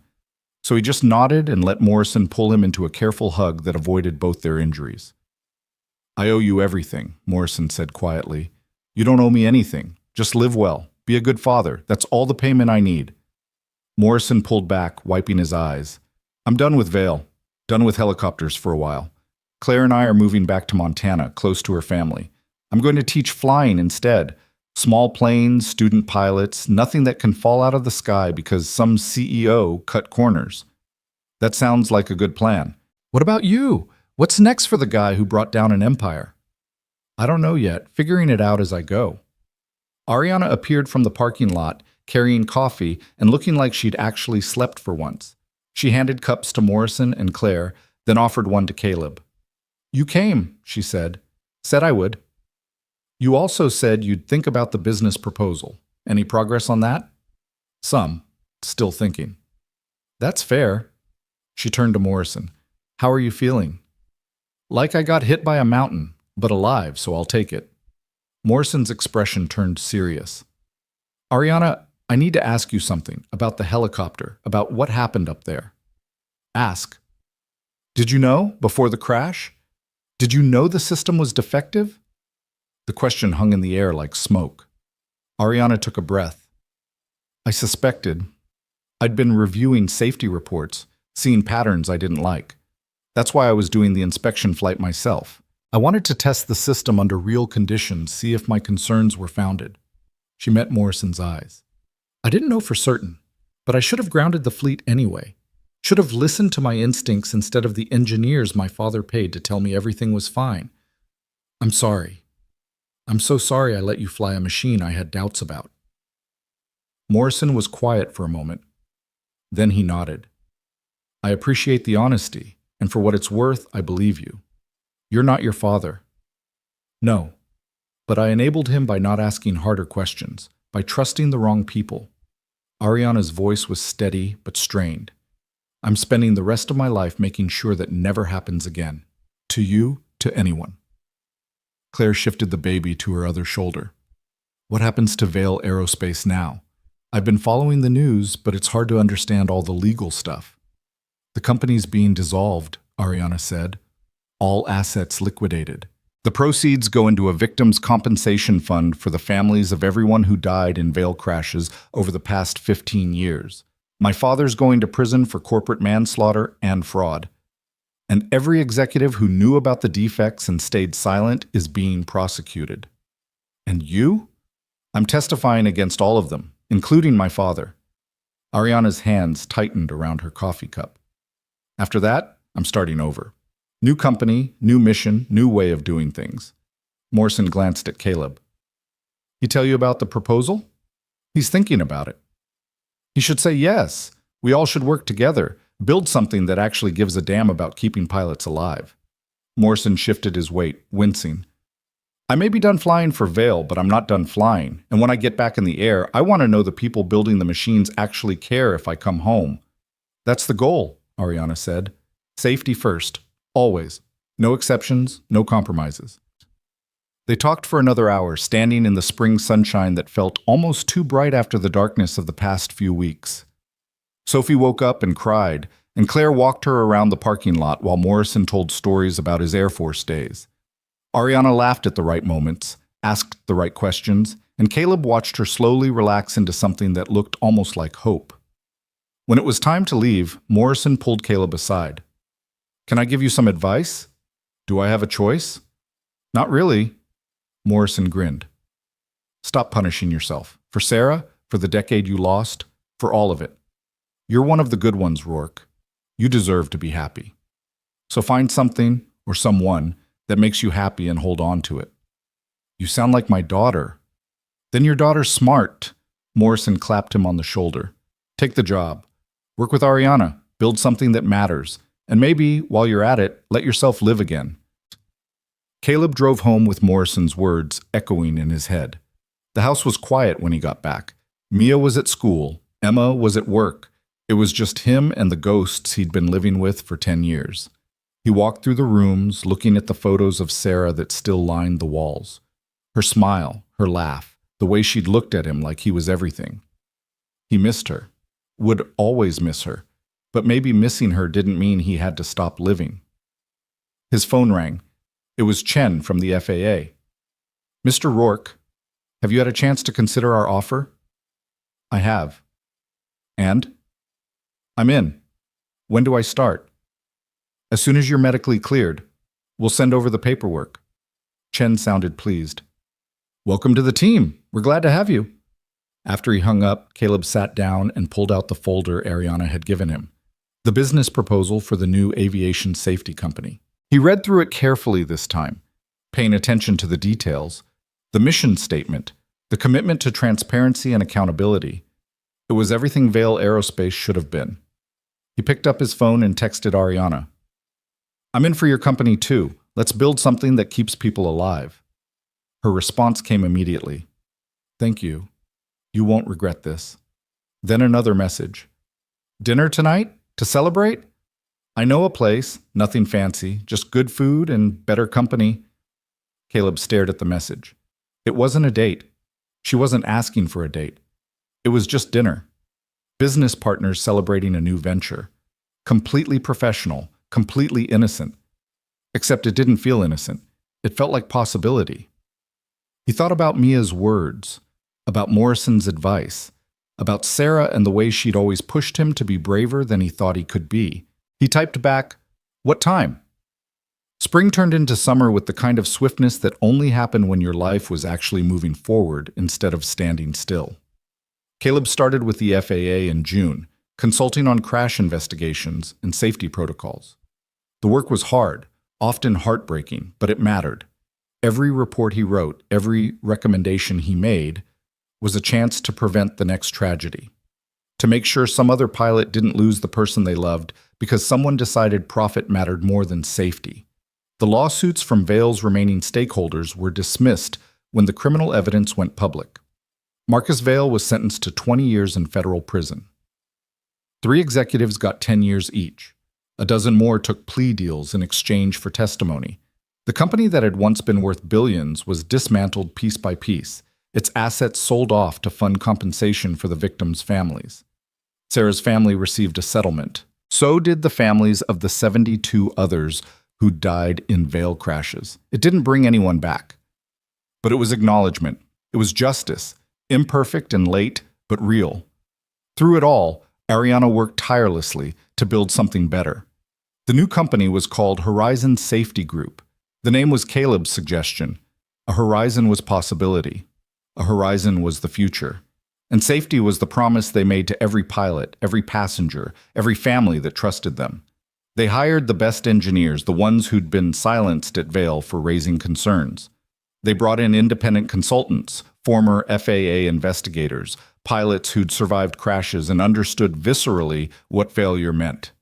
So he just nodded and let Morrison pull him into a careful hug that avoided both their injuries. "I owe you everything," Morrison said quietly. "You don't owe me anything. Just live well. Be a good father. That's all the payment I need." Morrison pulled back, wiping his eyes. "I'm done with Vale. Done with helicopters for a while. Claire and I are moving back to Montana, close to her family. I'm going to teach flying instead. Small planes, student pilots, nothing that can fall out of the sky because some CEO cut corners." "That sounds like a good plan. What about you? What's next for the guy who brought down an empire?" "I don't know yet, figuring it out as I go." Ariana appeared from the parking lot, carrying coffee and looking like she'd actually slept for once. She handed cups to Morrison and Claire, then offered one to Caleb. "You came," she said. "Said I would. You also said you'd think about the business proposal. Any progress on that?" "Some. Still thinking." "That's fair." She turned to Morrison. "How are you feeling?" "Like I got hit by a mountain, but alive, so I'll take it." Morrison's expression turned serious. "Ariana, I need to ask you something about the helicopter, about what happened up there." "Ask." "Did you know, before the crash? Did you know the system was defective?" The question hung in the air like smoke. Ariana took a breath. "I suspected. I'd been reviewing safety reports, seeing patterns I didn't like. That's why I was doing the inspection flight myself. I wanted to test the system under real conditions, see if my concerns were founded." She met Morrison's eyes. "I didn't know for certain, but I should have grounded the fleet anyway. Should have listened to my instincts instead of the engineers my father paid to tell me everything was fine. I'm sorry. I'm so sorry I let you fly a machine I had doubts about." Morrison was quiet for a moment. Then he nodded. "I appreciate the honesty, and for what it's worth, I believe you. You're not your father." "No, but I enabled him by not asking harder questions, by trusting the wrong people." Ariana's voice was steady but strained. "I'm spending the rest of my life making sure that never happens again. To you, to anyone." Claire shifted the baby to her other shoulder. "What happens to Vale Aerospace now? I've been following the news, but it's hard to understand all the legal stuff." "The company's being dissolved," Ariana said. "All assets liquidated. The proceeds go into a victims' compensation fund for the families of everyone who died in Vale crashes over the past 15 years. My father's going to prison for corporate manslaughter and fraud. And every executive who knew about the defects and stayed silent is being prosecuted." "And you?" "I'm testifying against all of them, including my father." Ariana's hands tightened around her coffee cup. "After that, I'm starting over. New company, new mission, new way of doing things." Morrison glanced at Caleb. "He tell you about the proposal?" "He's thinking about it." "He should say yes. We all should work together. Build something that actually gives a damn about keeping pilots alive." Morrison shifted his weight, wincing. "I may be done flying for Vale, but I'm not done flying. And when I get back in the air, I want to know the people building the machines actually care if I come home." "That's the goal," Ariana said. "Safety first. Always. No exceptions, no compromises." They talked for another hour, standing in the spring sunshine that felt almost too bright after the darkness of the past few weeks. Sophie woke up and cried, and Claire walked her around the parking lot while Morrison told stories about his Air Force days. Ariana laughed at the right moments, asked the right questions, and Caleb watched her slowly relax into something that looked almost like hope. When it was time to leave, Morrison pulled Caleb aside. "Can I give you some advice? Do I have a choice?" "Not really." Morrison grinned. "Stop punishing yourself. For Sarah, for the decade you lost, for all of it. You're one of the good ones, Rourke. You deserve to be happy. So find something, or someone, that makes you happy and hold on to it." "You sound like my daughter." "Then your daughter's smart." Morrison clapped him on the shoulder. "Take the job. Work with Ariana. Build something that matters. And maybe, while you're at it, let yourself live again." Caleb drove home with Morrison's words echoing in his head. The house was quiet when he got back. Mia was at school. Emma was at work. It was just him and the ghosts he'd been living with for 10 years. He walked through the rooms, looking at the photos of Sarah that still lined the walls. Her smile, her laugh, the way she'd looked at him like he was everything. He missed her. Would always miss her. But maybe missing her didn't mean he had to stop living. His phone rang. It was Chen from the FAA. "Mr. Rourke, have you had a chance to consider our offer?" "I have." "And?" "I'm in. When do I start?" "As soon as you're medically cleared. We'll send over the paperwork." Chen sounded pleased. "Welcome to the team. We're glad to have you." After he hung up, Caleb sat down and pulled out the folder Ariana had given him, the business proposal for the new aviation safety company. He read through it carefully this time, paying attention to the details, the mission statement, the commitment to transparency and accountability. It was everything Vale Aerospace should have been. He picked up his phone and texted Ariana. "I'm in for your company too. Let's build something that keeps people alive." Her response came immediately. "Thank you. You won't regret this." Then another message. "Dinner tonight? To celebrate? I know a place, nothing fancy, just good food and better company." Caleb stared at the message. It wasn't a date. She wasn't asking for a date. It was just dinner. Business partners celebrating a new venture. Completely professional, completely innocent. Except it didn't feel innocent. It felt like possibility. He thought about Mia's words, about Morrison's advice, about Sarah and the way she'd always pushed him to be braver than he thought he could be. He typed back, "What time?" Spring turned into summer with the kind of swiftness that only happened when your life was actually moving forward instead of standing still. Caleb started with the FAA in June, consulting on crash investigations and safety protocols. The work was hard, often heartbreaking, but it mattered. Every report he wrote, every recommendation he made, was a chance to prevent the next tragedy. To make sure some other pilot didn't lose the person they loved because someone decided profit mattered more than safety. The lawsuits from Vale's remaining stakeholders were dismissed when the criminal evidence went public. Marcus Vale was sentenced to 20 years in federal prison. 3 executives got 10 years each. A dozen more took plea deals in exchange for testimony. The company that had once been worth billions was dismantled piece by piece, its assets sold off to fund compensation for the victims' families. Sarah's family received a settlement. So did the families of the 72 others who died in Vale crashes. It didn't bring anyone back. But it was acknowledgement. It was justice, imperfect and late, but real. Through it all, Ariana worked tirelessly to build something better. The new company was called Horizon Safety Group. The name was Caleb's suggestion. A horizon was possibility. A horizon was the future. And safety was the promise they made to every pilot, every passenger, every family that trusted them. They hired the best engineers, the ones who'd been silenced at Vale for raising concerns. They brought in independent consultants, former FAA investigators, pilots who'd survived crashes and understood viscerally what failure meant.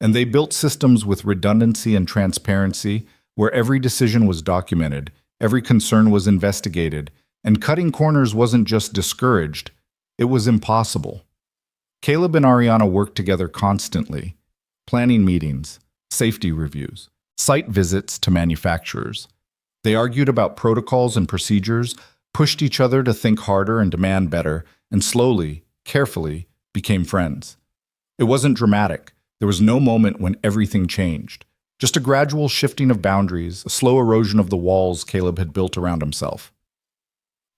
And they built systems with redundancy and transparency, where every decision was documented, every concern was investigated, and cutting corners wasn't just discouraged, it was impossible. Caleb and Ariana worked together constantly, planning meetings, safety reviews, site visits to manufacturers. They argued about protocols and procedures, pushed each other to think harder and demand better, and slowly, carefully, became friends. It wasn't dramatic. There was no moment when everything changed. Just a gradual shifting of boundaries, a slow erosion of the walls Caleb had built around himself.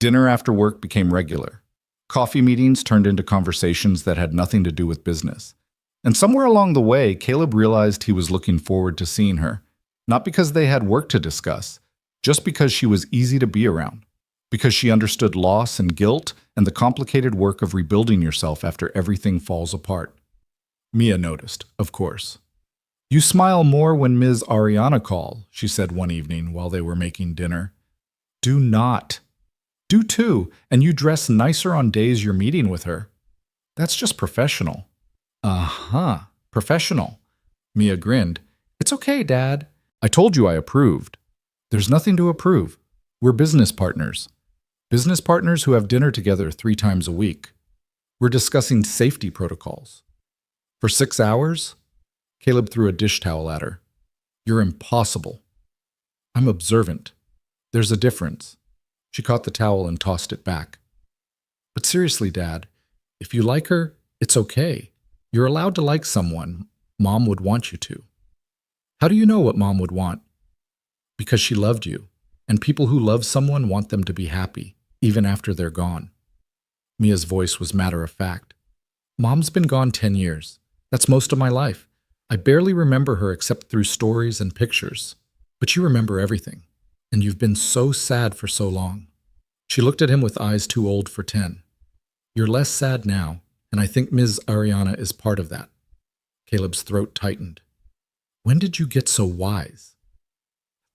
Dinner after work became regular. Coffee meetings turned into conversations that had nothing to do with business. And somewhere along the way, Caleb realized he was looking forward to seeing her, not because they had work to discuss, just because she was easy to be around, because she understood loss and guilt and the complicated work of rebuilding yourself after everything falls apart. Mia noticed, of course. "You smile more when Ms. Ariana call," she said one evening while they were making dinner. "Do not. Do too, and you dress nicer on days you're meeting with her. That's just professional." "Uh-huh, professional." Mia grinned. "It's okay, Dad. I told you I approved." "There's nothing to approve. We're business partners. Business partners who have dinner together 3 times a week. We're discussing safety protocols." "For 6 hours?" Caleb threw a dish towel at her. "You're impossible." "I'm observant. There's a difference." She caught the towel and tossed it back. "But seriously, Dad, if you like her, it's okay. You're allowed to like someone. Mom would want you to." "How do you know what Mom would want?" "Because she loved you, and people who love someone want them to be happy, even after they're gone." Mia's voice was matter of fact. "Mom's been gone 10 years. That's most of my life. I barely remember her except through stories and pictures. But you remember everything, and you've been so sad for so long." She looked at him with eyes too old for 10. "You're less sad now, and I think Ms. Ariana is part of that." Caleb's throat tightened. "When did you get so wise?"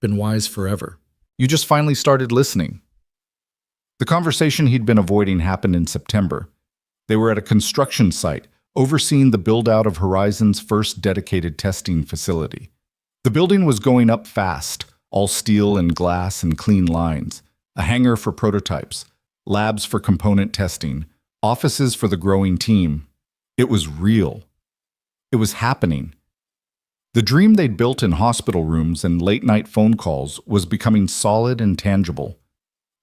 "Been wise forever." "You just finally started listening." The conversation he'd been avoiding happened in September. They were at a construction site, overseeing the build-out of Horizon's first dedicated testing facility. The building was going up fast, all steel and glass and clean lines, a hangar for prototypes, labs for component testing, offices for the growing team. It was real. It was happening. The dream they'd built in hospital rooms and late-night phone calls was becoming solid and tangible.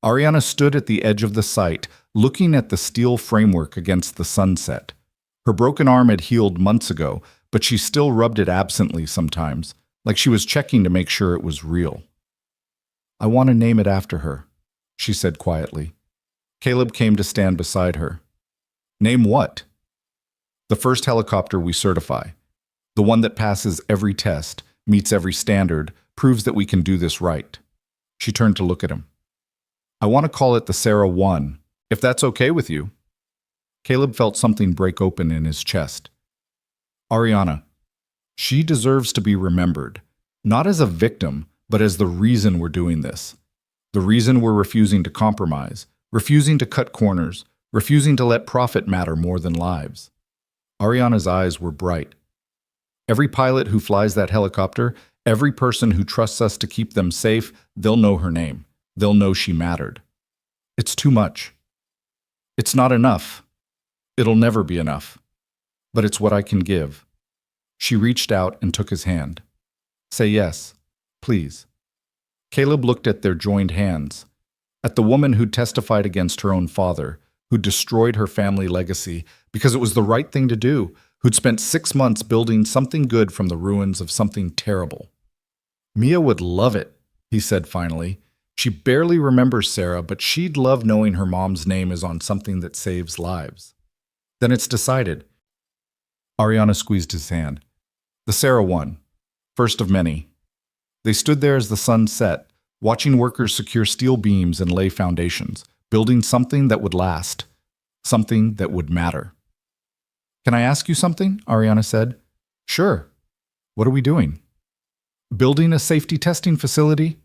Ariana stood at the edge of the site, looking at the steel framework against the sunset. Her broken arm had healed months ago, but she still rubbed it absently sometimes, like she was checking to make sure it was real. "I want to name it after her," she said quietly. Caleb came to stand beside her. "Name what?" "The first helicopter we certify. The one that passes every test, meets every standard, proves that we can do this right." She turned to look at him. "I want to call it the Sarah 1, if that's okay with you." Caleb felt something break open in his chest. "Ariana, she deserves to be remembered, not as a victim, but as the reason we're doing this. The reason we're refusing to compromise, refusing to cut corners, refusing to let profit matter more than lives." Ariana's eyes were bright. "Every pilot who flies that helicopter, every person who trusts us to keep them safe, they'll know her name. They'll know she mattered. It's too much. It's not enough. It'll never be enough. But it's what I can give." She reached out and took his hand. "Say yes, please." Caleb looked at their joined hands, at the woman who'd testified against her own father, who'd destroyed her family legacy because it was the right thing to do, who'd spent 6 months building something good from the ruins of something terrible. "Mia would love it," he said finally. "She barely remembers Sarah, but she'd love knowing her mom's name is on something that saves lives." "Then it's decided." Ariana squeezed his hand. "The Sarah 1, first of many." They stood there as the sun set, watching workers secure steel beams and lay foundations, building something that would last, something that would matter. "Can I ask you something?" Ariana said. "Sure. What are we doing?" "Building a safety testing facility?"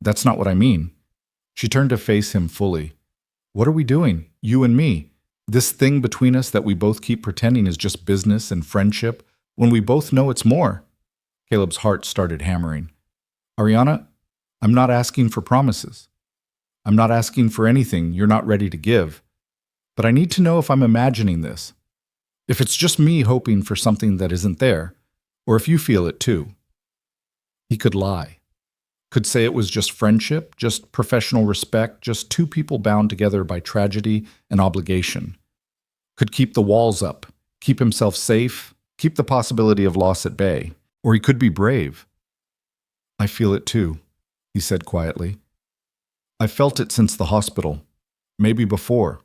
"That's not what I mean." She turned to face him fully. "What are we doing, you and me? This thing between us that we both keep pretending is just business and friendship, when we both know it's more." Caleb's heart started hammering. "Ariana, I'm not asking for promises. I'm not asking for anything you're not ready to give. But I need to know if I'm imagining this. If it's just me hoping for something that isn't there, or if you feel it too." He could lie. Could say it was just friendship, just professional respect, just two people bound together by tragedy and obligation. Could keep the walls up, keep himself safe, keep the possibility of loss at bay. Or he could be brave. I feel it too, he said quietly. I felt it since the hospital. Maybe before.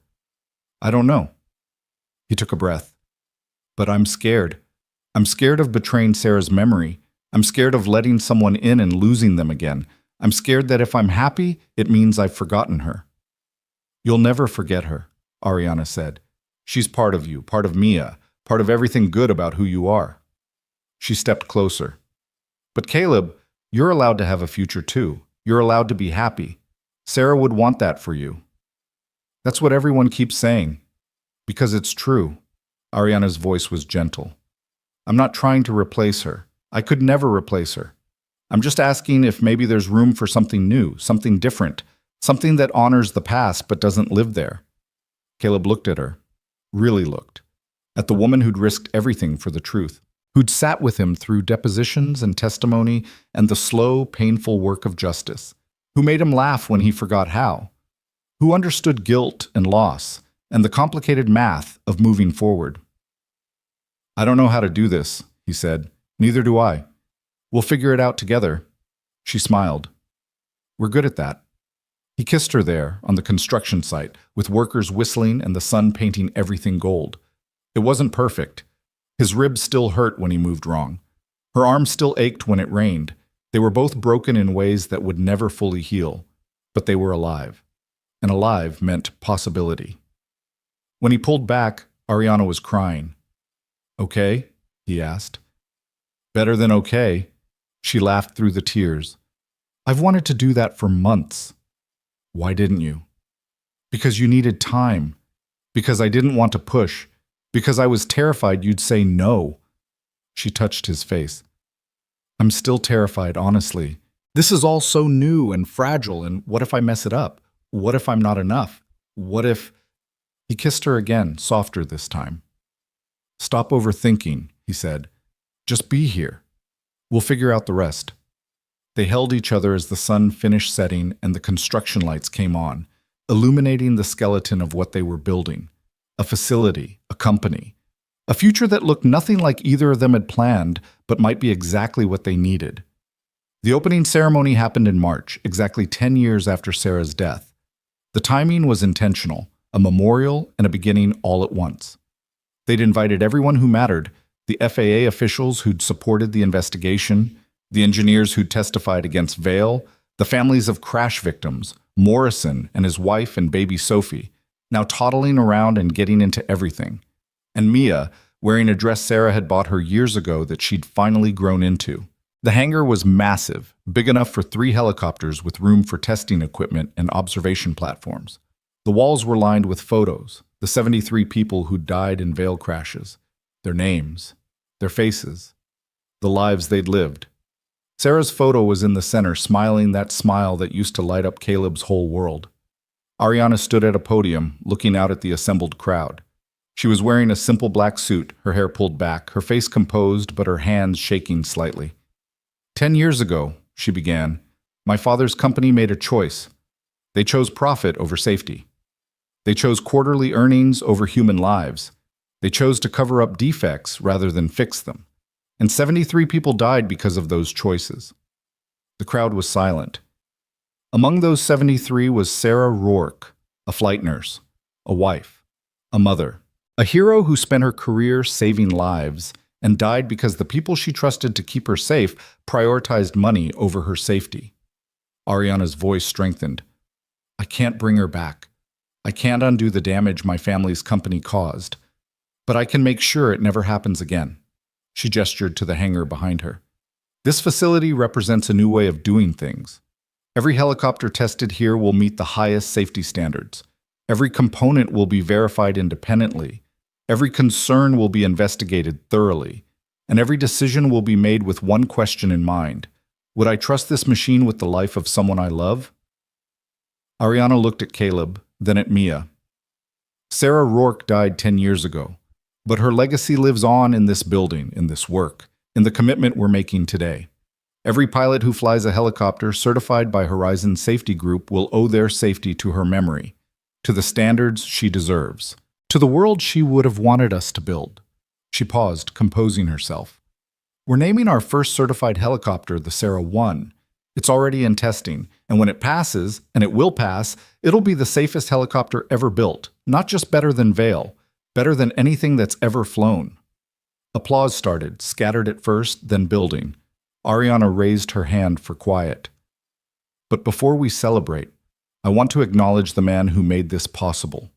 I don't know. He took a breath. But I'm scared. I'm scared of betraying Sarah's memory. I'm scared of letting someone in and losing them again. I'm scared that if I'm happy, it means I've forgotten her. You'll never forget her, Ariana said. She's part of you, part of Mia, part of everything good about who you are. She stepped closer. But Caleb, you're allowed to have a future too. You're allowed to be happy. Sarah would want that for you. That's what everyone keeps saying. Because it's true. Ariana's voice was gentle. I'm not trying to replace her. I could never replace her. I'm just asking if maybe there's room for something new, something different, something that honors the past but doesn't live there. Caleb looked at her, really looked, at the woman who'd risked everything for the truth, who'd sat with him through depositions and testimony and the slow, painful work of justice, who made him laugh when he forgot how, who understood guilt and loss and the complicated math of moving forward. I don't know how to do this, he said. Neither do I. We'll figure it out together. She smiled. We're good at that. He kissed her there on the construction site, with workers whistling and the sun painting everything gold. It wasn't perfect. His ribs still hurt when he moved wrong. Her arm still ached when it rained. They were both broken in ways that would never fully heal, but they were alive. And alive meant possibility. When he pulled back, Ariana was crying. Okay? He asked. Better than okay. She laughed through the tears. I've wanted to do that for months. Why didn't you? Because you needed time. Because I didn't want to push. Because I was terrified you'd say no. She touched his face. I'm still terrified, honestly. This is all so new and fragile, and what if I mess it up? What if I'm not enough? What if... He kissed her again, softer this time. Stop overthinking, he said. Just be here. We'll figure out the rest. They held each other as the sun finished setting and the construction lights came on, illuminating the skeleton of what they were building. A facility, a company. A future that looked nothing like either of them had planned, but might be exactly what they needed. The opening ceremony happened in March, exactly 10 years after Sarah's death. The timing was intentional, a memorial and a beginning all at once. They'd invited everyone who mattered, the FAA officials who'd supported the investigation, the engineers who'd testified against Vail, the families of crash victims, Morrison and his wife and baby Sophie, now toddling around and getting into everything, and Mia, wearing a dress Sarah had bought her years ago that she'd finally grown into. The hangar was massive, big enough for 3 helicopters with room for testing equipment and observation platforms. The walls were lined with photos, the 73 people who died in Vail crashes, their names, their faces, the lives they'd lived. Sarah's photo was in the center, smiling that smile that used to light up Caleb's whole world. Ariana stood at a podium, looking out at the assembled crowd. She was wearing a simple black suit, her hair pulled back, her face composed, but her hands shaking slightly. 10 years ago, she began, my father's company made a choice. They chose profit over safety. They chose quarterly earnings over human lives. They chose to cover up defects rather than fix them. And 73 people died because of those choices. The crowd was silent. Among those 73 was Sarah Rourke, a flight nurse, a wife, a mother, a hero who spent her career saving lives and died because the people she trusted to keep her safe prioritized money over her safety. Ariana's voice strengthened. I can't bring her back. I can't undo the damage my family's company caused. But I can make sure it never happens again. She gestured to the hangar behind her. This facility represents a new way of doing things. Every helicopter tested here will meet the highest safety standards. Every component will be verified independently. Every concern will be investigated thoroughly. And every decision will be made with one question in mind. Would I trust this machine with the life of someone I love? Ariana looked at Caleb, then at Mia. Sarah Rourke died 10 years ago. But her legacy lives on in this building, in this work, in the commitment we're making today. Every pilot who flies a helicopter certified by Horizon Safety Group will owe their safety to her memory, to the standards she deserves, to the world she would have wanted us to build. She paused, composing herself. We're naming our first certified helicopter the Sarah 1. It's already in testing, and when it passes, and it will pass, it'll be the safest helicopter ever built, not just better than Vale, better than anything that's ever flown. Applause started, scattered at first, then building. Ariana raised her hand for quiet. But before we celebrate, I want to acknowledge the man who made this possible.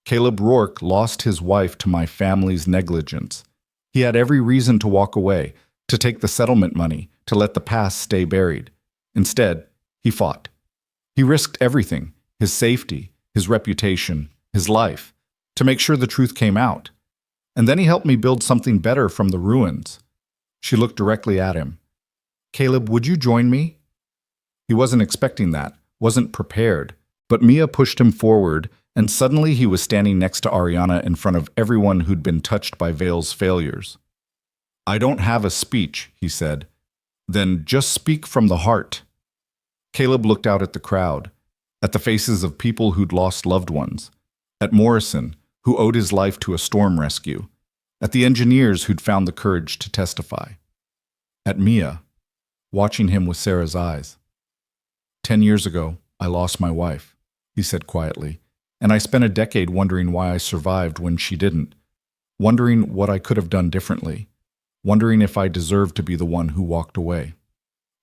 Caleb Rourke lost his wife to my family's negligence. He had every reason to walk away, to take the settlement money, to let the past stay buried. Instead, he fought. He risked everything, his safety, his reputation, his life, to make sure the truth came out. And then he helped me build something better from the ruins. She looked directly at him. Caleb, would you join me? He wasn't expecting that, wasn't prepared, but Mia pushed him forward, and suddenly he was standing next to Ariana in front of everyone who'd been touched by Vale's failures. I don't have a speech, he said. Then just speak from the heart. Caleb looked out at the crowd, at the faces of people who'd lost loved ones, at Morrison, who owed his life to a storm rescue, at the engineers who'd found the courage to testify, at Mia, watching him with Sarah's eyes. 10 years ago, I lost my wife, he said quietly, and I spent a decade wondering why I survived when she didn't, wondering what I could have done differently, wondering if I deserved to be the one who walked away.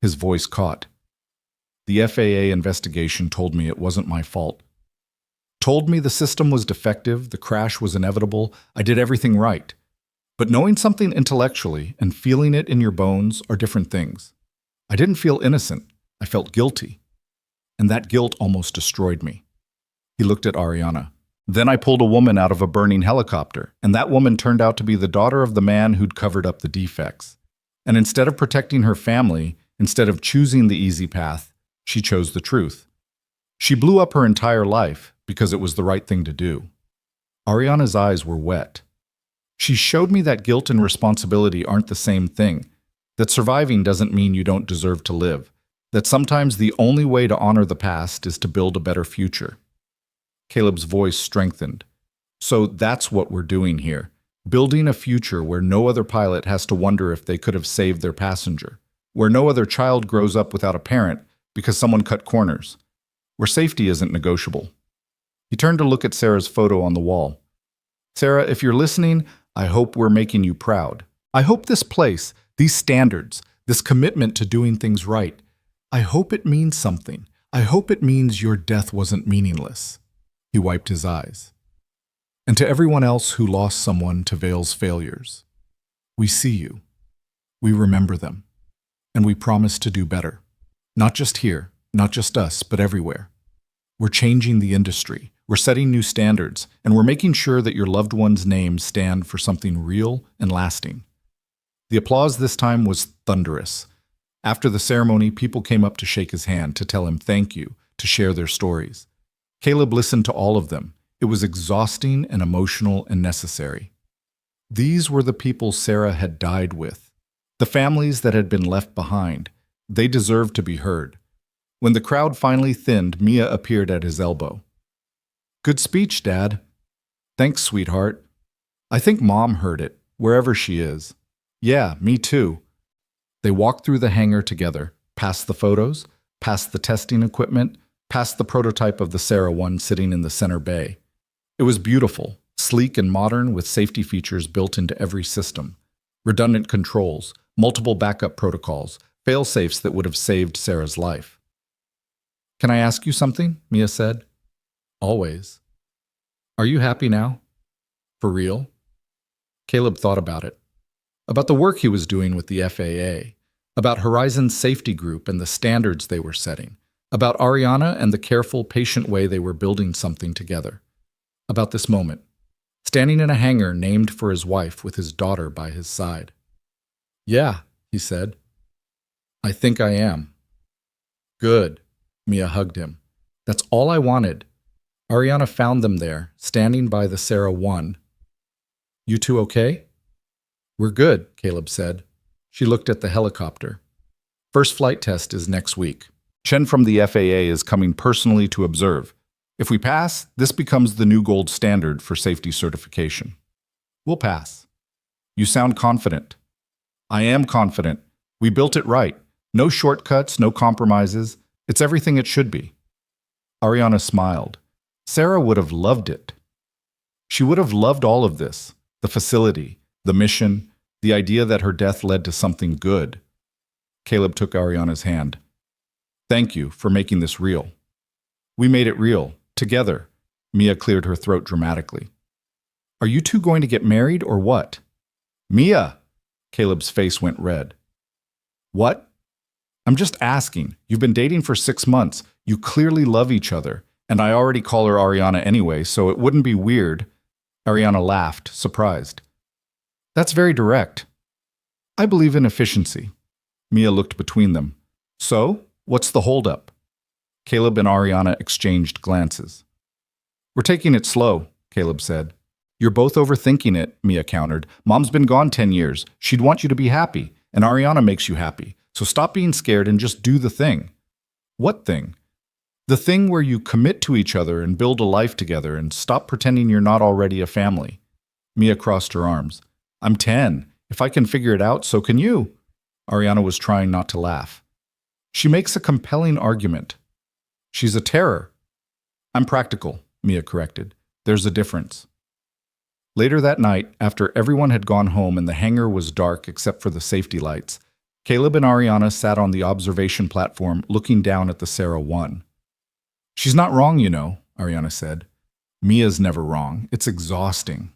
His voice caught. The FAA investigation told me it wasn't my fault. Told me the system was defective, the crash was inevitable, I did everything right. But knowing something intellectually and feeling it in your bones are different things. I didn't feel innocent, I felt guilty. And that guilt almost destroyed me. He looked at Ariana. Then I pulled a woman out of a burning helicopter, and that woman turned out to be the daughter of the man who'd covered up the defects. And instead of protecting her family, instead of choosing the easy path, she chose the truth. She blew up her entire life because it was the right thing to do. Ariana's eyes were wet. She showed me that guilt and responsibility aren't the same thing, that surviving doesn't mean you don't deserve to live, that sometimes the only way to honor the past is to build a better future. Caleb's voice strengthened. So that's what we're doing here, building a future where no other pilot has to wonder if they could have saved their passenger, where no other child grows up without a parent because someone cut corners, where safety isn't negotiable. He turned to look at Sarah's photo on the wall. Sarah, if you're listening, I hope we're making you proud. I hope this place, these standards, this commitment to doing things right, I hope it means something. I hope it means your death wasn't meaningless. He wiped his eyes. And to everyone else who lost someone to Vale's failures, we see you. We remember them. And we promise to do better. Not just here, not just us, but everywhere. We're changing the industry. We're setting new standards, and we're making sure that your loved one's names stand for something real and lasting. The applause this time was thunderous. After the ceremony, people came up to shake his hand, to tell him thank you, to share their stories. Caleb listened to all of them. It was exhausting and emotional and necessary. These were the people Sarah had died with, the families that had been left behind. They deserved to be heard. When the crowd finally thinned, Mia appeared at his elbow. Good speech, Dad. Thanks, sweetheart. I think Mom heard it, wherever she is. Yeah, me too. They walked through the hangar together, past the photos, past the testing equipment, past the prototype of the Sarah 1 sitting in the center bay. It was beautiful, sleek and modern with safety features built into every system. Redundant controls, multiple backup protocols, fail-safes that would have saved Sarah's life. Can I ask you something? Mia said. Always. Are you happy now? For real? Caleb thought about it. About the work he was doing with the FAA, about Horizon Safety Group and the standards they were setting, about Ariana and the careful, patient way they were building something together, about this moment, standing in a hangar named for his wife with his daughter by his side. Yeah, he said. I think I am. Good. Mia hugged him. That's all I wanted. Ariana found them there, standing by the Sarah 1. You two okay? We're good, Caleb said. She looked at the helicopter. First flight test is next week. Chen from the FAA is coming personally to observe. If we pass, this becomes the new gold standard for safety certification. We'll pass. You sound confident. I am confident. We built it right. No shortcuts, no compromises. It's everything it should be. Ariana smiled. Sarah would have loved it. She would have loved all of this, the facility, the mission, the idea that her death led to something good. Caleb took Ariana's hand. Thank you for making this real. We made it real, together. Mia cleared her throat dramatically. Are you two going to get married or what? Mia! Caleb's face went red. What? I'm just asking. You've been dating for 6 months. You clearly love each other. And I already call her Ariana anyway, so it wouldn't be weird. Ariana laughed, surprised. That's very direct. I believe in efficiency. Mia looked between them. So, what's the holdup? Caleb and Ariana exchanged glances. We're taking it slow, Caleb said. You're both overthinking it, Mia countered. Mom's been gone 10 years. She'd want you to be happy, and Ariana makes you happy. So stop being scared and just do the thing. What thing? The thing where you commit to each other and build a life together and stop pretending you're not already a family. Mia crossed her arms. I'm 10. If I can figure it out, so can you. Ariana was trying not to laugh. She makes a compelling argument. She's a terror. I'm practical, Mia corrected. There's a difference. Later that night, after everyone had gone home and the hangar was dark except for the safety lights, Caleb and Ariana sat on the observation platform looking down at the Sarah 1. She's not wrong, you know, Ariana said. Mia's never wrong. It's exhausting.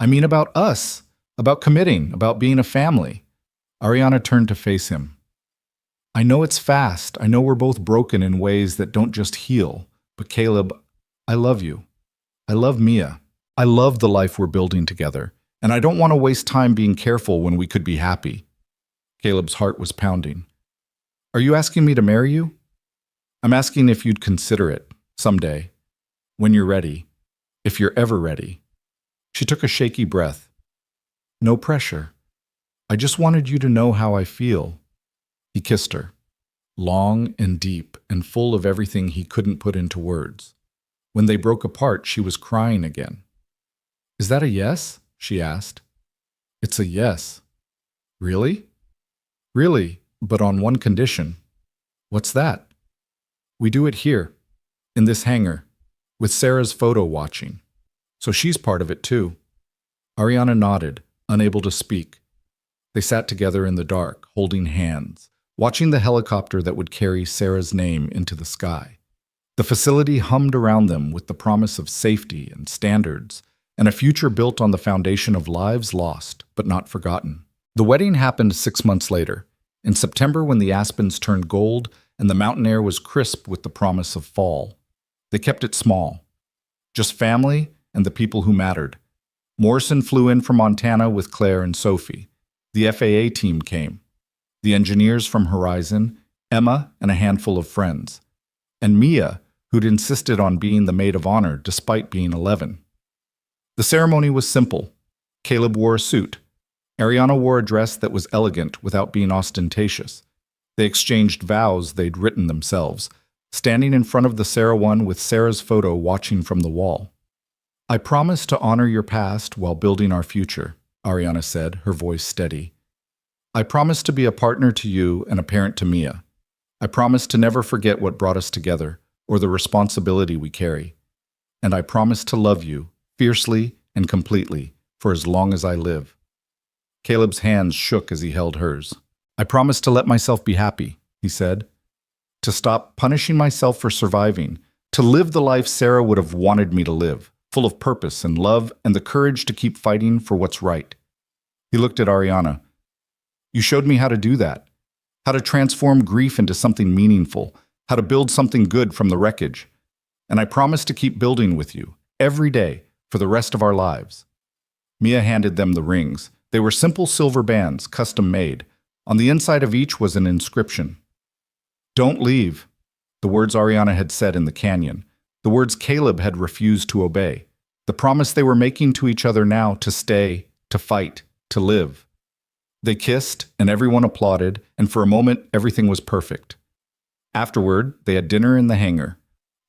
I mean about us, about committing, about being a family. Ariana turned to face him. I know it's fast. I know we're both broken in ways that don't just heal. But Caleb, I love you. I love Mia. I love the life we're building together. And I don't want to waste time being careful when we could be happy. Caleb's heart was pounding. Are you asking me to marry you? I'm asking if you'd consider it, someday, when you're ready, if you're ever ready. She took a shaky breath. No pressure. I just wanted you to know how I feel. He kissed her, long and deep and full of everything he couldn't put into words. When they broke apart, she was crying again. Is that a yes? She asked. It's a yes. Really? Really, but on one condition. What's that? We do it here, in this hangar, with Sarah's photo watching. So she's part of it too. Ariana nodded, unable to speak. They sat together in the dark, holding hands, watching the helicopter that would carry Sarah's name into the sky. The facility hummed around them with the promise of safety and standards, and a future built on the foundation of lives lost, but not forgotten. The wedding happened 6 months later, in September when the aspens turned gold and the mountain air was crisp with the promise of fall. They kept it small. Just family and the people who mattered. Morrison flew in from Montana with Claire and Sophie. The FAA team came. The engineers from Horizon, Emma, and a handful of friends. And Mia, who'd insisted on being the maid of honor despite being 11. The ceremony was simple. Caleb wore a suit. Ariana wore a dress that was elegant without being ostentatious. They exchanged vows they'd written themselves, standing in front of the Sarah 1 with Sarah's photo watching from the wall. I promise to honor your past while building our future, Ariana said, her voice steady. I promise to be a partner to you and a parent to Mia. I promise to never forget what brought us together or the responsibility we carry. And I promise to love you, fiercely and completely, for as long as I live. Caleb's hands shook as he held hers. I promise to let myself be happy, he said. To stop punishing myself for surviving. To live the life Sarah would have wanted me to live, full of purpose and love and the courage to keep fighting for what's right. He looked at Ariana. You showed me how to do that. How to transform grief into something meaningful. How to build something good from the wreckage. And I promise to keep building with you, every day, for the rest of our lives. Mia handed them the rings. They were simple silver bands, custom made. On the inside of each was an inscription. Don't leave. The words Ariana had said in the canyon. The words Caleb had refused to obey. The promise they were making to each other now to stay, to fight, to live. They kissed, and everyone applauded, and for a moment, everything was perfect. Afterward, they had dinner in the hangar.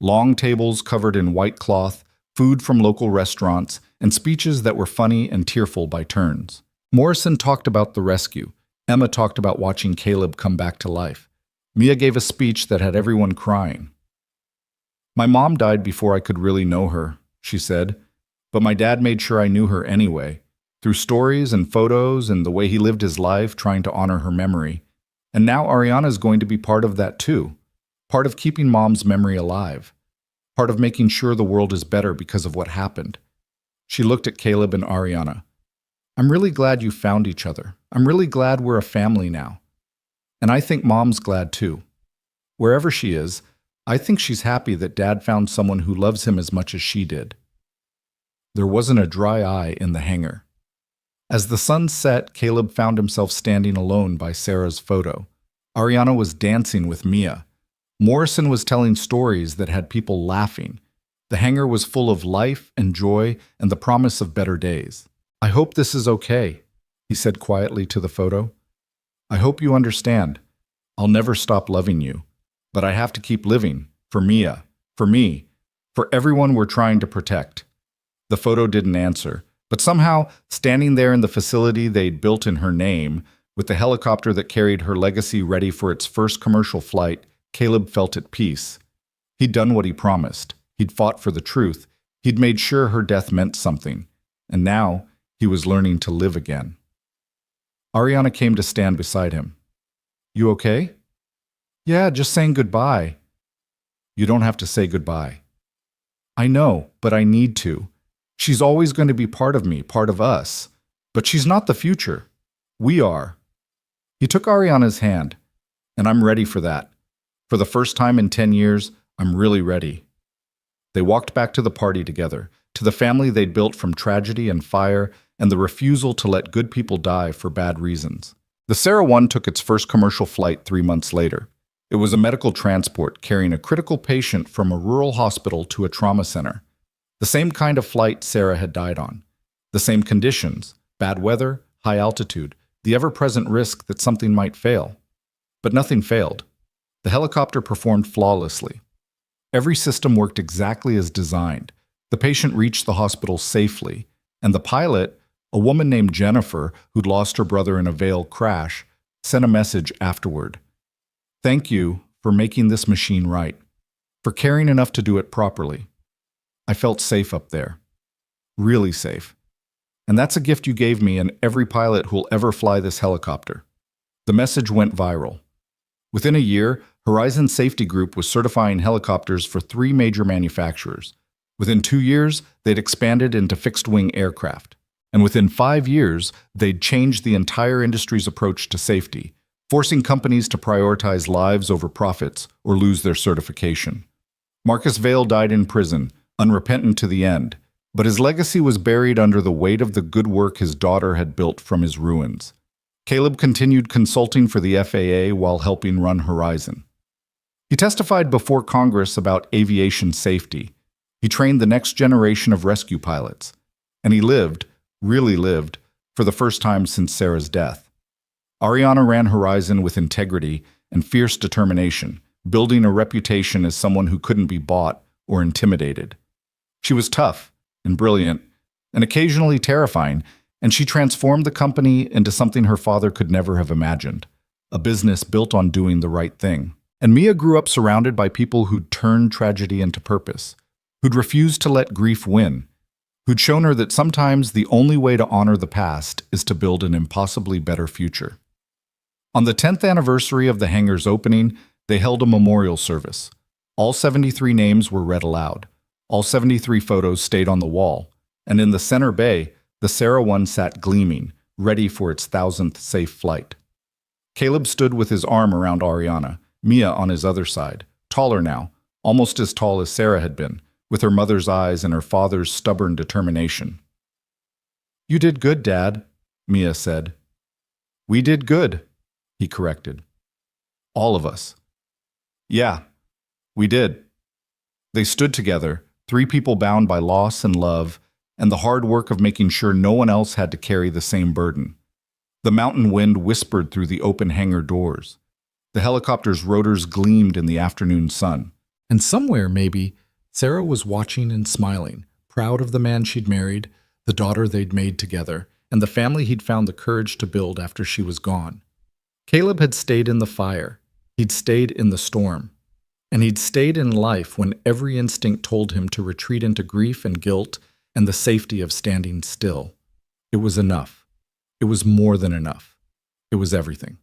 Long tables covered in white cloth, food from local restaurants, and speeches that were funny and tearful by turns. Morrison talked about the rescue. Emma talked about watching Caleb come back to life. Mia gave a speech that had everyone crying. "My mom died before I could really know her," she said, "but my dad made sure I knew her anyway, through stories and photos and the way he lived his life trying to honor her memory. And now Ariana's going to be part of that too, part of keeping Mom's memory alive, part of making sure the world is better because of what happened." She looked at Caleb and Ariana. "I'm really glad you found each other. I'm really glad we're a family now. And I think Mom's glad too. Wherever she is, I think she's happy that Dad found someone who loves him as much as she did." There wasn't a dry eye in the hangar. As the sun set, Caleb found himself standing alone by Sarah's photo. Ariana was dancing with Mia. Morrison was telling stories that had people laughing. The hangar was full of life and joy and the promise of better days. "I hope this is okay," he said quietly to the photo. "I hope you understand. I'll never stop loving you. But I have to keep living, for Mia, for me, for everyone we're trying to protect." The photo didn't answer, but somehow, standing there in the facility they'd built in her name, with the helicopter that carried her legacy ready for its first commercial flight, Caleb felt at peace. He'd done what he promised. He'd fought for the truth. He'd made sure her death meant something. And now, he was learning to live again. Ariana came to stand beside him. "You okay?" "Yeah, just saying goodbye." "You don't have to say goodbye." "I know, but I need to. She's always going to be part of me, part of us. But she's not the future. We are." He took Ariana's hand, and I'm ready for that. For the first time in 10 years, I'm really ready. They walked back to the party together, to the family they'd built from tragedy and fire and the refusal to let good people die for bad reasons. The Sarah 1 took its first commercial flight 3 months later. It was a medical transport carrying a critical patient from a rural hospital to a trauma center. The same kind of flight Sarah had died on. The same conditions, bad weather, high altitude, the ever-present risk that something might fail. But nothing failed. The helicopter performed flawlessly. Every system worked exactly as designed. The patient reached the hospital safely, and the pilot, a woman named Jennifer, who'd lost her brother in a Vail crash, sent a message afterward. "Thank you for making this machine right, for caring enough to do it properly. I felt safe up there. Really safe. And that's a gift you gave me and every pilot who'll ever fly this helicopter." The message went viral. Within a year, Horizon Safety Group was certifying helicopters for 3 major manufacturers. Within 2 years, they'd expanded into fixed-wing aircraft. And within 5 years, they'd changed the entire industry's approach to safety, forcing companies to prioritize lives over profits or lose their certification. Marcus Vail died in prison, unrepentant to the end, but his legacy was buried under the weight of the good work his daughter had built from his ruins. Caleb continued consulting for the FAA while helping run Horizon. He testified before Congress about aviation safety. He trained the next generation of rescue pilots. And he lived, really lived, for the first time since Sarah's death. Ariana ran Horizon with integrity and fierce determination, building a reputation as someone who couldn't be bought or intimidated. She was tough and brilliant and occasionally terrifying, and she transformed the company into something her father could never have imagined, a business built on doing the right thing. And Mia grew up surrounded by people who'd turned tragedy into purpose, who'd refused to let grief win, who'd shown her that sometimes the only way to honor the past is to build an impossibly better future. On the 10th anniversary of the hangar's opening, they held a memorial service. All 73 names were read aloud. All 73 photos stayed on the wall. And in the center bay, the Sarah 1 sat gleaming, ready for its 1,000th safe flight. Caleb stood with his arm around Ariana, Mia on his other side, taller now, almost as tall as Sarah had been, with her mother's eyes and her father's stubborn determination. "You did good, Dad," Mia said. "We did good," he corrected. "All of us." "Yeah, we did." They stood together, 3 people bound by loss and love, and the hard work of making sure no one else had to carry the same burden. The mountain wind whispered through the open hangar doors. The helicopter's rotors gleamed in the afternoon sun. And somewhere, maybe, Sarah was watching and smiling, proud of the man she'd married, the daughter they'd made together, and the family he'd found the courage to build after she was gone. Caleb had stayed in the fire. He'd stayed in the storm. And he'd stayed in life when every instinct told him to retreat into grief and guilt and the safety of standing still. It was enough. It was more than enough. It was everything.